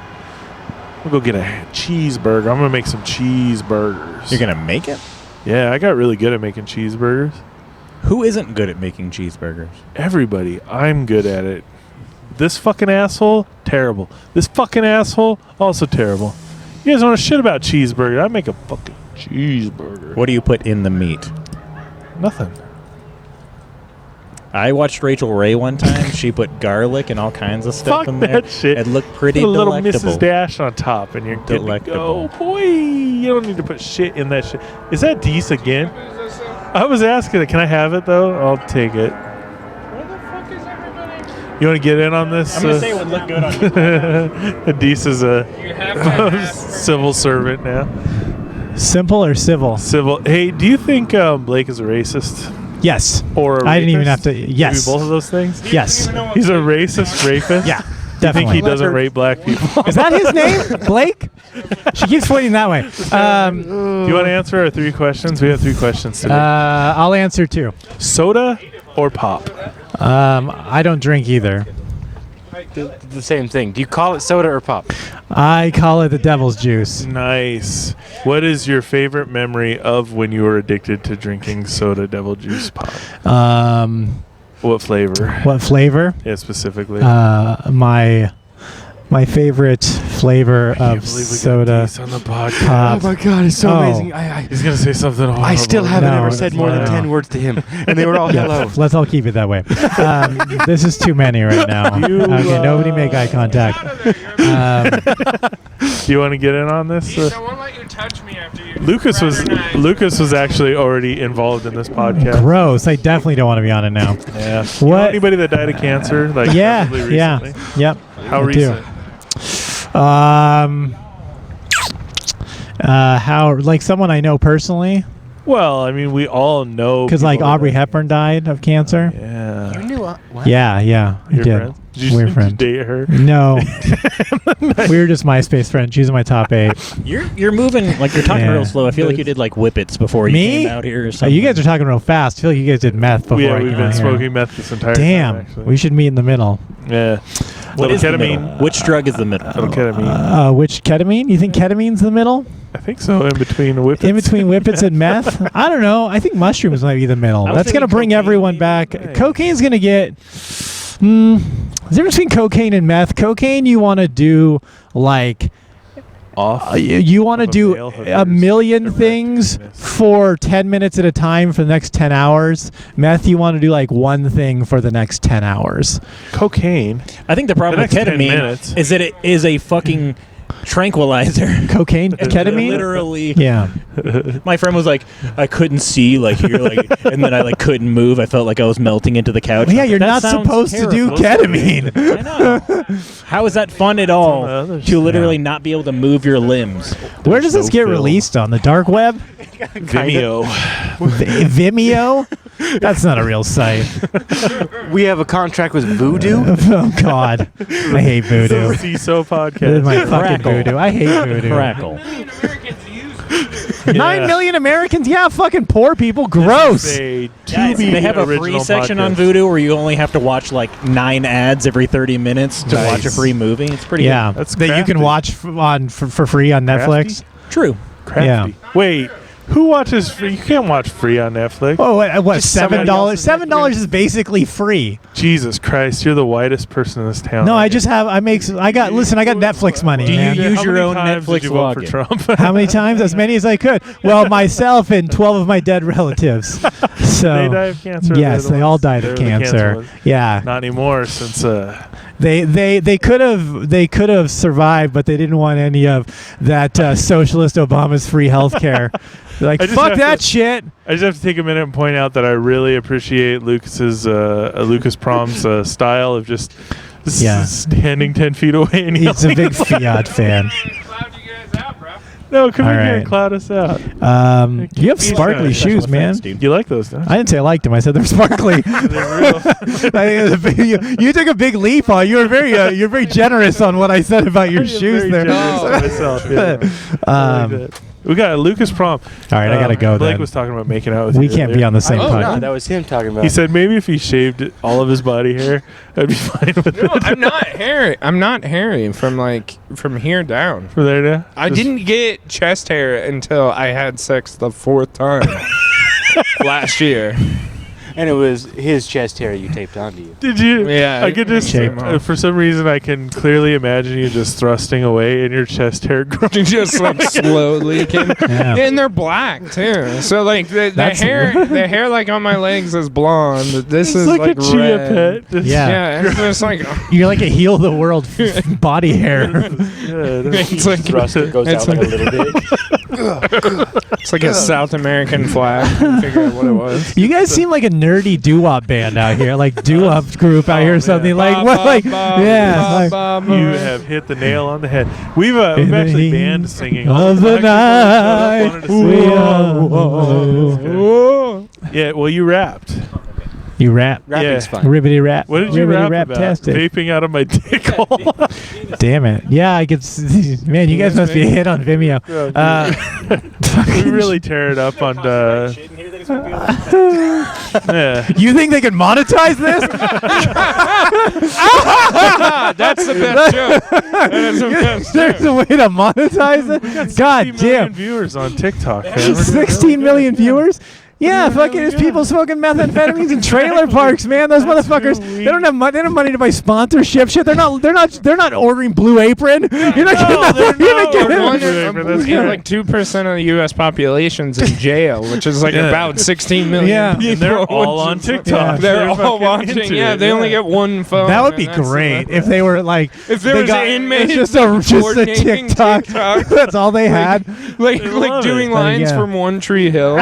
Speaker 2: We'll go get a cheeseburger. I'm going to make some cheeseburgers.
Speaker 5: You're gonna make it?
Speaker 2: Yeah, I got really good at making cheeseburgers.
Speaker 5: Who isn't good at making cheeseburgers?
Speaker 2: Everybody. I'm good at it. This fucking asshole, terrible. This fucking asshole, also terrible. You guys want to shit about cheeseburger? I make a fucking cheeseburger.
Speaker 5: What do you put in the meat?
Speaker 2: Nothing.
Speaker 5: I watched Rachel Ray one time. She put garlic and all kinds of stuff
Speaker 2: Fuck
Speaker 5: in there.
Speaker 2: that shit.
Speaker 5: It looked pretty
Speaker 2: Put a little
Speaker 5: delectable.
Speaker 2: Mrs. Dash on top, and you're good to
Speaker 5: Delectable.
Speaker 2: go. Boy, you don't need to put shit in that shit. Is that Deese again? I was asking it. Can I have it, though? I'll take it. You want to get in on this?
Speaker 5: I'm going to say it would look good on you.
Speaker 2: Deese is a civil servant now.
Speaker 9: Simple or civil?
Speaker 2: Civil. Hey, do you think Blake is a racist?
Speaker 9: Yes.
Speaker 2: Or a
Speaker 9: I didn't even
Speaker 2: rapist?
Speaker 9: have to. Yes.
Speaker 2: Maybe both of those things?
Speaker 9: Yes.
Speaker 2: He's a racist rapist?
Speaker 9: Yeah,
Speaker 2: You think
Speaker 9: definitely.
Speaker 2: he doesn't rape black people?
Speaker 9: Is that his name? Blake? She keeps pointing that way.
Speaker 2: Do you want to answer our 3 questions? We have 3 questions today.
Speaker 9: I'll answer 2.
Speaker 2: Soda or pop?
Speaker 9: I don't drink either.
Speaker 1: The same thing. Do you call it soda or pop?
Speaker 9: I call it the devil's juice.
Speaker 2: Nice. What is your favorite memory of when you were addicted to drinking soda, devil juice, pop? What flavor?
Speaker 9: What flavor?
Speaker 2: Yeah, specifically.
Speaker 9: My favorite flavor of soda.
Speaker 2: On the podcast.
Speaker 9: Pop.
Speaker 1: Oh my god, it's so amazing.
Speaker 2: He's gonna say something horrible.
Speaker 1: I still haven't
Speaker 9: No,
Speaker 1: ever said more than
Speaker 9: no.
Speaker 1: 10 words to him, and they were all hello.
Speaker 9: Let's all keep it that way. This is too many right now. Okay, nobody make eye contact.
Speaker 2: Do you want to get in on this?
Speaker 10: I won't let you touch me after you.
Speaker 2: Lucas was actually already involved in this podcast.
Speaker 9: Gross. I definitely don't want to be on it now.
Speaker 2: Yeah. You know
Speaker 9: What?
Speaker 2: anybody that died of cancer? Like
Speaker 9: Yeah.
Speaker 2: relatively
Speaker 9: Yeah.
Speaker 2: recently?
Speaker 9: Yep.
Speaker 2: How
Speaker 9: I do.
Speaker 2: recent?
Speaker 9: How like someone I know personally?
Speaker 2: Well, I mean, we all know
Speaker 9: Because like
Speaker 2: people that-
Speaker 9: Aubrey Hepburn died of cancer.
Speaker 2: Yeah.
Speaker 1: You knew what?
Speaker 9: Yeah, I
Speaker 2: Your
Speaker 9: did.
Speaker 2: friend? Did you,
Speaker 9: We're
Speaker 2: did you
Speaker 9: friends.
Speaker 2: date her?
Speaker 9: No, we were just MySpace friends. She's in my top 8.
Speaker 5: You're moving like you're talking
Speaker 9: Yeah.
Speaker 5: real slow. I feel like you did like whippets before you
Speaker 9: Me?
Speaker 5: came out here or something.
Speaker 9: You guys are talking real fast. I feel like you guys did meth before.
Speaker 2: Yeah,
Speaker 9: I
Speaker 2: we've
Speaker 9: came
Speaker 2: been
Speaker 9: out here.
Speaker 2: smoking meth this entire
Speaker 9: Damn,
Speaker 2: time, actually.
Speaker 9: we should meet in the middle.
Speaker 2: Yeah.
Speaker 5: What
Speaker 2: Little
Speaker 5: is the
Speaker 2: ketamine.
Speaker 5: middle? Which drug is the middle?
Speaker 2: Little ketamine.
Speaker 9: Which ketamine? You think ketamine's the middle?
Speaker 2: I think so, in between the whippets.
Speaker 9: In between whippets and meth? I don't know. I think mushrooms might be the middle.
Speaker 5: I was
Speaker 9: That's going to
Speaker 5: thinking
Speaker 9: bring everyone back. Cocaine's going to get... there's a difference between cocaine and meth. Cocaine, you want to do like...
Speaker 2: Off.
Speaker 9: You want to
Speaker 2: of
Speaker 9: do
Speaker 2: male
Speaker 9: a
Speaker 2: hookers
Speaker 9: million
Speaker 2: direct
Speaker 9: things
Speaker 2: penis.
Speaker 9: for 10 minutes at a time for the next 10 hours. Meth, you want to do like one thing for the next 10 hours.
Speaker 2: Cocaine.
Speaker 5: I think the problem with
Speaker 2: next 10
Speaker 5: ketamine
Speaker 2: minutes.
Speaker 5: is that it is a fucking tranquilizer.
Speaker 9: Cocaine? Ketamine?
Speaker 5: Literally.
Speaker 9: Yeah.
Speaker 5: My friend was like, I couldn't see, like you're like, and then I like couldn't move. I felt like I was melting into the couch.
Speaker 9: Well, yeah,
Speaker 5: I was
Speaker 9: you're
Speaker 5: like,
Speaker 9: not
Speaker 5: "That sounds
Speaker 9: supposed to do
Speaker 5: terrible."
Speaker 9: ketamine.
Speaker 5: I know. How is that fun at all
Speaker 2: on the other
Speaker 5: to literally not be able to move your limbs?
Speaker 9: Where does this
Speaker 2: no
Speaker 9: get
Speaker 2: film.
Speaker 9: released on? The dark web?
Speaker 2: Vimeo.
Speaker 9: Vimeo? That's not a real site.
Speaker 1: We have a contract with Voodoo.
Speaker 9: Oh, God. I hate voodoo.
Speaker 2: CISO
Speaker 9: This is
Speaker 2: podcast.
Speaker 9: my fucking
Speaker 5: Crackle.
Speaker 9: voodoo. I hate voodoo.
Speaker 5: Crackle.
Speaker 9: 9 million Americans? Yeah, fucking poor people. Gross.
Speaker 2: Say,
Speaker 5: Guys,
Speaker 2: Tubi
Speaker 5: they have a free
Speaker 2: original
Speaker 5: section on
Speaker 2: podcast.
Speaker 5: Voodoo where you only have to watch like 9 ads every 30 minutes to watch a free movie. It's pretty
Speaker 9: Yeah,
Speaker 2: That's
Speaker 9: that you
Speaker 2: crafty.
Speaker 9: can watch for free on Netflix.
Speaker 5: good. True.
Speaker 2: Crafty.
Speaker 9: Yeah.
Speaker 2: Wait, who watches free? You can't watch free on Netflix.
Speaker 9: Oh, what?
Speaker 1: Just somebody
Speaker 9: $7?
Speaker 1: else's
Speaker 9: $7 is basically free.
Speaker 2: Jesus Christ, you're the whitest person in this town.
Speaker 9: No, I just have. I got Netflix money.
Speaker 5: Do you
Speaker 9: man.
Speaker 5: use
Speaker 2: How
Speaker 5: your
Speaker 2: many
Speaker 5: own
Speaker 2: times did
Speaker 5: Netflix
Speaker 2: you vote for
Speaker 5: login?
Speaker 2: Trump?
Speaker 9: How many times? As many as I could. Well, myself and 12 of my dead relatives. So
Speaker 2: They die of cancer.
Speaker 9: yes,
Speaker 2: They're the
Speaker 9: they all
Speaker 2: ones-
Speaker 9: died
Speaker 2: they're
Speaker 9: of
Speaker 2: the
Speaker 9: cancer.
Speaker 2: ones.
Speaker 9: Yeah,
Speaker 2: Not anymore, since
Speaker 9: they could have survived, but they didn't want any of that socialist Obama's free health care. They're like,
Speaker 2: I just
Speaker 9: fuck
Speaker 2: have
Speaker 9: that
Speaker 2: to-
Speaker 9: shit.
Speaker 2: I just have to take a minute and point out that I really appreciate Lucas's Lucas Prom's style of just
Speaker 9: Yeah.
Speaker 2: standing 10 feet away and
Speaker 9: He's a
Speaker 2: yelling.
Speaker 9: big Fiat fan.
Speaker 2: No, come
Speaker 9: All
Speaker 2: in here
Speaker 9: right.
Speaker 2: and cloud us out.
Speaker 9: You have
Speaker 2: He's
Speaker 9: sparkly
Speaker 2: got
Speaker 9: shoes,
Speaker 5: Special
Speaker 9: man.
Speaker 5: effects, dude.
Speaker 2: You like those, don't you?
Speaker 9: I didn't say I liked them. I said they're sparkly.
Speaker 2: They're real.
Speaker 9: You took a big leap on. You were you're very generous on what I said about your
Speaker 2: I'm
Speaker 9: shoes
Speaker 2: very
Speaker 9: there.
Speaker 2: generous to myself, yeah. I like that. We got Lucas Prom.
Speaker 9: All right, I gotta go
Speaker 2: Blake
Speaker 9: then.
Speaker 2: was talking about making out with
Speaker 9: We
Speaker 2: you
Speaker 9: can't be
Speaker 2: earlier.
Speaker 9: on the same
Speaker 1: Oh,
Speaker 9: podcast.
Speaker 1: no, that was him talking about.
Speaker 2: He said maybe if he shaved all of his body hair, I'd be fine with
Speaker 10: No,
Speaker 2: it.
Speaker 10: I'm not hairy. I'm not hairy from here down.
Speaker 2: From there to
Speaker 10: I didn't get chest hair until I had sex the 4th time last year.
Speaker 1: and it was his chest hair you taped onto you.
Speaker 2: Did you?
Speaker 10: Yeah,
Speaker 2: I could just, for some reason, I can clearly imagine you just thrusting away and your chest hair growing.
Speaker 10: Just like slowly. And they're black too. So like the hair like on my legs is blonde. This is
Speaker 2: like a chia
Speaker 10: red.
Speaker 2: pet.
Speaker 10: Yeah, it's just like
Speaker 5: You're like a heal the world body hair.
Speaker 10: it's like
Speaker 1: Thrust it goes out like a little bit.
Speaker 10: it's like a South American flag. Figure out what it was.
Speaker 5: You guys seem like a nerdy doo-wop band out here, like doo-wop group out here or something. Like what? Like yeah.
Speaker 2: You have hit the nail on the head. We've actually banned singing
Speaker 5: of the night.
Speaker 2: Yeah, well, you rapped.
Speaker 5: You rap.
Speaker 1: Rapping's fun.
Speaker 5: Ribbity rap.
Speaker 2: What did you
Speaker 5: Ribbity
Speaker 2: rap about?
Speaker 5: Tastic.
Speaker 2: Vaping out of my dick hole.
Speaker 5: Damn it. Yeah, I could see. Man, you guys must be a hit on Vimeo.
Speaker 2: We really tear it up on yeah.
Speaker 5: You think they can monetize this?
Speaker 10: That's the best joke. That is the best
Speaker 5: There's a way to monetize it? God damn.
Speaker 2: Viewers on TikTok. Man.
Speaker 5: 16 million viewers? Yeah, fucking there's people smoking methamphetamines in trailer parks, man. Those motherfuckers, they don't have money. They don't have money to buy sponsorship shit. They're not ordering Blue Apron. You're not getting
Speaker 10: like 2% of the U.S. population's in jail, which is like about 16 million.
Speaker 5: Yeah,
Speaker 10: people,
Speaker 2: and they're all on TikTok.
Speaker 10: They're all watching. Yeah, they only get one phone.
Speaker 5: That would be great if they were like
Speaker 10: if there was an inmate
Speaker 5: just a TikTok. That's all they had.
Speaker 10: Like doing lines from One Tree Hill.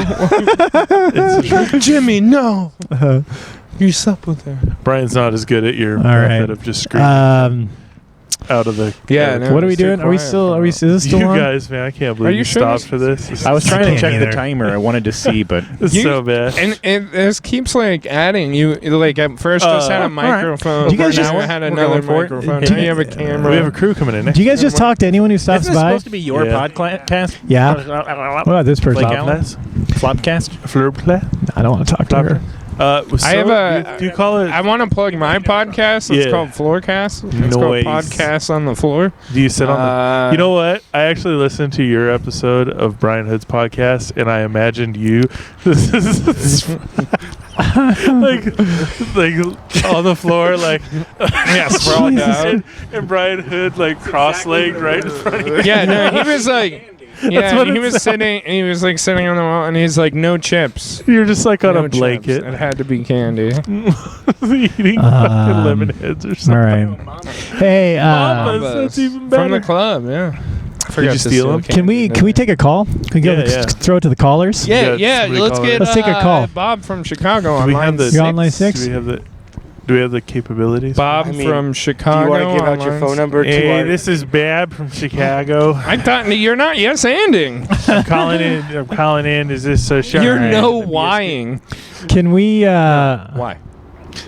Speaker 10: Jimmy, no. You slept with her.
Speaker 2: Brian's not as good at your method of just screaming out of the.
Speaker 10: Yeah.
Speaker 5: What are we doing? Are we still? Is this still
Speaker 2: you
Speaker 5: on?
Speaker 2: guys, man, I can't believe you stopped for this.
Speaker 11: I was trying to check the timer. I wanted to see, but
Speaker 2: it's so bad.
Speaker 10: And this keeps like adding. You like at first just had a microphone.
Speaker 5: You guys just
Speaker 10: had another microphone. Now you have a camera.
Speaker 2: We have a crew coming in.
Speaker 5: Do you guys just talk to anyone who stops
Speaker 11: isn't this
Speaker 5: by?
Speaker 11: supposed to be your podcast?
Speaker 5: Yeah. What about this person?
Speaker 11: Flopcast?
Speaker 5: I don't want to talk to her.
Speaker 10: I have a.
Speaker 2: Do you call it?
Speaker 10: I want to plug my podcast. It's called Floorcast. It's called Podcasts on the Floor.
Speaker 2: Do you sit on the? You know what? I actually listened to your episode of Brian Hood's podcast, and I imagined you. like on the floor, like
Speaker 10: sprawled out,
Speaker 2: and Brian Hood like cross-legged right in front of you.
Speaker 10: Yeah, no, he was like. Yeah, he was sitting. He was like sitting on the wall, and he's like, "No chips."
Speaker 2: You're just like on a blanket.
Speaker 10: Chips. It had to be candy.
Speaker 2: Eating fucking lemon heads or something.
Speaker 5: All right. Hey,
Speaker 2: that's even better.
Speaker 10: From the club, yeah.
Speaker 2: Did you steal them?
Speaker 5: Can we take a call? Can we throw it to the callers?
Speaker 10: Yeah. Let's
Speaker 5: take a call.
Speaker 10: Bob from Chicago on line 6.
Speaker 5: You're on line 6.
Speaker 2: Do we have the capabilities?
Speaker 10: Bob from Chicago.
Speaker 1: Do you want to give out your phone number to
Speaker 2: Hey, this is Bab from Chicago.
Speaker 10: I thought you're not yes-anding.
Speaker 2: I'm calling in. Is this
Speaker 10: You're no-whying.
Speaker 5: Can we?
Speaker 10: Why?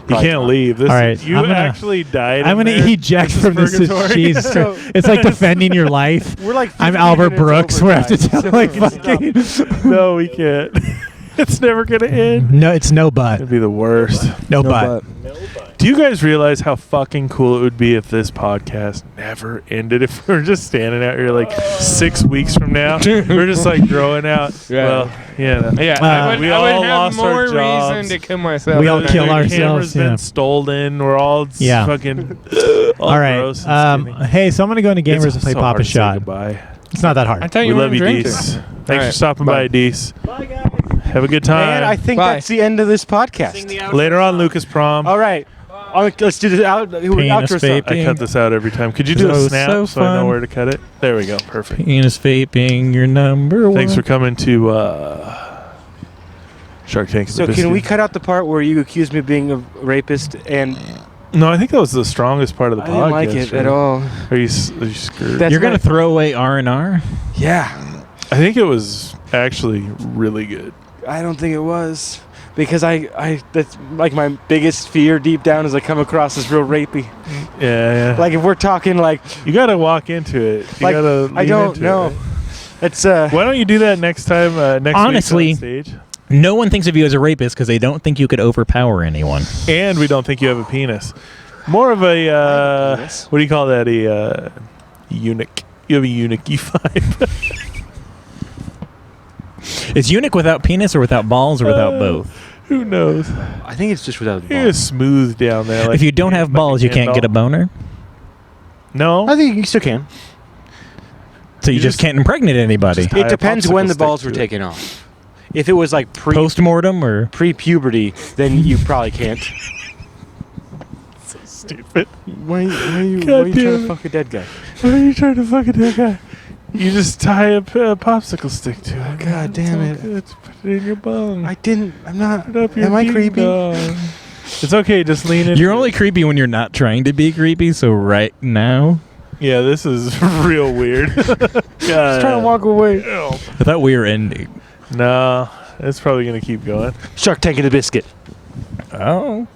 Speaker 2: You can't leave. This
Speaker 5: all right.
Speaker 2: You actually died.
Speaker 5: I'm going to eject from this. Jesus Christ. It's like defending your life.
Speaker 1: We're like
Speaker 5: I'm Albert Brooks. We have to tell like fucking.
Speaker 2: No, we can't. It's never going to end.
Speaker 5: No, it's no but.
Speaker 2: It'd be the worst.
Speaker 5: No but.
Speaker 2: Do you guys realize how fucking cool it would be if this podcast never ended? If we were just standing out here like 6 weeks from now, we're just like growing out.
Speaker 10: Yeah.
Speaker 2: Well, yeah.
Speaker 10: I would
Speaker 2: all
Speaker 10: have
Speaker 2: lost our
Speaker 10: more
Speaker 2: jobs.
Speaker 10: reason to kill myself.
Speaker 5: We all kill
Speaker 2: The
Speaker 5: ourselves.
Speaker 2: camera's been stolen. We're all fucking.
Speaker 5: All right. Hey, so I'm gonna go into Gamers and play
Speaker 2: so
Speaker 5: Papa Shot.
Speaker 2: Goodbye.
Speaker 5: It's not that hard.
Speaker 10: I thought
Speaker 2: We
Speaker 10: you
Speaker 2: love
Speaker 10: were
Speaker 2: you,
Speaker 10: drinking.
Speaker 2: Dees. Thanks for stopping by, Dees. Bye, guys. Have a good time.
Speaker 1: And I think that's the end of this podcast.
Speaker 2: Later on, Lucas Prom.
Speaker 1: All right. Let's do the outro song.
Speaker 2: I cut this out every time. Could you do a snap so I know where to cut it? There we go. Perfect.
Speaker 5: Penis vaping, your number one.
Speaker 2: Thanks for coming to Shark Tank.
Speaker 1: So can we cut out the part where you accused me of being a rapist and...
Speaker 2: No, I think that was the strongest part of the podcast.
Speaker 1: I didn't like it at all.
Speaker 2: Are you screwed?
Speaker 5: You're going to throw away R&R?
Speaker 1: Yeah.
Speaker 2: I think it was actually really good.
Speaker 1: I don't think it was. Because I that's like my biggest fear deep down is I come across as real rapey.
Speaker 2: Yeah.
Speaker 1: Like if we're talking like...
Speaker 2: You got to walk into it. You gotta
Speaker 1: I don't know. It's
Speaker 2: Why don't you do that next time, next
Speaker 5: honestly,
Speaker 2: week on stage?
Speaker 5: No one thinks of you as a rapist because they don't think you could overpower anyone.
Speaker 2: And we don't think you have a penis. More of a, what do you call that? A eunuch. You have a eunuch vibe.
Speaker 5: Is eunuch without penis or without balls or without both?
Speaker 2: Who knows?
Speaker 1: I think it's just without the
Speaker 2: You're
Speaker 1: balls.
Speaker 2: smooth down there. Like
Speaker 5: If you don't have balls, you can't get a boner.
Speaker 2: No.
Speaker 1: I think you still can.
Speaker 5: So you just can't impregnate anybody.
Speaker 1: It depends
Speaker 2: popsicle
Speaker 1: when the
Speaker 2: stick
Speaker 1: balls
Speaker 2: to
Speaker 1: were
Speaker 2: it.
Speaker 1: taken off. If it was like
Speaker 5: Post-mortem or
Speaker 1: pre-puberty, then you probably can't.
Speaker 2: So stupid.
Speaker 1: Why are you
Speaker 2: God
Speaker 1: trying
Speaker 2: damn
Speaker 1: to
Speaker 2: it.
Speaker 1: fuck a dead guy?
Speaker 2: Why are you trying to fuck a dead guy? You just tie a popsicle stick to it.
Speaker 1: God damn it.
Speaker 2: Let's put it in your bung.
Speaker 1: I'm not.
Speaker 2: Put it up your
Speaker 1: Am I
Speaker 2: ding
Speaker 1: creepy?
Speaker 2: dong. It's okay, just lean in.
Speaker 5: You're only creepy when you're not trying to be creepy. So right now,
Speaker 2: Yeah, this is real weird. Just
Speaker 1: trying to walk away.
Speaker 5: I thought we were ending.
Speaker 2: No, it's probably gonna keep going.
Speaker 1: Shark Tank and the Biscuit.
Speaker 5: Oh.